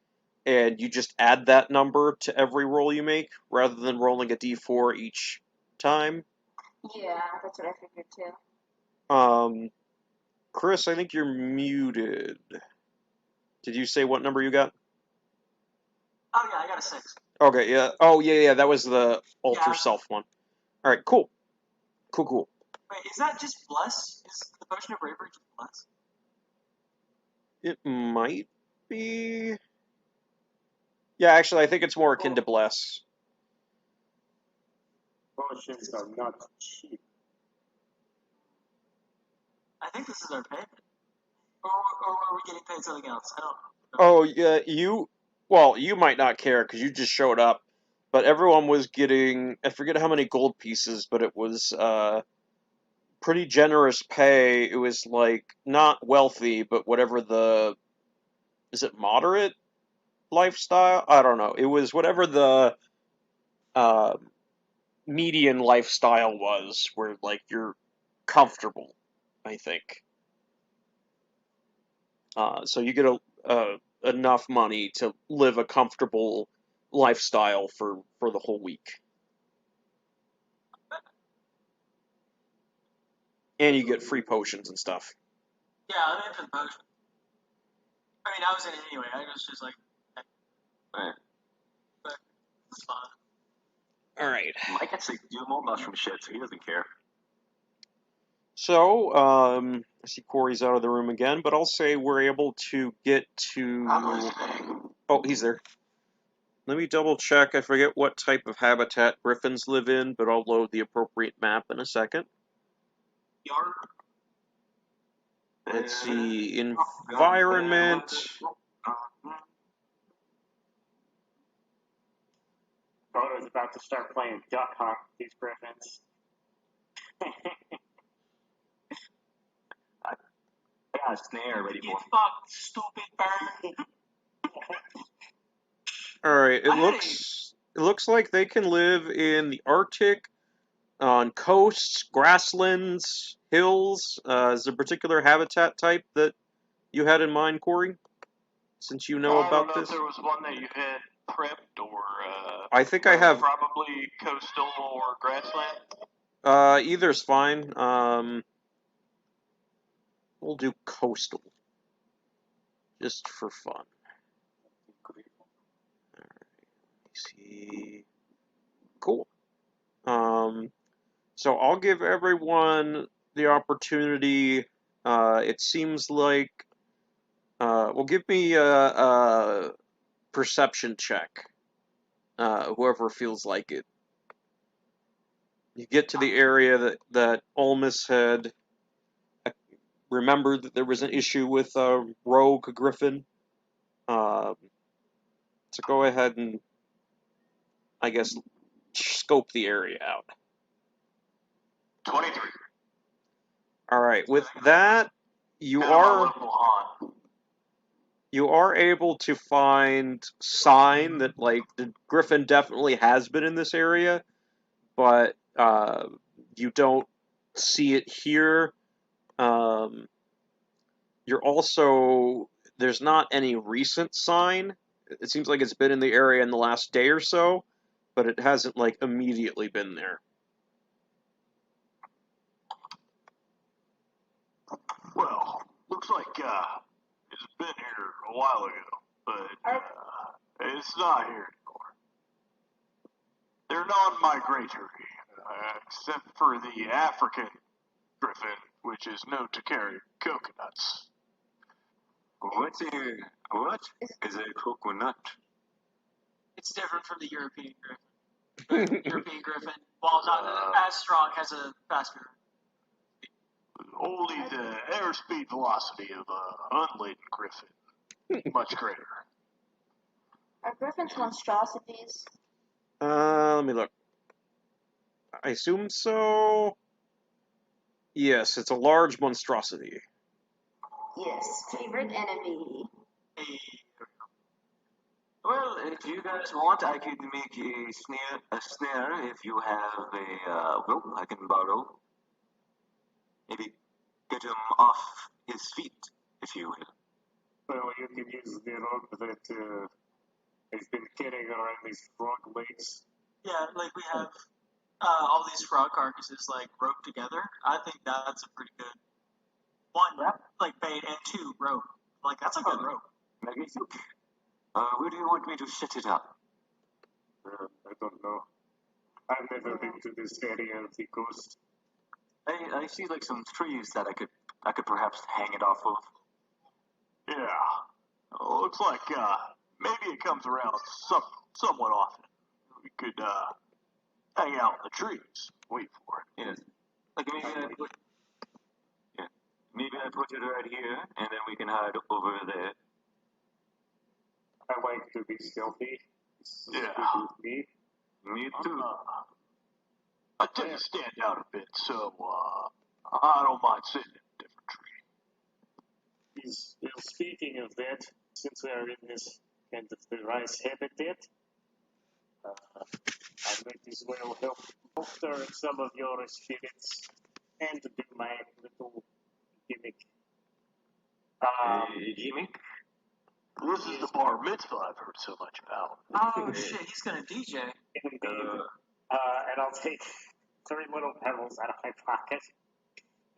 and you just add that number to every roll you make, rather than rolling a d4 each time. Yeah, that's what I figured too. Chris, I think you're muted. Did you say what number you got? Oh yeah, I got a 6. Okay, yeah. Oh, yeah, that was the alter Yeah. self one. Alright, cool. Cool. Wait, is that just bless? Is the potion of bravery just bless? It might be... Yeah, actually, I think it's more akin to bless. Potions are not cheap. I think this is our payment. Or are we getting paid something else? I don't know. Oh, yeah, you might not care because you just showed up, but everyone was getting, I forget how many gold pieces, but it was pretty generous pay. It was like not wealthy, but whatever is it moderate lifestyle? I don't know. It was whatever the median lifestyle was, where like you're comfortable, I think. So you get enough money to live a comfortable lifestyle for the whole week. And you get free potions and stuff. Yeah, I'm into the potion. I mean, I was in it anyway. I was just like, Right. but it's fine. Alright. Mike gets to do more mushroom shit, so he doesn't care. So, I see Corey's out of the room again, but I'll say we're able to get I'm to... listening. Oh, he's there. Let me double check. I forget what type of habitat griffins live in, but I'll load the appropriate map in a second. Yard. Let's see. Environment. Frodo's about to start playing Duck Hunt with these griffins. I got a snare ready Get for him. fucked, stupid bird. Alright, it looks like they can live in the Arctic, on coasts, grasslands, hills. Is there a particular habitat type that you had in mind, Corey? Since you know I don't about know this? if there was one that you had prepped or. I think I have. Probably coastal or grassland. Either's fine. We'll do coastal. Just for fun. Alright, let me see. Cool. So I'll give everyone the opportunity. It seems like. Well, give me a perception check. Whoever feels like it. You get to the area that Olmus had remembered that there was an issue with a rogue griffin. So go ahead and, I guess, scope the area out. 23. Alright, with that, you are able to find sign that, like, the griffin definitely has been in this area, but you don't see it here. You're also, there's not any recent sign. It seems like it's been in the area in the last day or so, but it hasn't, like, immediately been there. Well, looks like it's been here a while ago, but it's not here anymore. They're non-migratory, except for the African griffin, which is known to carry coconuts. What is a coconut? It's different from the European griffin. The European griffin, while not as strong, has a faster. Only the airspeed velocity of an unladen griffin. Much greater. Are griffins monstrosities? Let me look. I assume so. Yes, it's a large monstrosity. Yes, favorite enemy. Well, if you guys want, I could make a snare if you have a rope I can borrow. Maybe get him off his feet, if you will. Well, you can use the rope that has been carrying around these frog legs. Yeah, like we have all these frog carcasses like roped together. I think that's a pretty good one, like bait, and two rope. Like that's a good rope. Magnifique. Where do you want me to set it up? I don't know. I've never been to this area of the coast. I see like some trees that I could perhaps hang it off of. Yeah. Looks like maybe it comes around somewhat often. We could hang out in the trees, wait for it. Yes. Like maybe I put it right here, and then we can hide over there. I like to be stealthy. Yeah. With me. Me too. I tend to stand out a bit, so I don't mind sitting in a different tree. Well, speaking of that, since we are in this kind of the rice habitat, I might as well help bolster some of your spirits and do my little gimmick. Gimmick? This is the bar mitzvah I've heard so much about. Oh shit, he's gonna DJ. Indeed. And I'll take 3 little pebbles out of my pocket,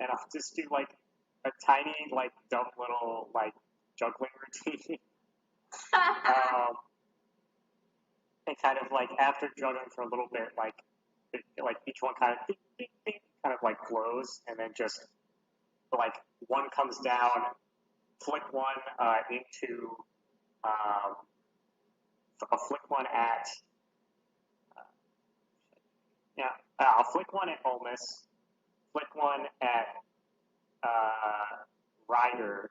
and I'll just do like a tiny, like dumb little like juggling routine. And kind of like after juggling for a little bit, like each one kind of ding, ding, kind of like glows, and then just like one comes down, flick one into I'll flick one at I'll flick one at Holmes, flick one at Ryder,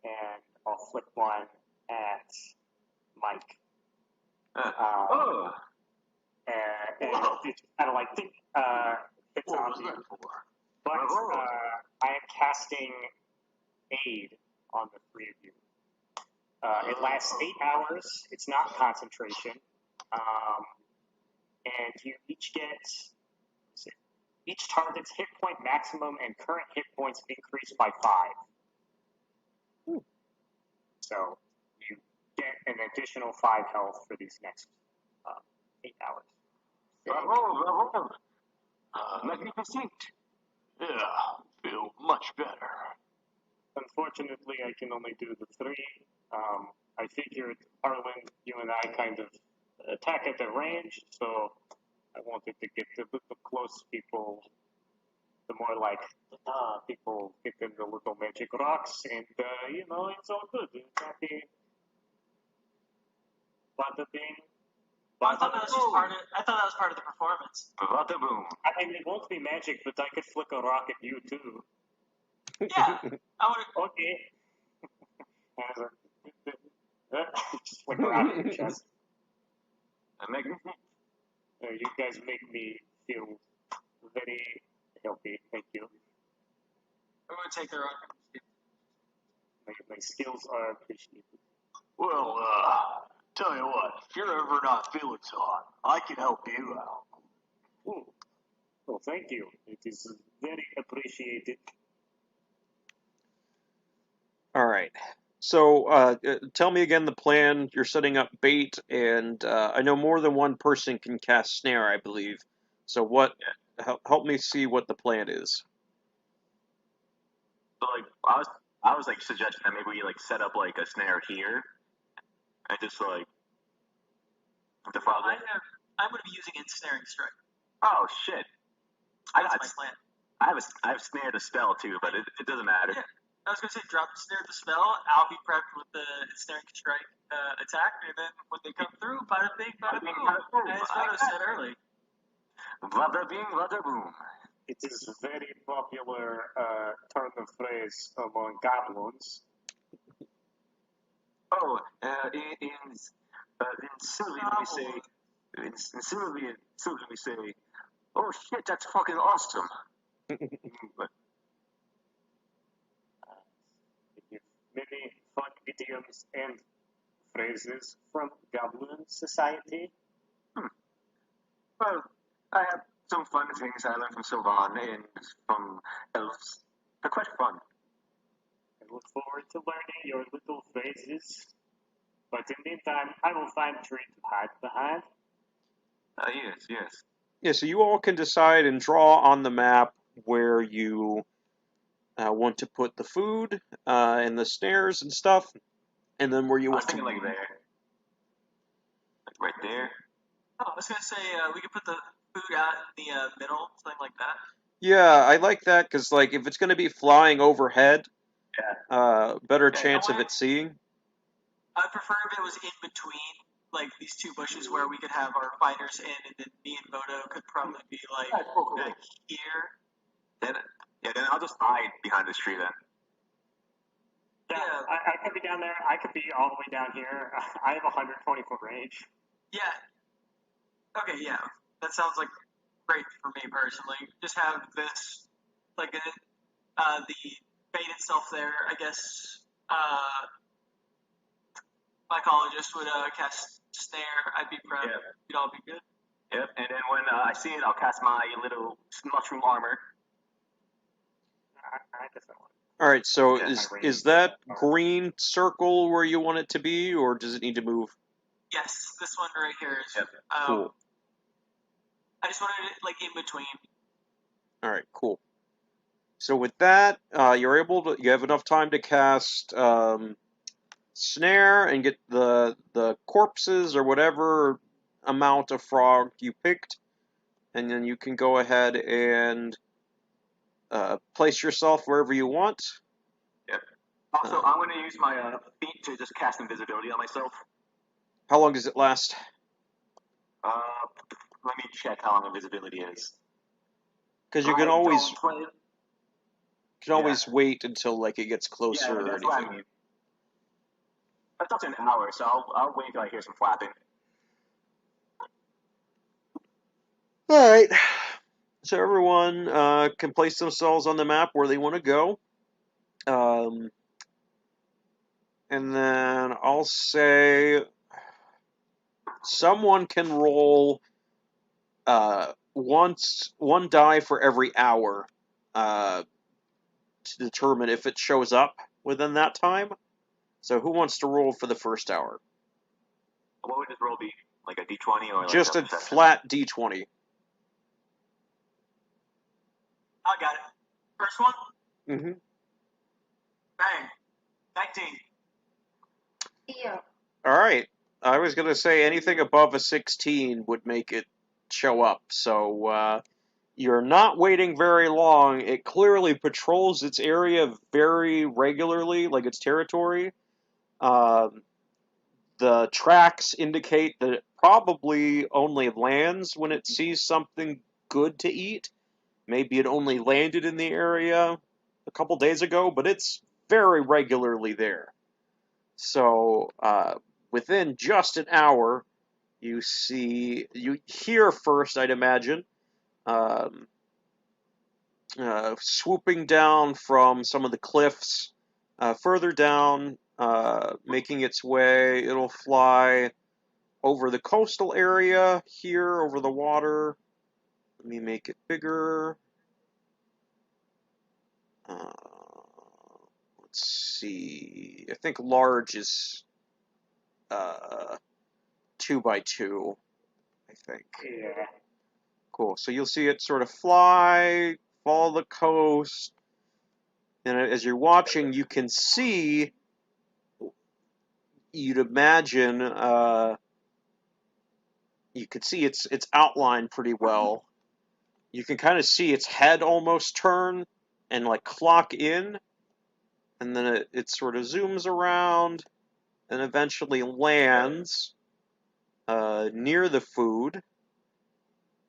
and I'll flick one at Mike. And it's kind of like it's What on was you. that for? But I am casting aid on the 3 of you. It lasts 8 hours. It's not concentration. And you each get each target's hit point maximum and current hit points increase by 5. So you get an additional 5 health for these next 8 hours. Bravo. Magnificent. Yeah, feel much better. Unfortunately, I can only do the 3. I figured, Harlan, you and I kind of attack at the range, so I wanted to get the close people, the more like people get them the little magic rocks, and it's all good. It's happy. Bada bing. I thought that was just part of. I thought that was part of the performance. Bada boom. I mean, it won't be magic, but I could flick a rock at you too. Yeah, I would. Okay. Just flick a rock at your chest. Magnificent. You guys make me feel very healthy. Thank you. I'm gonna take the rock. My skills are appreciated. Well, tell you what, if you're ever not feeling so hot, I can help you out. Ooh. Well, thank you. It is very appreciated. All right. So tell me again the plan. You're setting up bait, and I know more than one person can cast snare, I believe. So what? Help me see what the plan is. So like I was like suggesting that maybe we like set up like a snare here, and just like the frog. I'm gonna be using ensnaring strike. Oh shit! That's my plan. I have snared a spell too, but it doesn't matter. Yeah. I was gonna say drop the snare the spell. I'll be prepped with the snaring strike attack, and then when they come through, bada bing, bada boom. As Photo said early. Bada bing, bada boom. It is a very popular turn of phrase among goblins. Oh, in Sylvan we say, in Sylvan we say, oh shit, that's fucking awesome. But We have many fun idioms and phrases from Goblin Society. well, I have some fun things I learned from Sylvan and from elves. They're quite fun. I look forward to learning your little phrases. But in the meantime, I will find a tree to hide behind. Yes. Yeah, so you all can decide and draw on the map where you want to put the food and the snares and stuff, and then where you I was want to. thinking like there. Like right there. Oh, I was gonna say we could put the food out in the middle, something like that. Yeah, I like that because like if it's going to be flying overhead, better Yeah, chance you of know it seeing. I'd prefer if it was in between, like these two bushes where we could have our fighters in, and then me and Bodo could probably be like back here. Then I'll just hide behind this tree then. Yeah, Yeah. I could be down there. I could be all the way down here. I have 120 foot range. Yeah. Okay, yeah. That sounds like great for me personally. Just have this, like, the bait itself there. I guess mycologist would cast snare. I'd be prepped. Yeah. We'd all be good. Yep, and then when I see it, I'll cast my little mushroom armor. I guess I want. All right, so Yeah, is that green circle where you want it to be, or does it need to move? Yes, this one right here is. Yep. Cool. I just wanted it like in between. All right, cool. So with that, you have enough time to cast snare and get the corpses or whatever amount of frog you picked, and then you can go ahead and place yourself wherever you want. Yep. Also, I'm going to use my feet to just cast invisibility on myself. How long does it last? Let me check how long invisibility is. Because you can always wait until like it gets closer Yeah, or that's anything. what I mean. That's up to an hour, so I'll wait until I hear some flapping. All right. So everyone can place themselves on the map where they want to go. And then I'll say someone can roll one die for every hour to determine if it shows up within that time. So who wants to roll for the first hour? What would this roll be? Like a d20 or like Just a perception? flat d20. I got it. First one, Mm-hmm. bang, 19. Yeah. All right. I was going to say anything above a 16 would make it show up. So you're not waiting very long. It clearly patrols its area very regularly, like its territory. The tracks indicate that it probably only lands when it sees something good to eat. Maybe it only landed in the area a couple days ago, but it's very regularly there. So within just an hour, you hear first, I'd imagine, swooping down from some of the cliffs, further down, making its way. It'll fly over the coastal area here, over the water. Let me make it bigger. Let's see. I think large is 2x2. I think. Yeah. Cool. So you'll see it sort of fly, follow the coast, and as you're watching, you can see. You'd imagine you could see its outline pretty well. You can kind of see its head almost turn and like clock in, and then it sort of zooms around and eventually lands near the food.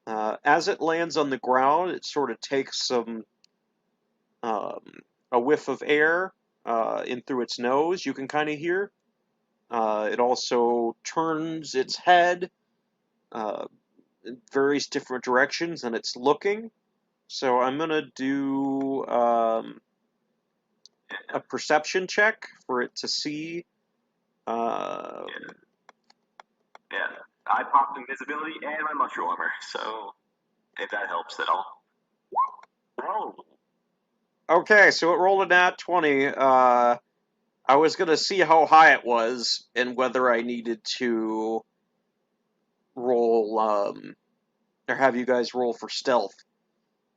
As it lands on the ground, it sort of takes some a whiff of air in through its nose. You can kind of hear. It also turns its head in various different directions, and it's looking. So I'm gonna do a perception check for it to see. Yeah, I popped invisibility and my mushroom armor, so if that helps at all. Oh, Okay, so it rolled a nat 20. I was gonna see how high it was and whether I needed to roll or have you guys roll for stealth.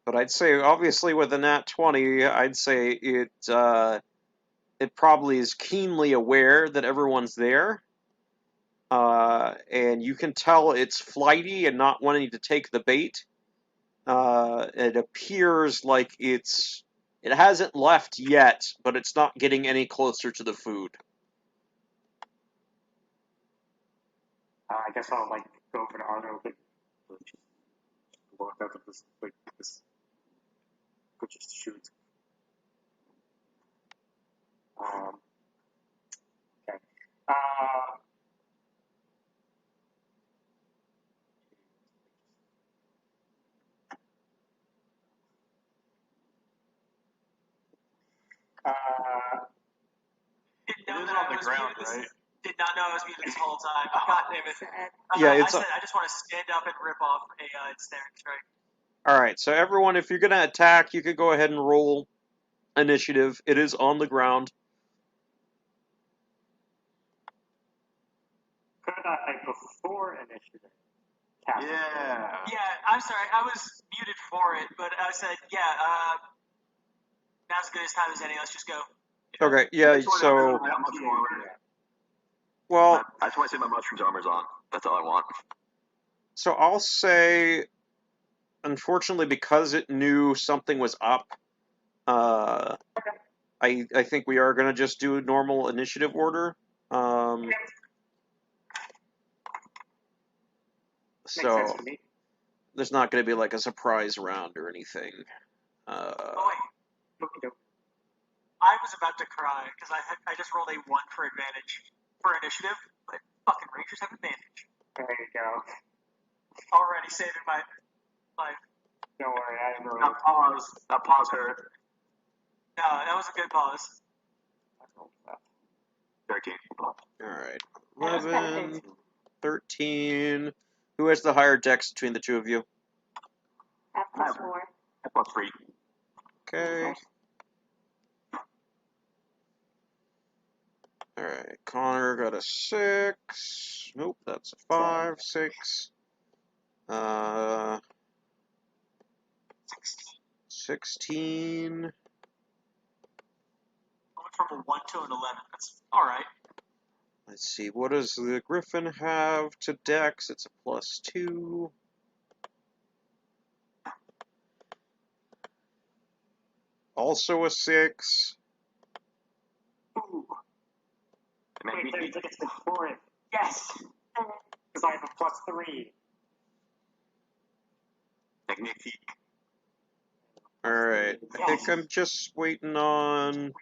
But I'd say obviously with a nat 20, I'd say it probably is keenly aware that everyone's there. And you can tell it's flighty and not wanting to take the bait. It appears like it hasn't left yet, but it's not getting any closer to the food. I guess I'll like go over to Arno, but just walk out of this but just shoot. Okay. Didn't know It is that on I the was ground, muted. right? Did not know I was muted this whole time. God damn it. Yeah, I it's said I just want to stand up and rip off a ensnaring strike. all right. So everyone, if you're gonna attack, you can go ahead and roll initiative. It is on the ground. Could I before initiative? Cast it? Yeah. Yeah, I'm sorry. I was muted for it, but I said, yeah, now's as good as time as any. Let's just go. Okay, yeah. So I got mushroom armor. well, I just want to say my mushroom's armor's on. That's all I want. so I'll say, unfortunately, because it knew something was up, I think we are gonna just do normal initiative order. Makes sense So to me. there's not gonna be like a surprise round or anything. Oh, wait. Okey-doke. I was about to cry because I just rolled a 1 for advantage for initiative, but fucking Rangers have advantage. There you go. Already saving my life. Don't worry, I rolled. Now pause. Now pause her. No, that was a good pause. I rolled that. 13. All right, I was kinda 11, 13. Who has the higher dex between the two of you? At +4. Plus 3. Okay. All right, Connor got a 6. Nope, that's a 5, 6. 16. I went from a 1 to an 11. That's alright. Let's see, what does the Griffin have to dex? It's a +2. Also a 6. Ooh. Make Wait, me there's tickets before it. Yes! Because I have a +3. Magnifique. Alright, I think I'm just waiting on...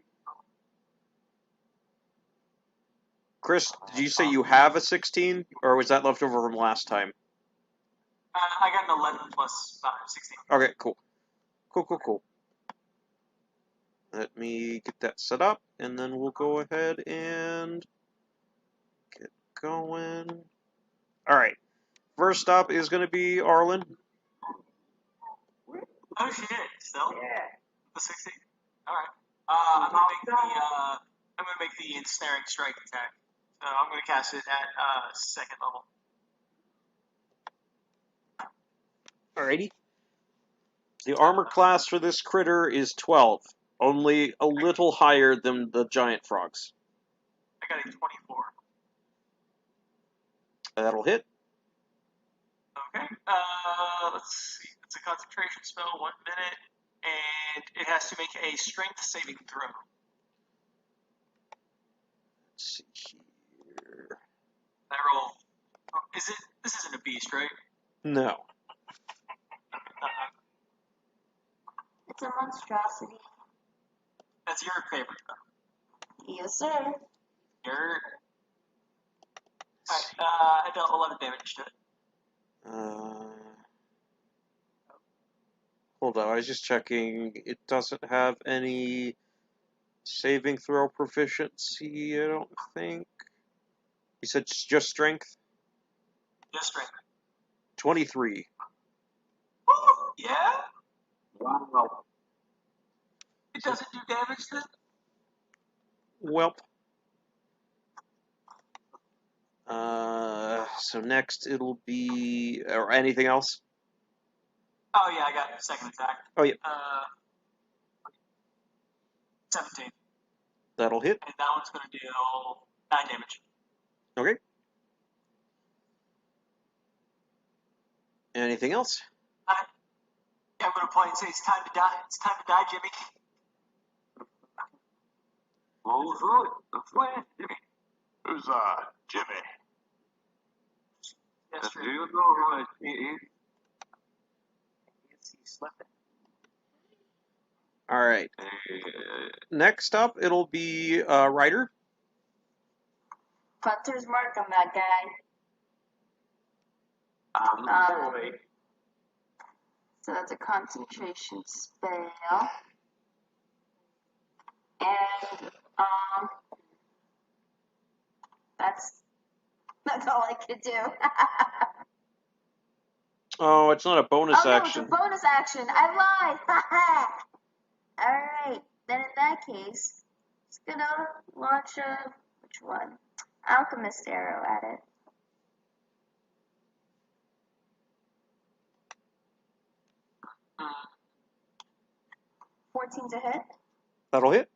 Chris, did you say you have a 16? Or was that left over from last time? I got an 11 plus 5, 16. Okay, cool. Cool. Let me get that set up, and then we'll go ahead and get going. Alright, first up is going to be Arlen. Oh shit, still? Yeah. The 16? Alright. I'm gonna make the ensnaring strike attack. So I'm gonna cast it at second level. Alrighty. The armor class for this critter is 12, only a little higher than the giant frogs. I got a 24. That'll hit. Okay. Let's see. It's a concentration spell, 1 minute, and it has to make a strength saving throw. see here. I roll. Oh, this isn't a beast, right? No. It's a monstrosity. That's your favorite, though. Yes, sir. Your. Alright, I dealt 11 damage to it. Hold on, I was just checking. It doesn't have any saving throw proficiency, I don't think. You said just strength? Just strength. 23. Woo! Yeah? Wow. It doesn't do damage then? Welp. So next it'll be, or anything else? Oh, yeah, I got a second attack. Oh, yeah. 17. That'll hit. And that one's going to deal 9 damage. Okay. Anything else? I'm going to point and say, it's time to die. It's time to die, Jimmy. Roll through it. That's right, Jimmy. Who's, Jimmy? Yes, That's true. you know, right? He's sleeping. All right. Next up, it'll be Ryder. Hunter's mark on that guy. Boy. So that's a concentration spell. And that's all I could do. Oh, it's not a bonus action. No, it's a bonus action. I lied. Alright, then in that case, it's gonna launch which one? Alchemist arrow at it. Mm. 14 to hit. That'll hit.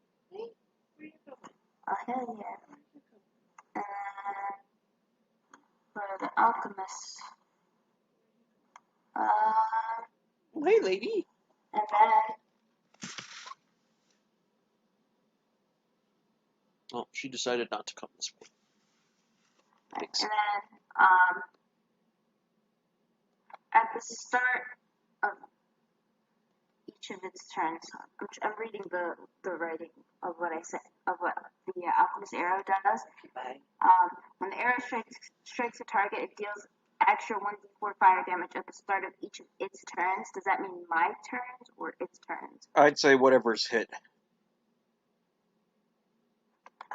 Oh, hell yeah. And for the alchemist, Hey, lady. and then Oh, she decided not to come this way. Thanks. and then at the start of each of its turns, I'm reading the writing of what I said, of what the alchemist arrow does. When the arrow strikes a target, it deals extra 1d4 fire damage at the start of each of its turns. Does that mean my turns or its turns? I'd say whatever's hit.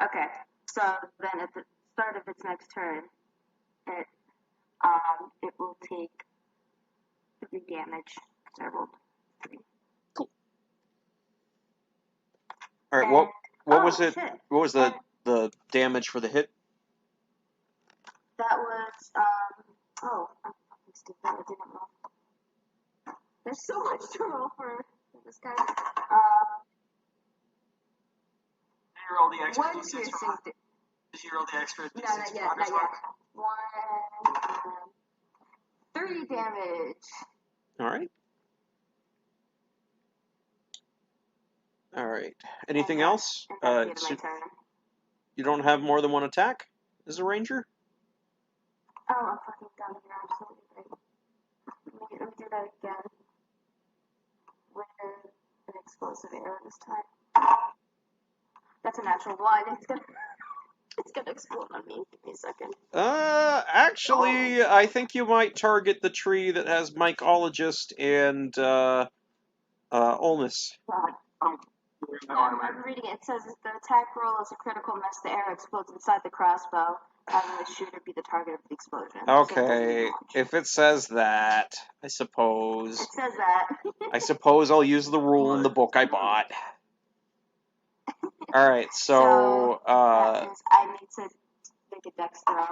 Okay, so then at the start of its next turn, it will take 3 damage. So I rolled 3. Cool. All right. What was it? Shit. What was the damage for the hit? That was I'm fucking stupid. I didn't roll. There's so much to roll for this guy. Did you roll the extra One d6 piercing. from Did you roll the extra d6 No, not yet. from Hunter's Mark? 3 damage. All right. All right. Anything else? And that's the end of my turn. You don't have more than one attack as a ranger? Oh, I'm fucking dumb. You're absolutely right. Let me do that again. With an explosive arrow this time. That's a natural 1. It's gonna explode on me. Give me a second. Actually, I think you might target the tree that has mycologist and Olmus. I'm reading it. It says if the attack roll is a critical miss, the arrow explodes inside the crossbow, having the shooter be the target of the explosion. Okay, if it says that, I suppose. It says that. I suppose I'll use the rule in the book I bought. Alright, so that means I need to make a dex throw.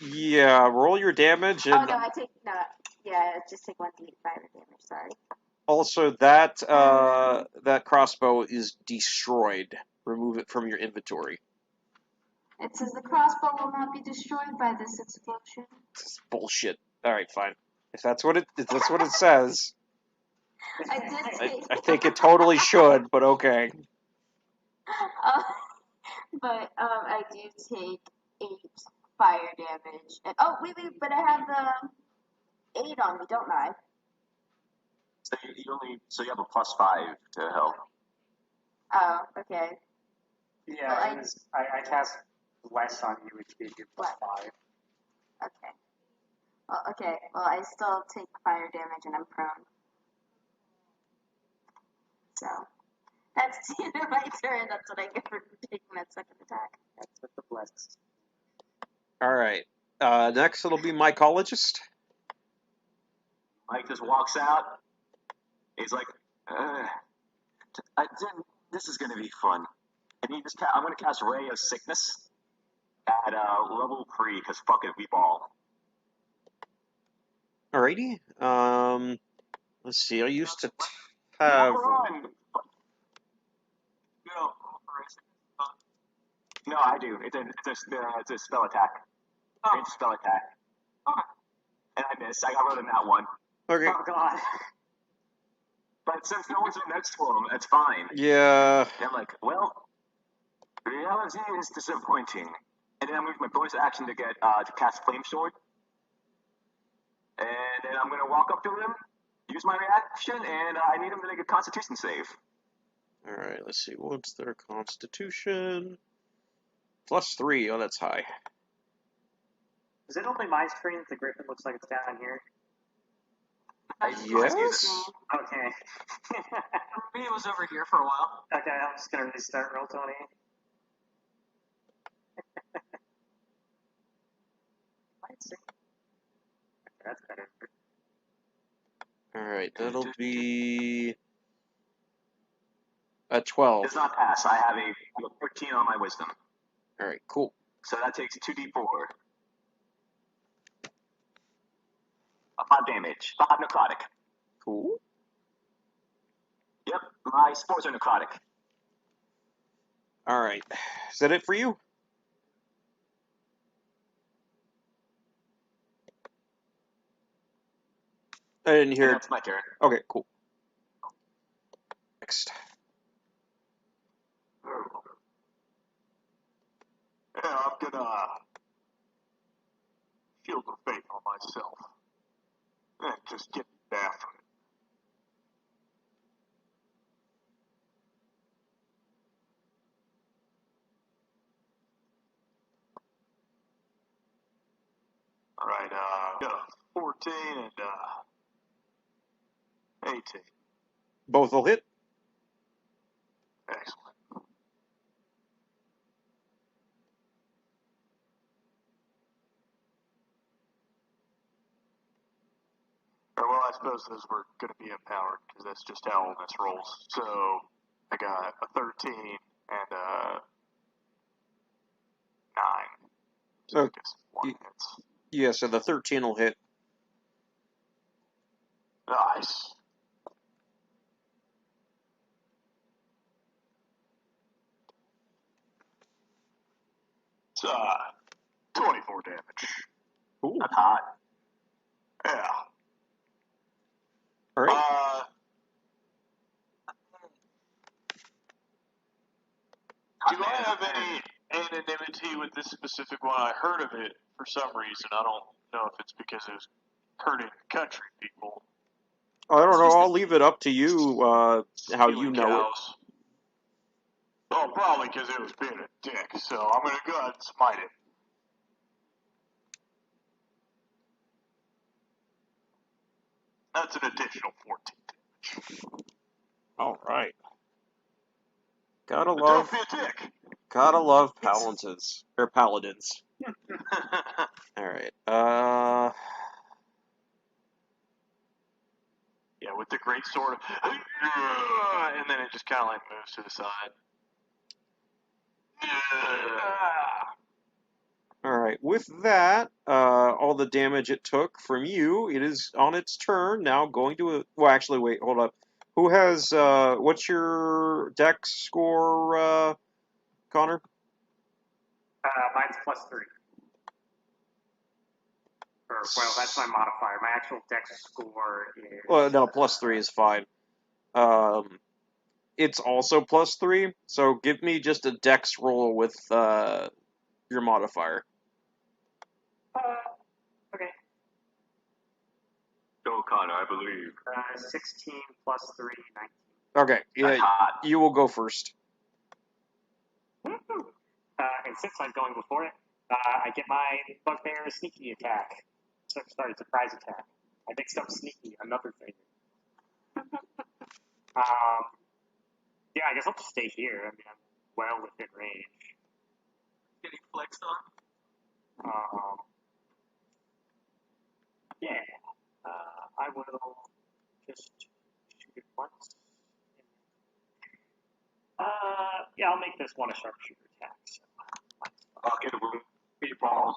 yeah, roll your damage and Just take 1d8 fire damage, sorry. also that that crossbow is destroyed. Remove it from your inventory. It says the crossbow will not be destroyed by this explosion. It's bullshit. Alright, fine. If that's what it says. I I think it totally should, but okay. But I do take 8 fire damage. And oh wait, but I have the 8 on me, don't I? So you have a +5 to help. Oh, okay. Yeah, Well, I cast less on you, which gives you +5. Okay. Well, okay. Well, I still take fire damage and I'm prone. So that's the end of my turn. That's what I get for taking that second attack. That's with the bless. All right. Next, it'll be mycologist. Mike just walks out. He's like, this is going to be fun. And I'm going to cast Ray of Sickness at level 3 because fuck it, we ball. Alrighty. Let's see. I used to have. No, I do. It's a spell attack. Oh. It's a spell attack. Okay. And I missed. I got rid of that one. Okay. Oh god. But since no one's next to him, it's fine. Yeah. And I'm like, well, reality is disappointing. And then I'm going to use my bonus action to get to cast Flame Sword. And then I'm going to walk up to him, use my reaction, and I need him to make a Constitution save. All right. Let's see. What's their Constitution? +3. Oh, that's high. Is it only my screen that the griffin looks like it's down here? Yes. Okay. For me, it was over here for a while. Okay, I'm just gonna restart Roll20. Okay, that's better. All right. That'll be a 12. Does not pass. I have a 13 on my wisdom. All right. Cool. So that takes 2d4. 5 damage. 5 necrotic. Cool. Yep, my spores are necrotic. All right. Is that it for you? I didn't hear. That's my turn. Okay. Cool. Next. Yeah, I'm gonna shield of faith on myself and just get after it. All right, got a 14 and 18. Both will hit. Excellent. Well, I suppose those were going to be empowered because that's just how this rolls. So I got a 13 and a 9. So I guess one hits. Yeah. So the 13 will hit. Nice. It's 24 damage. Cool. That's hot. Yeah. All right. Do I have any anonymity with this specific one? I heard of it for some reason. I don't know if it's because it was hurting country people. I don't know. I'll leave it up to you. How you Stealing know it. cows. Oh, probably because it was being a dick. So I'm gonna go ahead and smite it. That's an additional 14 damage. All right. Gotta But love. don't be a dick. Gotta love paladins or paladins. All right. Yeah, with the great sword, and then it just kind of like moves to the side. All right. With that, all the damage it took from you, it is on its turn now. Going to well, actually, wait, hold up. Who has? What's your dex score, Connor? Mine's +3. Or, well, that's my modifier. My actual dex score is... Well, no, +3 is fine. it's also +3, so give me just a dex roll with your modifier. Okay. Go, Connor, I believe. 16 plus 3, 19. Okay, That's yeah, hot. you will go first. Woohoo! And since I'm going before it, I get my bugbear sneaky attack. Sorry, surprise attack. I mixed up sneaky, another thing. Yeah, I guess I'll just stay here. I mean, I'm well within range. Getting flexed on. Yeah, I will just shoot it once. Yeah, I'll make this one a sharpshooter attack. So, I'll get a meatball.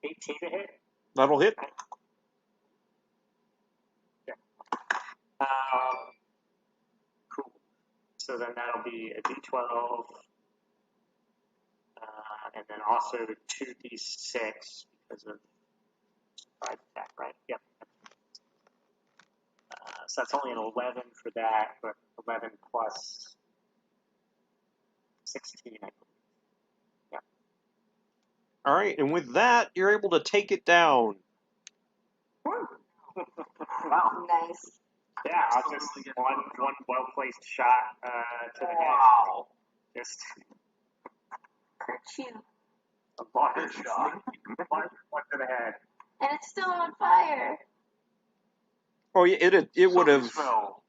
18 to hit. That'll hit. Yeah. Cool. So then that'll be a d12, and then also 2d6 because of surprise attack, right? Yep. So that's only an 11 for that, but 11 plus 16, I believe. Yep. All right, and with that, you're able to take it down. Wow. Nice. Yeah, I'll just one well placed shot to the head. Wow. Just Hurt you. a large shot. One to the head. And it's still on fire. Oh, yeah, it would Somebody have. smell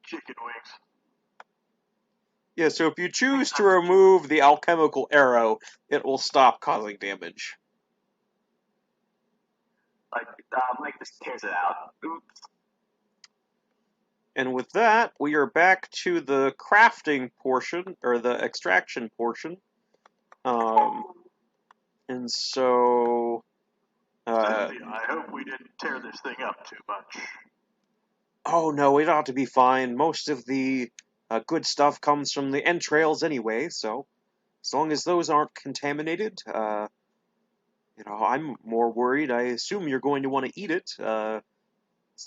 chicken wings. Yeah, so if you choose to remove the alchemical arrow, it will stop causing damage. Mike just tears it out. Oops. And with that, we are back to the crafting portion, or the extraction portion. And so... Cynthia, I hope we didn't tear this thing up too much. Oh no, it ought to be fine. Most of the good stuff comes from the entrails anyway, so as long as those aren't contaminated, I'm more worried. I assume you're going to want to eat it. As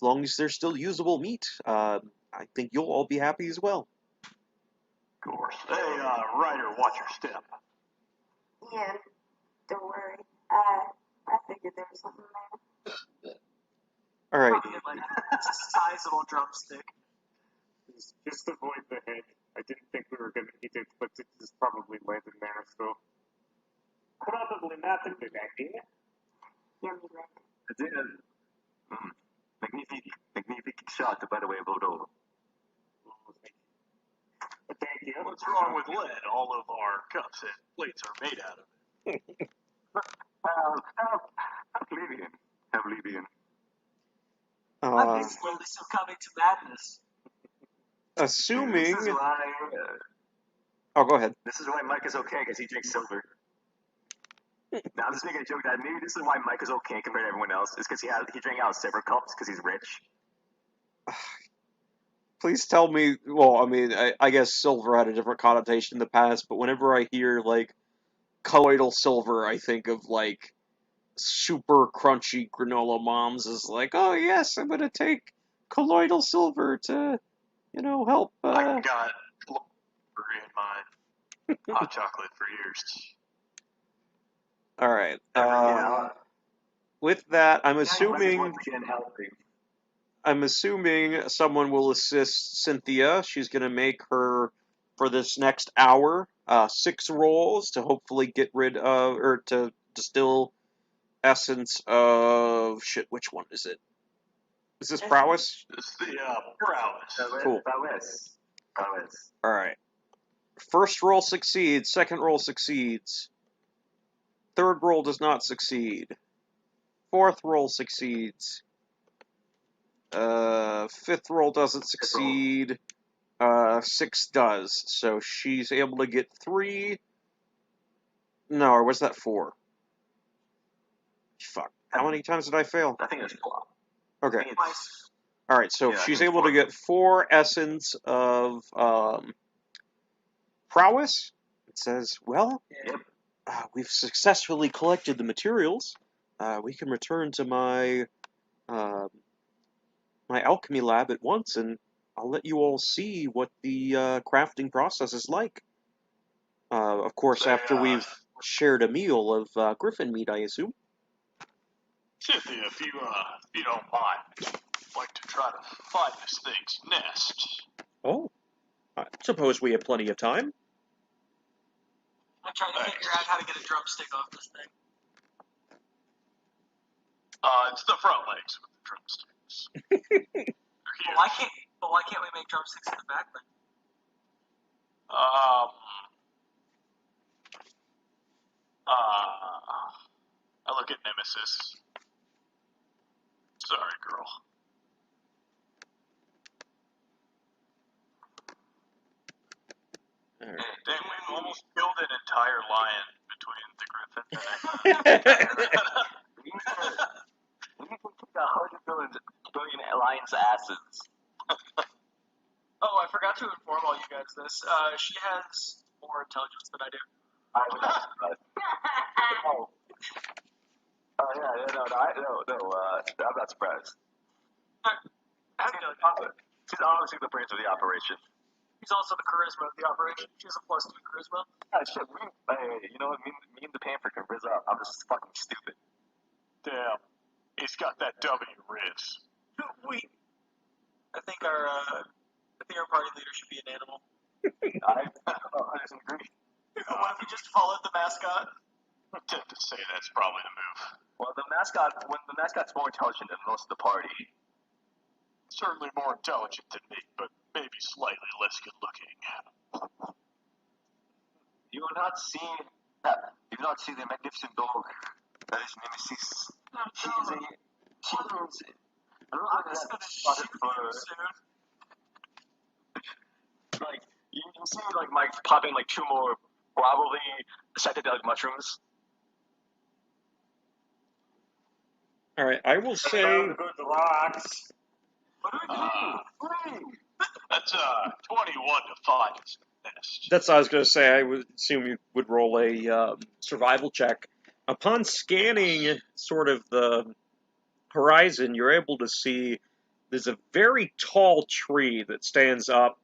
long as there's still usable meat, I think you'll all be happy as well. Of course. Hey, Ryder, watch your step. Yeah, don't worry. I figured there was something there. All right. Probably like a sizable drumstick. Just avoid the head. I didn't think we were going to eat it, but it just probably led in there, so. Probably not a good idea. Yummy leg. Magnifique shot, by the way, Bodo. Thank you. What's wrong with lead? All of our cups and plates are made out of it. Oblivion. I'm slowly succumbing to madness. Assuming... This is why, oh, go ahead. This is why Mike is okay, because he drinks silver. Now, I'm just making a joke that maybe this is why Mike is okay compared to everyone else, is because he drank out of silver cups because he's rich. Please tell me, well, I mean, I guess silver had a different connotation in the past, but whenever I hear, like, colloidal silver, I think of, like, super crunchy granola moms is like, oh yes, I'm gonna take colloidal silver to, help. I got silver in my hot chocolate for years. All right. With that, I'm assuming someone will assist Cynthia. She's gonna make her for this next hour 6 rolls to hopefully get rid of or to distill essence of shit. Which one is it? Is this prowess? It's the prowess. Cool. Prowess. All right. First roll succeeds. Second roll succeeds. Third roll does not succeed. Fourth roll succeeds. Fifth roll doesn't succeed. 6 does. So she's able to get 3. No, or was that 4? Fuck. How many times did I fail? I think it's 4. Okay. Twice. All right, so Yeah, she's it's able 4. to get 4 essence of prowess. It says, well, Yep. we've successfully collected the materials. We can return to my my alchemy lab at once, and I'll let you all see what the crafting process is like. Of course, after we've shared a meal of griffin meat, I assume. Cynthia, if you don't mind, I'd like to try to find this thing's nest. Oh, I suppose we have plenty of time. I'm trying to figure out how to get a drumstick off this thing. It's the front legs with the drumsticks. But why can't we make drumsticks in the back then? I look at Nemesis. Sorry, girl. All right. Damn, we almost killed an entire lion between the griffin We can kick 100 billion lions' asses. Oh, I forgot to inform all you guys this. She has more intelligence than I do. I would not surprised. Oh. I'm not surprised. She's honestly the brains of the operation. She's also the charisma of the operation. She has a +2 charisma. Shit, you know what? Me and the Panther can rizz up. I'm just fucking stupid. Damn, he's got that W riz. Wait. I think our party leader should be an animal. I disagree. What if we just followed the mascot? I tend to say that's probably the move. Well, when the mascot's more intelligent than most of the party. Certainly more intelligent than me, but maybe slightly less good looking. You have not seen the magnificent dog that is Nemesis. She is a. I don't know I'm just gonna shoot you soon. Like you can see, like Mike popping like 2 more probably psychedelic mushrooms. All right, I will say. Good rocks. What do we do? That's 21 to find its nest. That's what I was going to say. I would assume you would roll a survival check. Upon scanning sort of the horizon, you're able to see there's a very tall tree that stands up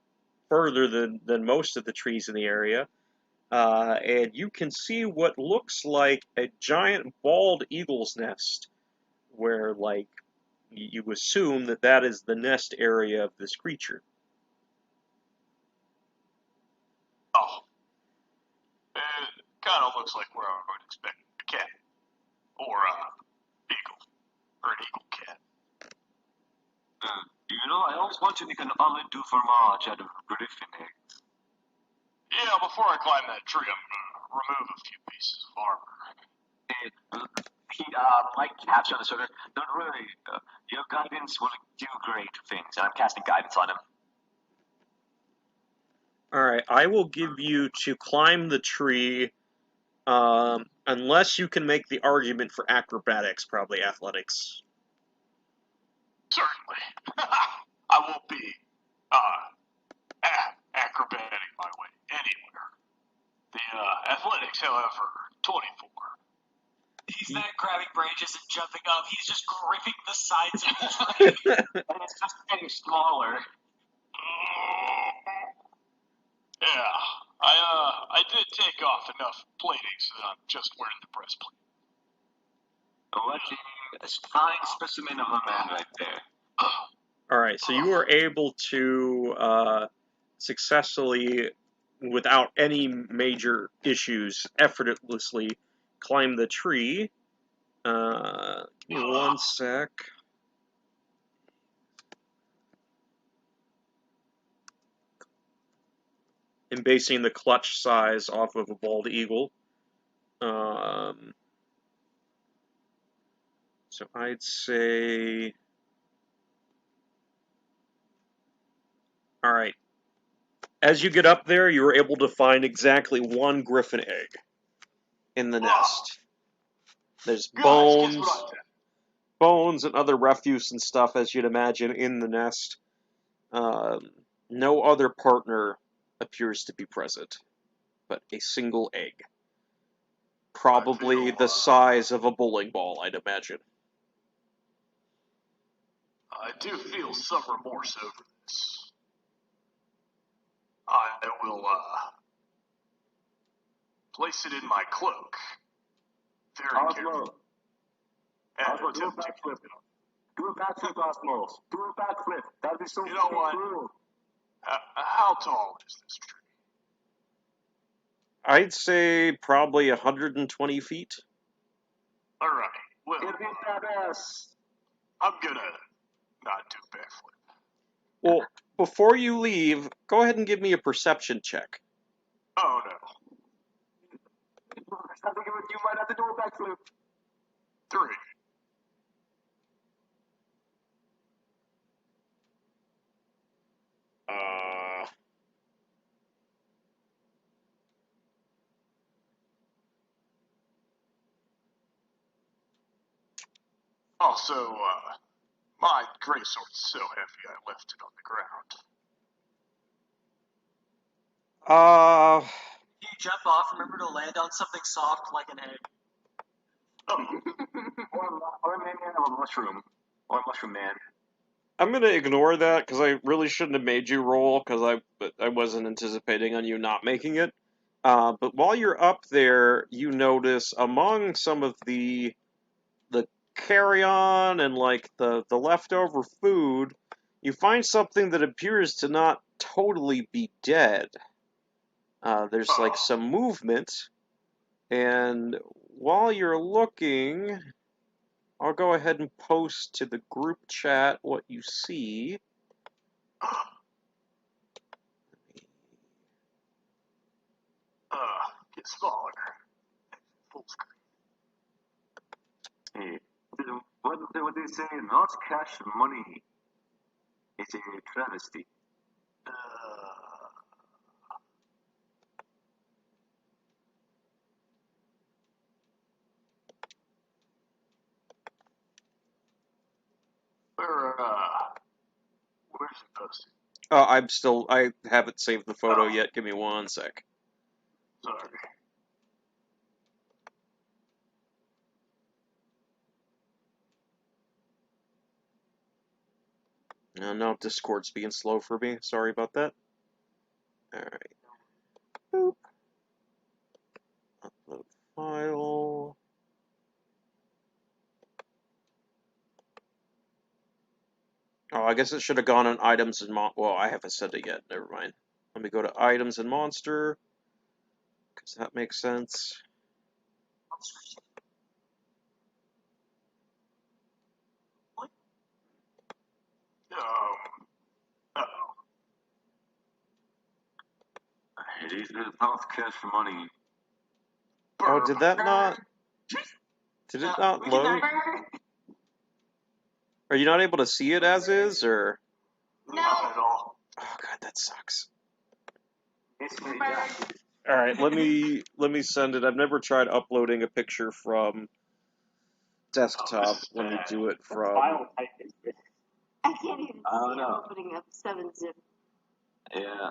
further than most of the trees in the area. And you can see what looks like a giant bald eagle's nest, where, like, you assume that is the nest area of this creature. Oh. It kind of looks like where I would expect a cat. Or eagle. Or an eagle cat. I always want to make an omelet du fromage out of griffin eggs. Yeah, before I climb that tree, I'm gonna remove a few pieces of armor. Mike taps you on the shoulder. Don't worry, your guidance will do great things. And I'm casting guidance on him. Alright, I will give you to climb the tree, unless you can make the argument for acrobatics, probably athletics. Certainly. I won't be acrobatic my way anywhere. The athletics, however, 24. He's not grabbing branches and jumping up. He's just gripping the sides of the tree. And it's just getting smaller. Yeah, I did take off enough plating so that I'm just wearing the breastplate. A fine specimen of a man right there. Alright, so you were able to successfully, without any major issues, effortlessly climb the tree. Give me 1 sec. I'm basing the clutch size off of a bald eagle. So I'd say... Alright. As you get up there, you were able to find exactly 1 griffin egg in the nest. There's bones and other refuse and stuff, as you'd imagine, in the nest. No other partner appears to be present, but a single egg. Probably the size of a bowling ball, I'd imagine. I do feel some remorse over this. I will, place it in my cloak. Very carefully. Osmo, And Osmo, do a attempt to backflip. keep it up. Do a backflip, Osmo. Do a backflip. That'd be so You know what? cool. How tall is this tree? I'd say probably 120 feet. Alright, well, It'd be badass. I'm gonna not do backflip. Well, before you leave, go ahead and give me a perception check. Oh no. I think you might have to do a backflip. 3. Also, my greatsword's so heavy I left it on the ground. If you jump off, remember to land on something soft like an egg. Or maybe I have a mushroom. Or a mushroom man. I'm gonna ignore that because I really shouldn't have made you roll because I wasn't anticipating on you not making it. But while you're up there, you notice among some of the carry-on and like the leftover food, you find something that appears to not totally be dead. There's like some movement, and while you're looking, I'll go ahead and post to the group chat what you see. Get smaller. Full screen. Hey, what they say, not cash money. It's a travesty. Where's it posted? I haven't saved the photo yet. Give me one sec. Sorry. No, Discord's being slow for me. Sorry about that. Alright. Boop. Upload file. Oh, I guess it should have gone on items and well, I haven't said it yet. Never mind. Let me go to items and monster, because that makes sense. These are not cash money. Oh, did that not? Did it not load? Are you not able to see it as is, or? Not at all. Oh god, that sucks. Yeah. All right, let me send it. I've never tried uploading a picture from desktop. Let me do it from. File type is good. I can't even see I don't I'm know. opening up 7-zip. Yeah.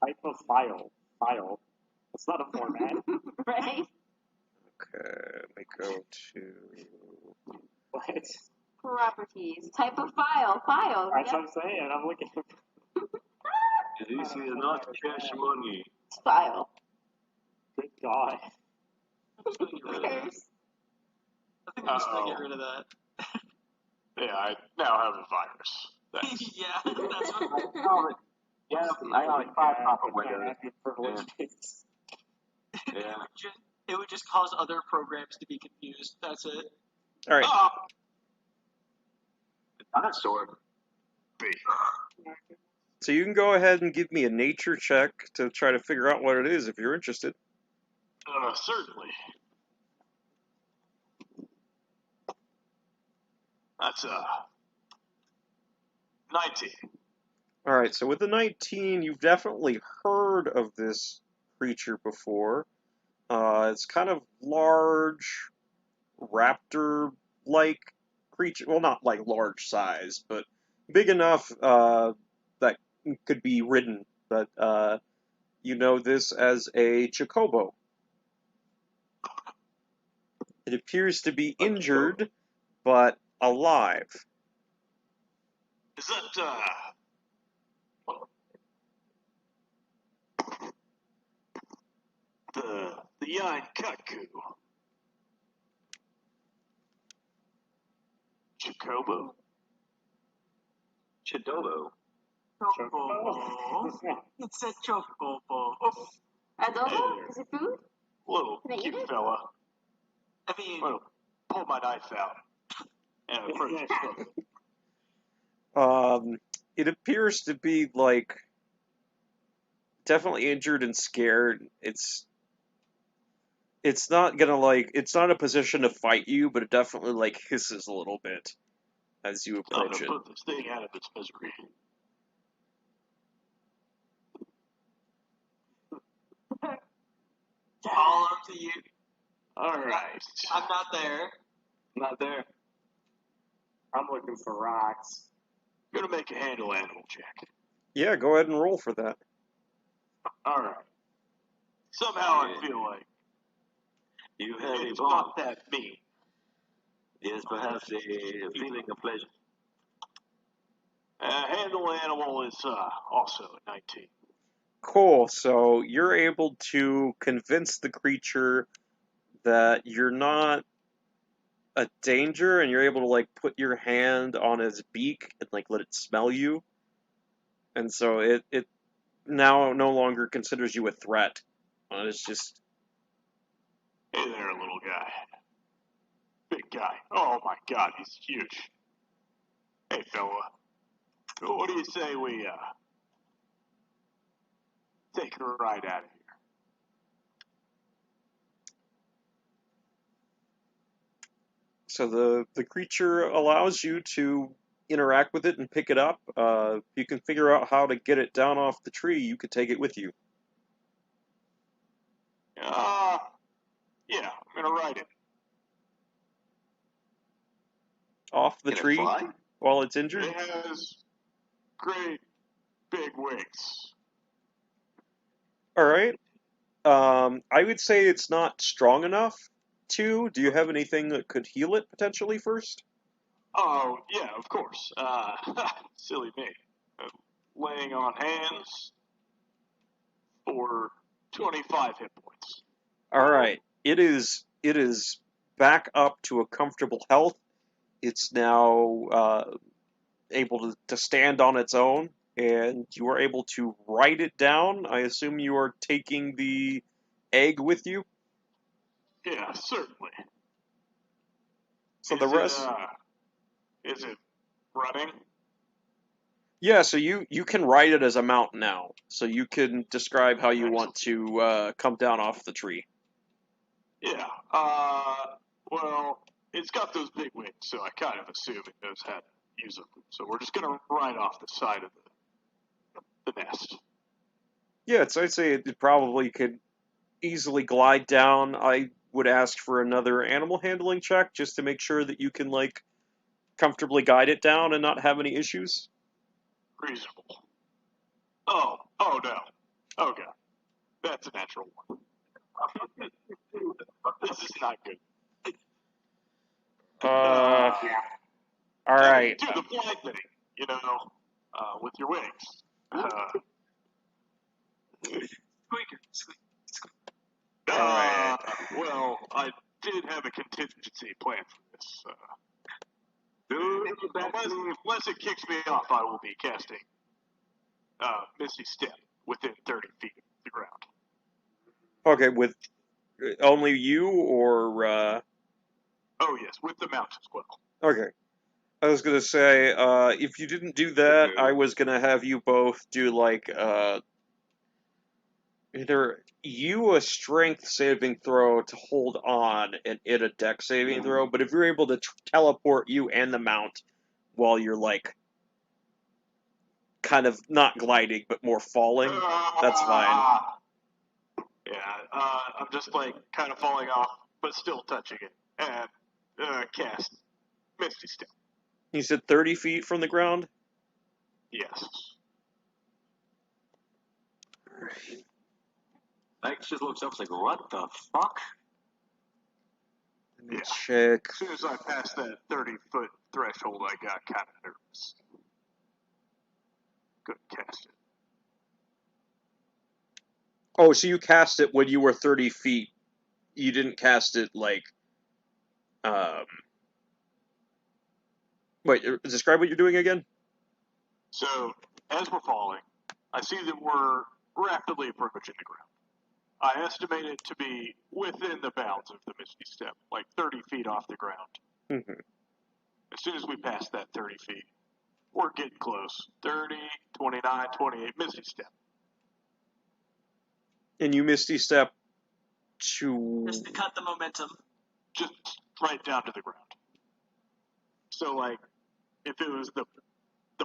Type of file. File. It's not a format. Right? Okay, let me go to. What? Properties. Type of file. File. That's Yep. what I'm saying. I'm looking. This is not cash money. It's file. Good God. Where's? I think I'm just gonna get rid of that. Yeah, I now have a virus. Thanks. Yeah, that's what. Yeah, I got like 5 pop-up windows. Yeah. It would just cause other programs to be confused. That's it. All right. Dinosaur. So you can go ahead and give me a nature check to try to figure out what it is if you're interested. Certainly. That's 19. All right. So with the 19, you've definitely heard of this creature before. It's kind of large, raptor-like creature. Well, not like large size, but big enough that could be ridden. But you know this as a chocobo. It appears to be injured, but alive. Is that, the Yain Kutku? Chocobo? Chidobo. Chocobo. It's a chocobo. Adobo? Is it food? Little Can I eat cute it? fella. I mean, Well, pull my knife out. And approach It appears to be like definitely injured and scared. It's not gonna like it's not in a position to fight you, but it definitely like hisses a little bit as you I'm approach gonna it. put this thing out of its misery. all up to you. Alright. I'm not there. Not there. I'm looking for rocks. Gonna make a handle animal check. Yeah, go ahead and roll for that. Alright. Somehow I feel like You have a it's bond. not that mean. Yes, perhaps a feeling of pleasure. Handle animal is also a 19. Cool. So you're able to convince the creature that you're not a danger, and you're able to like put your hand on his beak and like let it smell you, and so it now no longer considers you a threat. It's just Hey there, little guy. Big guy. Oh my god, he's huge. Hey, fella. What do you say we, take a ride out of here? so the creature allows you to interact with it and pick it up. If you can figure out how to get it down off the tree, you could take it with you. Yeah, I'm gonna ride it. Off the Can it tree fly? while it's injured. It has great big wings. All right. I would say it's not strong enough to. Do you have anything that could heal it potentially first? Oh, yeah, of course. Silly me. Laying on hands for 25 hit points. All right. It is back up to a comfortable health. It's now able to stand on its own, and you are able to write it down. I assume you are taking the egg with you. Yeah, certainly. So the rest, Is it running? yeah. So you can write it as a mount now. So you can describe how you want to come down off the tree. Yeah. Well, it's got those big wings, so I kind of assume it knows how to use them. So we're just gonna ride off the side of the nest. Yeah, so I'd say it probably could easily glide down. I would ask for another animal handling check just to make sure that you can like comfortably guide it down and not have any issues. Reasonable. Oh no. Oh god. That's a natural one. This is not good. All right. Do the fly thing, you know, with your wings. Squeaker. Well, I did have a contingency plan for this. Unless it kicks me off, I will be casting Misty Step within 30 feet of the ground. Okay, with only you or Oh yes, with the mount as well. okay. I was gonna say, if you didn't do that, I was gonna have you both do like either you a strength saving throw to hold on and it a dex saving throw, but if you're able to teleport you and the mount while you're like kind of not gliding but more falling, that's fine. Yeah, I'm just like kind of falling off, but still touching it, and cast Misty Step. You said 30 feet from the ground? Yes. Max just looks up and like, what the fuck? Let me Yeah. check. As soon as I passed that 30-foot threshold, I got kind of nervous. couldn't cast it. Oh, so you cast it when you were 30 feet. You didn't cast it like, wait, describe what you're doing again? So, as we're falling, I see that we're rapidly approaching the ground. I estimate it to be within the bounds of the Misty Step, like 30 feet off the ground. Mm-hmm. As soon as we pass that 30 feet, we're getting close. 30, 29, 28, Misty Step. And you Misty Step to... Just to cut the momentum. Just right down to the ground. So, like, if it was the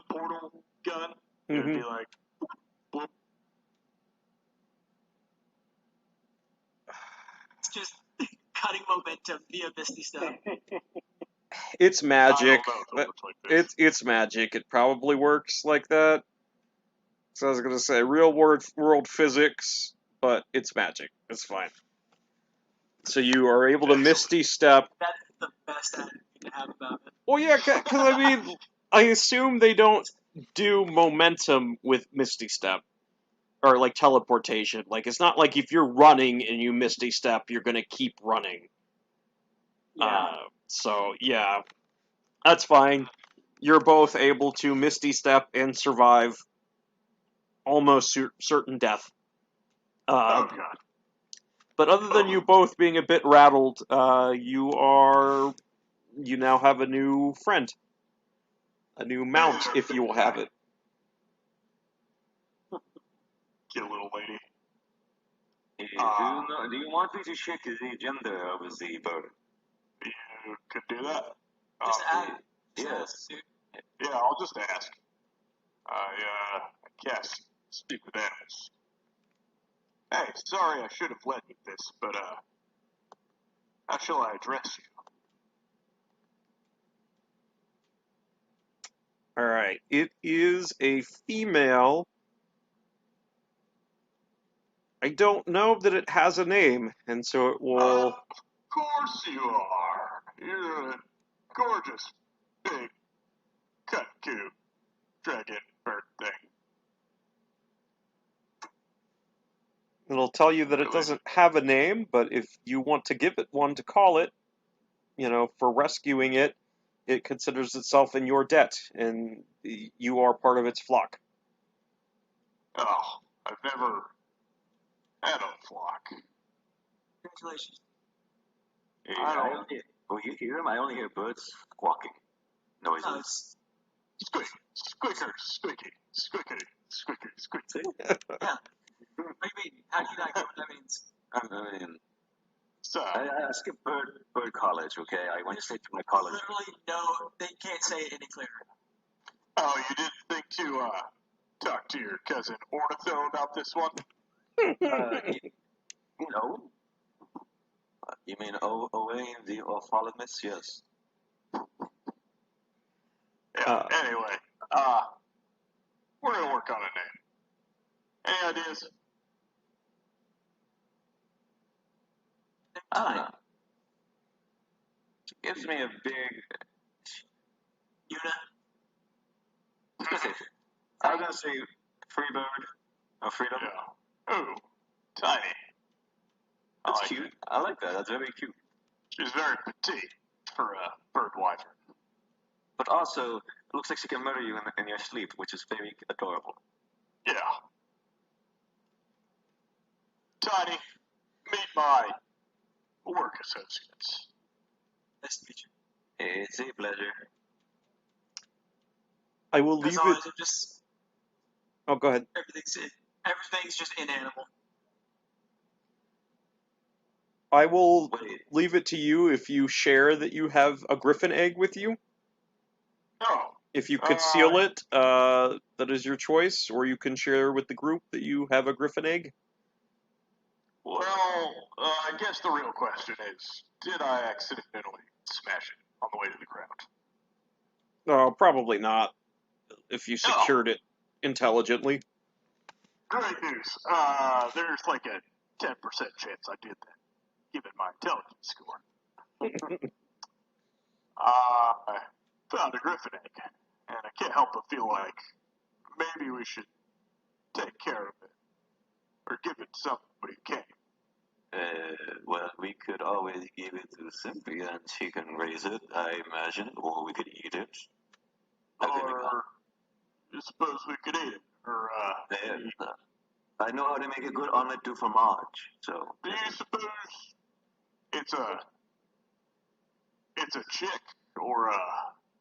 portal gun, it would be like, whoop. It's just cutting momentum via Misty Step. It's magic. I don't know if it works like this. It's magic. It probably works like that. So I was gonna say real world physics, but it's magic. It's fine. So you are able to Misty Step. That's the best attitude you can have about it. Well, yeah, because I mean, I assume they don't do momentum with Misty Step. Or, like, teleportation. Like, it's not like if you're running and you Misty Step, you're gonna keep running. Yeah. So, yeah. That's fine. You're both able to Misty Step and survive almost certain death. Oh, God. But other than you both being a bit rattled, you now have a new friend. A new mount, if you will have it. Get a little lady. Do you want me to check the gender of the bird? You could do that. Just ask. Yes. Yeah, I'll just ask. I can't speak with animals. Hey, sorry I should have led with this, but, how shall I address you? Alright, it is a female. I don't know that it has a name, and so it will... Of course you are. You're a gorgeous, big, cuckoo, dragon bird thing. It'll tell you that it doesn't have a name, but if you want to give it one to call it, for rescuing it, it considers itself in your debt, and you are part of its flock. Oh, I've never had a flock. Congratulations. You hear them? I only hear birds squawking noises. No, it's... Squeak, squeaker, squeaky, squeaky, squeaky, squeaky. Yeah. What do you mean? How do you not get what that means? I mean, So, I skipped bird college, okay? I went straight to my college. Literally, no, they can't say it any clearer. oh, you didn't think to, talk to your cousin Ornitho about this one? You know, you mean away in the ophthalmos? Yes. Yeah, anyway, we're gonna work on a name. Any ideas? Gives me a big... Yuna? I'm gonna say Freebird or Freedom. Yeah. Ooh, tiny. That's cute. I like that. That's very cute. She's very petite for a bird wyvern. But also, it looks like she can murder you in your sleep, which is very adorable. Yeah. Tiny, meet my work associates. Nice to meet you. It's a pleasure. I will leave As always, it... I'm just... Oh, go ahead. Everything's just inanimal. I will leave it to you if you share that you have a griffin egg with you. Oh. If you conceal it, that is your choice, or you can share with the group that you have a griffin egg. Well, I guess the real question is, did I accidentally smash it on the way to the ground? Oh, probably not, if you secured it intelligently. Great news. There's like a 10% chance I did that, given my intelligence score. I found a griffin egg, and I can't help but feel like maybe we should take care of it. Or give it to somebody who can. Well, we could always give it to Cynthia and she can raise it, I imagine, or we could eat it. Or I suppose we could eat it. Or, I know how to make a good omelette du fromage, so. do you suppose it's a chick or a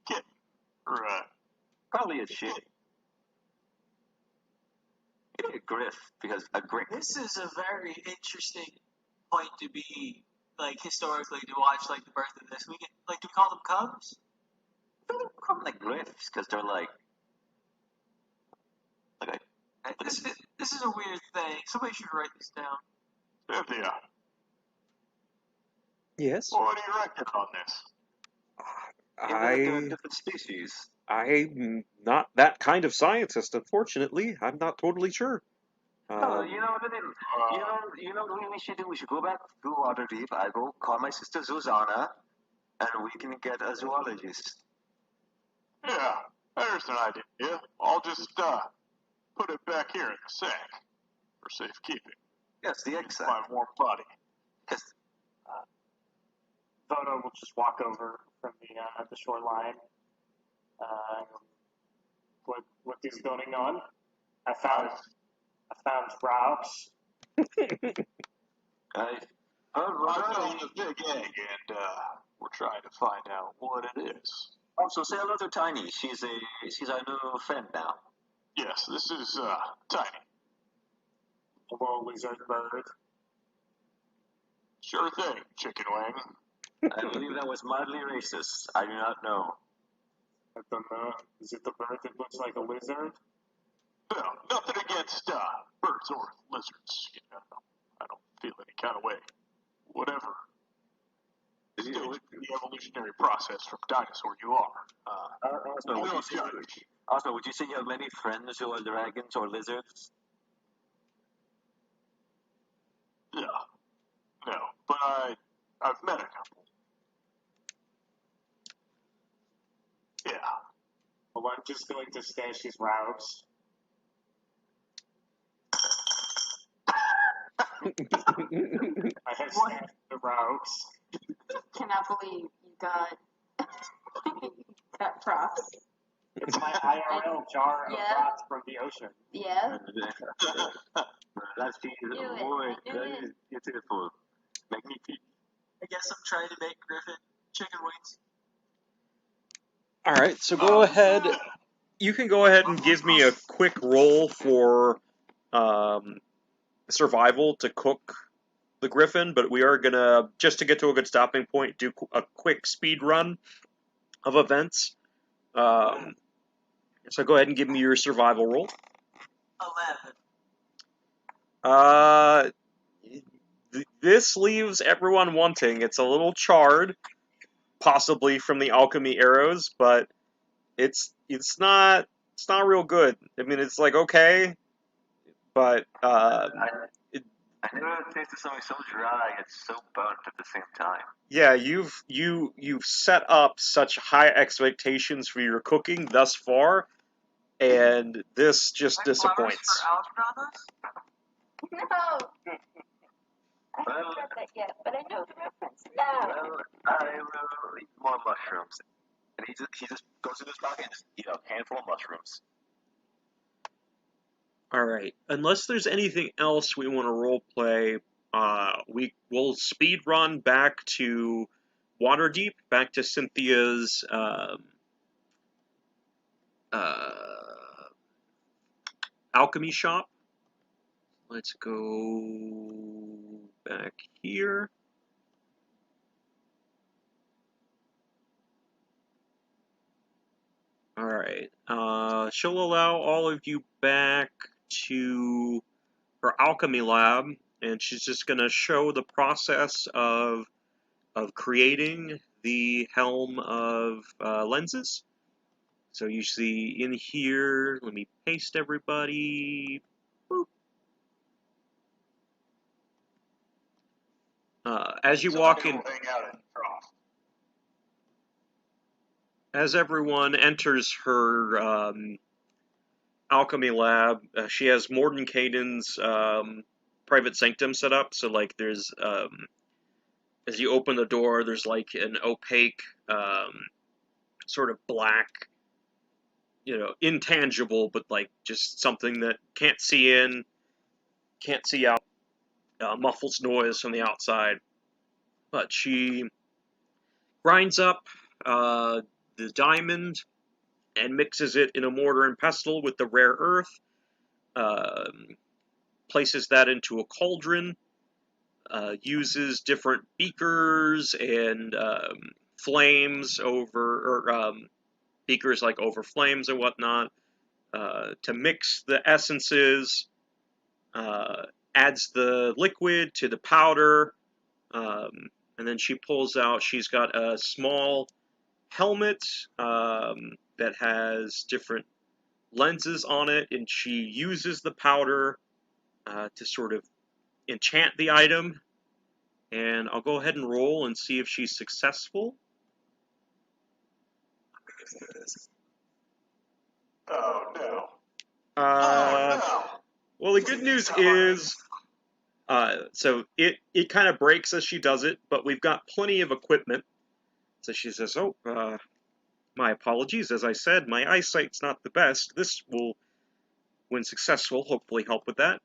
kitten or a Probably a chick. Maybe a griff, because a griff. This is a very interesting point to be, like, historically, to watch, like, the birth of this. Do we call them cubs? They don't call them like griffs, because they're like This is a weird thing. Somebody should write this down. Cynthia. Yes. What do you reckon on this? they're different species. I'm not that kind of scientist, unfortunately. I'm not totally sure. You know what we should do? We should go back to Waterdeep. I go call my sister Susanna, and we can get a zoologist. Yeah, there's an idea. I'll just put it back here in the sack for safekeeping. Yes, the egg sack. My warm body. Yes. Voto will just walk over from the shoreline. What is going on? I found rocks. I found a big egg, and we're trying to find out what it is. also say hello to Tiny. She's our new friend now. Yes, this is Tiny. Hello, lizard bird. Sure thing, chicken wing. I believe that was mildly racist. I do not know. I don't know. Is it the bird that looks like a lizard? No, nothing against birds or lizards. You know, I don't feel any kind of way. Whatever stage of the evolutionary process from dinosaur you are. Also, would you say you have many friends who are dragons or lizards? Yeah. No, but I've met a couple. Yeah. Well, I'm just going to stash these rocks. I have stashed the rocks. Cannot believe you got got props. It's my IRL jar of Yeah. rocks from the ocean. Yeah. That's beautiful. Magnifique. I guess I'm trying to make Griffin chicken wings. All right, so go ahead. You can go ahead and give me a quick roll for survival to cook the griffin, but we are gonna, just to get to a good stopping point, do a quick speed run of events. So go ahead and give me your survival roll. 11. This leaves everyone wanting. It's a little charred, possibly from the alchemy arrows, but it's not real good. I mean, it's like okay, but I never tasted something so dry and so burnt at the same time. yeah, you've set up such high expectations for your cooking thus far, and this just disappoints. No. I haven't got that yet, but I know the reference. No. Well, I will eat more mushrooms. And he just goes in his pocket and just eat a handful of mushrooms. All right. Unless there's anything else we want to role play, we will speed run back to Waterdeep, back to Cynthia's alchemy shop. Let's go back here. All right. She'll allow all of you back to her alchemy lab, and she's just going to show the process of creating the helm of lenses. So you see in here, let me paste everybody. Boop. As you walk in, as everyone enters her alchemy lab. She has Mordenkainen's private sanctum set up, so like there's as you open the door, there's like an opaque sort of black, intangible, but like just something that can't see in, can't see out, muffles noise from the outside. But she grinds up the diamond and mixes it in a mortar and pestle with the rare earth, places that into a cauldron, uses different beakers and flames beakers like over flames and whatnot, to mix the essences, adds the liquid to the powder, and then she pulls out, she's got a small helmet that has different lenses on it, and she uses the powder to sort of enchant the item. And I'll go ahead and roll and see if she's successful. Oh no. Well, the good news is, so it kind of breaks as she does it, but we've got plenty of equipment. So she says, "Oh, my apologies. As I said, my eyesight's not the best. This will, when successful, hopefully help with that."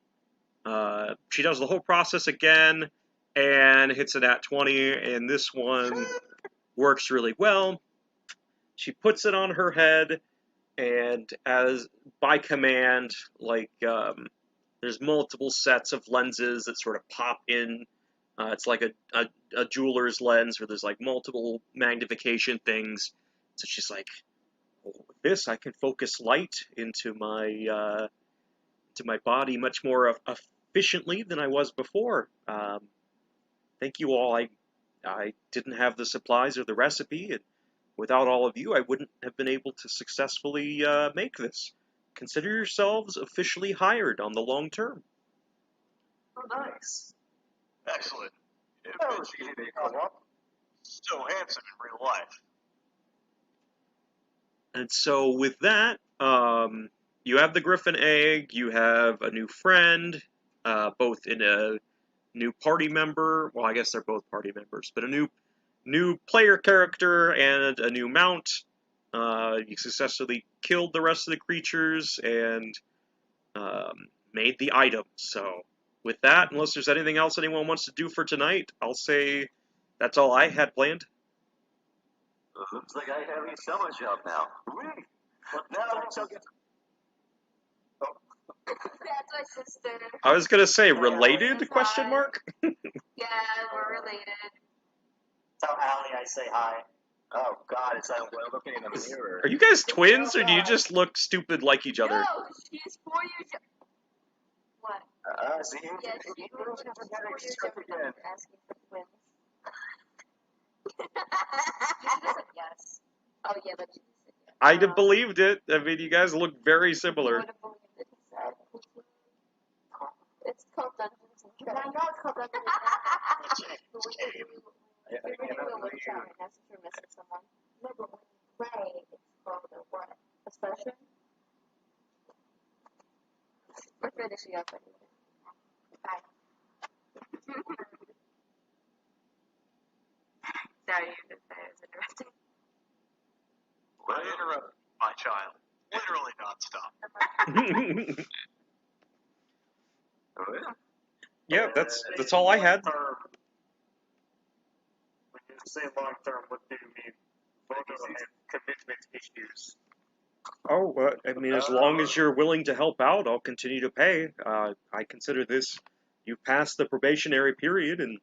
She does the whole process again and hits it at 20, and this one works really well. She puts it on her head, and as by command, like there's multiple sets of lenses that sort of pop in. It's like a jeweler's lens where there's like multiple magnification things. So she's like, "Oh, with this I can focus light into my body much more efficiently than I was before. Thank you all. I didn't have the supplies or the recipe, and without all of you, I wouldn't have been able to successfully make this. Consider yourselves officially hired on the long term." Oh, nice. Excellent. Oh, she did it. So handsome in real life. And so with that, you have the Griffin egg, you have a new friend, both in a new party member. Well, I guess they're both party members, but a new player character and a new mount. You successfully killed the rest of the creatures and made the item. So with that, unless there's anything else anyone wants to do for tonight, I'll say that's all I had planned. Looks like I have a summer job now. Whee! Now we shall get. That's my sister. I was gonna say related question mark. Yeah, we're related. Tell Allie I say hi. Oh God, it's like we're looking in the mirror. Are you guys twins, or do you just look stupid like each other? No, she's 4 years young. What? See, Yes, she's 4 years younger. Asking for twins. You said yes. Oh yeah, but you said yes. I'd have believed it. I mean, you guys look very similar. You would have believed it. It's called Dungeons and Dragons. I know it's called Dungeons and Dragons. You're going to do a one shot right now since you're missing someone. No, but when you play, it's called a what? A session? We're finishing up anyway. Bye. Sorry, I was interrupting. Well, interrupt my child. Literally nonstop. Yeah, that's all I had. When you say long term, what do you mean? Both of them have commitment issues. Oh, I mean, as long as you're willing to help out, I'll continue to pay. I consider this, you passed the probationary period, and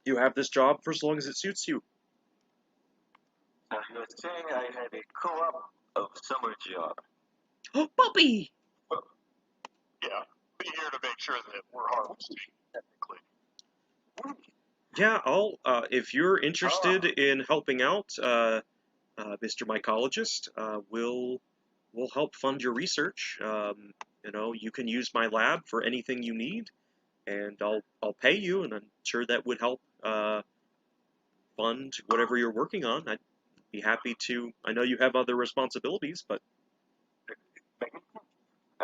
you have this job for as long as it suits you. You were saying I had a co-op of summer job. Oh, puppy! Yeah, be here to make sure that we're harvesting, technically. Yeah, if you're interested in helping out, Mr. Mycologist, we'll help fund your research. You can use my lab for anything you need, and I'll pay you, and I'm sure that would help fund whatever you're working on. I'd be happy to. I know you have other responsibilities, but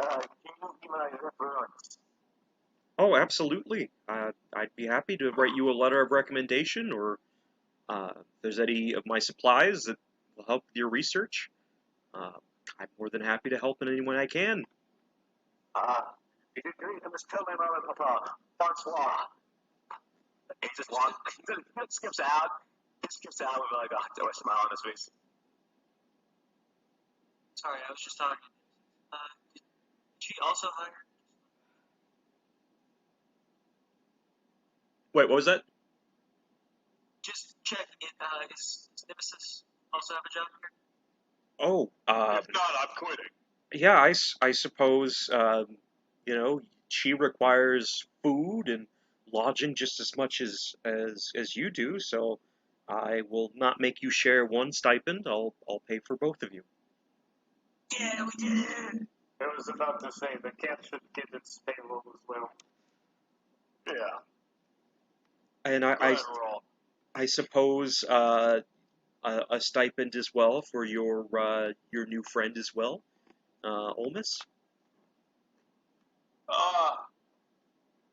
Can you be my reference? Oh, absolutely. I'd be happy to write you a letter of recommendation, or if there's any of my supplies that will help with your research. Uh, I'm more than happy to help in any way I can. If you agree, then just tell my mom and papa. Bonsoir. He just walks, he skips out. He skips out with like a smile on his face. Sorry, I was just talking. Did she also hire? Wait, what was that? Just check. Is Nemesis also have a job here? Oh, If not, I'm quitting. yeah, I suppose, you know, she requires food and lodging just as much as you do, so I will not make you share one stipend. I'll pay for both of you. Yeah, we did it. I was about to say the cat should get its payroll as well. Yeah. And Go ahead, roll. I suppose a stipend as well for your new friend as well, Olmus.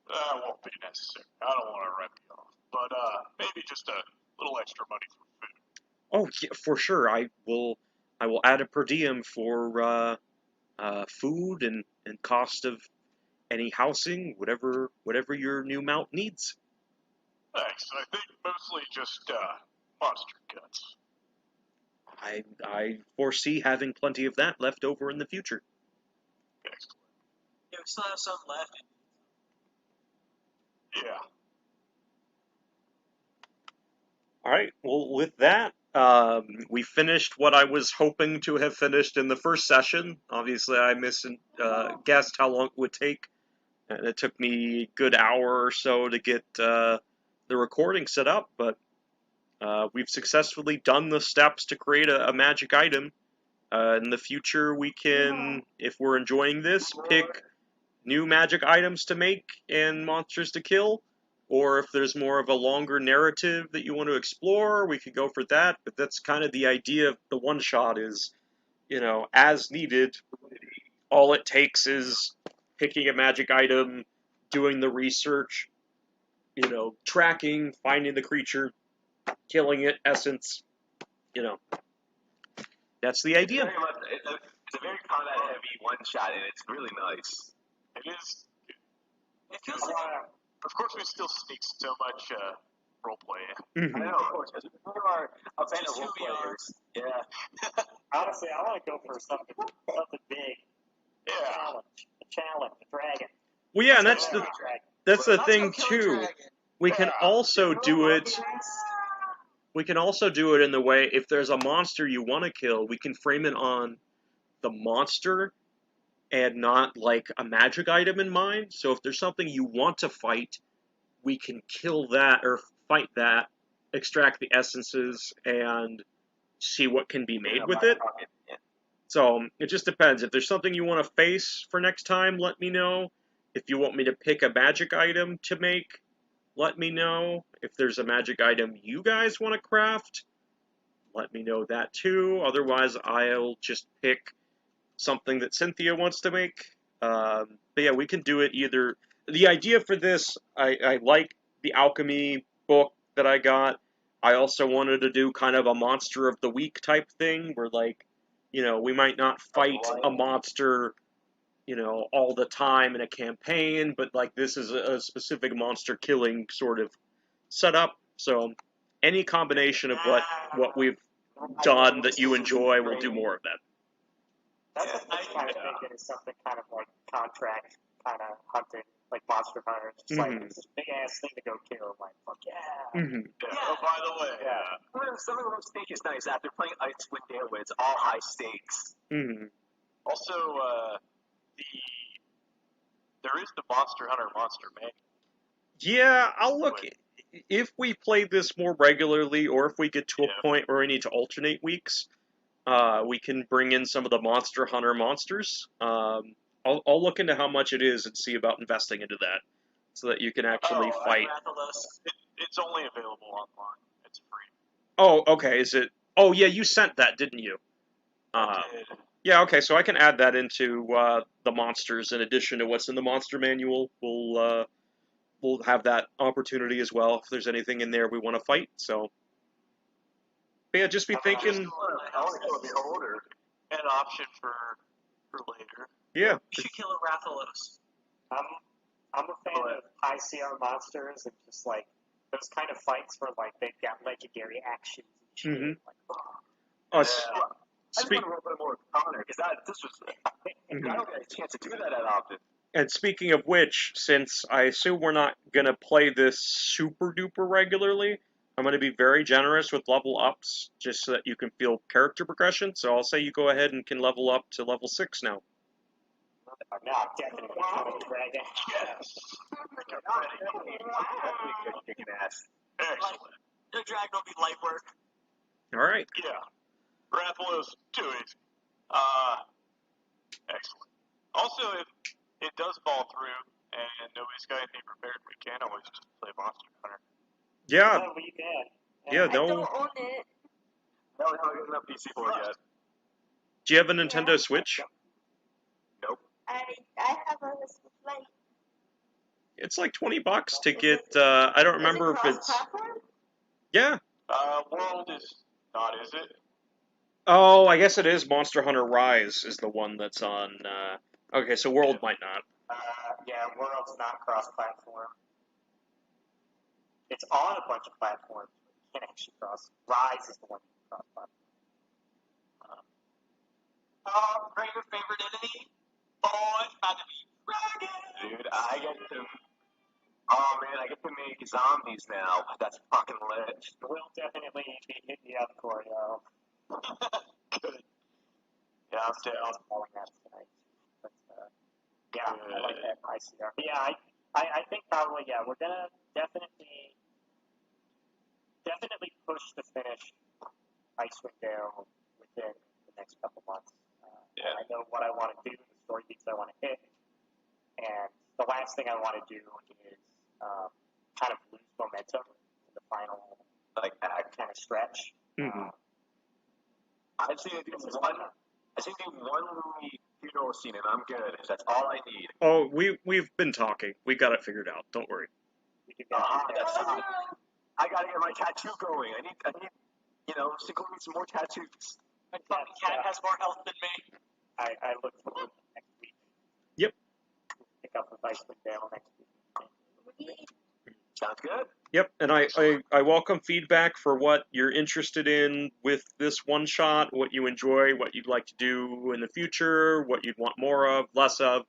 That won't be necessary. I don't want to rip you off. But, maybe just a little extra money for food. Oh, yeah, for sure. I will add a per diem for food and cost of any housing, whatever your new mount needs. Thanks. I think mostly just, monster guts. I foresee having plenty of that left over in the future. Excellent. Yeah, we still have some left. Yeah. All right. Well, with that, we finished what I was hoping to have finished in the first session. Obviously, I guessed how long it would take, and it took me a good hour or so to get the recording set up. But we've successfully done the steps to create a magic item. In the future, we can, if we're enjoying this, pick new magic items to make and monsters to kill. Or if there's more of a longer narrative that you want to explore, we could go for that. But that's kind of the idea of the one shot is, as needed, all it takes is picking a magic item, doing the research, tracking, finding the creature, killing it, essence, that's the idea. It's a very combat heavy one shot, and it's really nice. It is. It feels like Of course, we still sneak so much, roleplay in. Mm-hmm. I know, of course, because we are a fan of Just who role we are. players. Yeah. Honestly, I want to go for something big. Yeah. A challenge, a dragon. Well, yeah, and Let's that's go the for a dragon. that's the let's thing go kill a too. dragon. We can also do it. We can also do it in the way if there's a monster you want to kill, we can frame it on the monster and not like a magic item in mind. So if there's something you want to fight, we can kill that or fight that, extract the essences, and see what can be made with it. Yeah. So it just depends. If there's something you want to face for next time, let me know. If you want me to pick a magic item to make, let me know. If there's a magic item you guys want to craft, let me know that too. Otherwise, I'll just pick something that Cynthia wants to make. But yeah, we can do it either. The idea for this, I like the alchemy book that I got. I also wanted to do kind of a monster of the week type thing where, like, we might not fight a monster, all the time in a campaign, but like this is a specific monster killing sort of setup. So any combination of what we've done that you enjoy, we'll do more of that. That's what I'm kind of thinking is something kind of like contract kind of hunting, like Monster Hunter. It's just like it's this big ass thing to go kill. I'm like, fuck yeah. Mm-hmm. Yeah. Oh, by the way, Some of those stakes is nice. After playing Icewind Dale, where it's all high stakes. Mm-hmm. also, there is the Monster Hunter Monster Manual. Yeah, I'll look. If we play this more regularly, or if we get to a point where we need to alternate weeks, we can bring in some of the Monster Hunter monsters. I'll look into how much it is and see about investing into that, so that you can actually fight. It's only available online. It's free. Oh, okay. Is it? Oh, yeah. You sent that, didn't you? I did. Yeah, okay, so I can add that into the monsters in addition to what's in the monster manual. We'll have that opportunity as well if there's anything in there we want to fight. So, but yeah, just be thinking. I want to kill a beholder. An option for later. Yeah, You should kill a Rathalos. I'm a fan of high CR monsters and just like those kind of fights where like they've got legendary actions and shit. Mhm. Like, oh, I us. just want to roll a bit more with Connor because I don't get a chance to do that often. And speaking of which, since I assume we're not gonna play this super duper regularly, I'm gonna be very generous with level ups, just so that you can feel character progression. So I'll say you go ahead and can level up to level 6 now. no, I'm definitely killing dragon. Yes. Kicking ass. Excellent. The dragon will be light work. All right. Yeah. Rathalos, too easy. Excellent. Also, if it does fall through and nobody's got anything prepared, we can always just play Monster Hunter. Yeah. Oh, we can. Yeah. I don't No. own it. No, we haven't got enough PC for it yet. Do you have a Nintendo Switch? Nope. I have a Lite. It's like $20 to get. I don't remember if it's. Cross-platform? Yeah. World is not, is it? Oh, I guess it is. Monster Hunter Rise is the one that's on. Okay, so World might not. Yeah, World's not cross-platform. It's on a bunch of platforms. You can't actually cross. Rise is the one you can cross-platform. Bring your favorite enemy. Oh, it's about to be dragon. Dude, I get to. Oh man, I get to make zombies now. That's fucking lit. We'll definitely be hitting you up, Corio. Good. Yeah, I'm still calling that tonight. But, yeah, I like that ICR. But yeah, I think probably, yeah, we're gonna definitely push to finish Icewind Dale within the next couple months. Yeah. I know what I want to do, the story beats I want to hit, and the last thing I want to do is kind of lose momentum in the final act kind of stretch. Mhm. I've seen it do one movie funeral scene and I'm good. That's all I need. Oh, we've been talking. We got it figured out. Don't worry. We can definitely That's I gotta get my tattoo going. I need, single me some more tattoos. My fucking cat has more health than me. I look forward to next week. Yep. Pick up with Icewind Dale next week. Sounds good. Yep, and I welcome feedback for what you're interested in with this one shot, what you enjoy, what you'd like to do in the future, what you'd want more of, less of.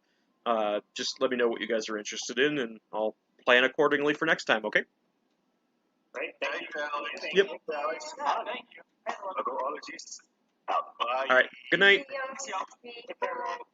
Just let me know what you guys are interested in, and I'll plan accordingly for next time, okay? Great. Thank you, Alex. Yep. Alex. Thank you. I'll go all the Jesus out. Bye. All right, good night. See y'all. See y'all. Bye.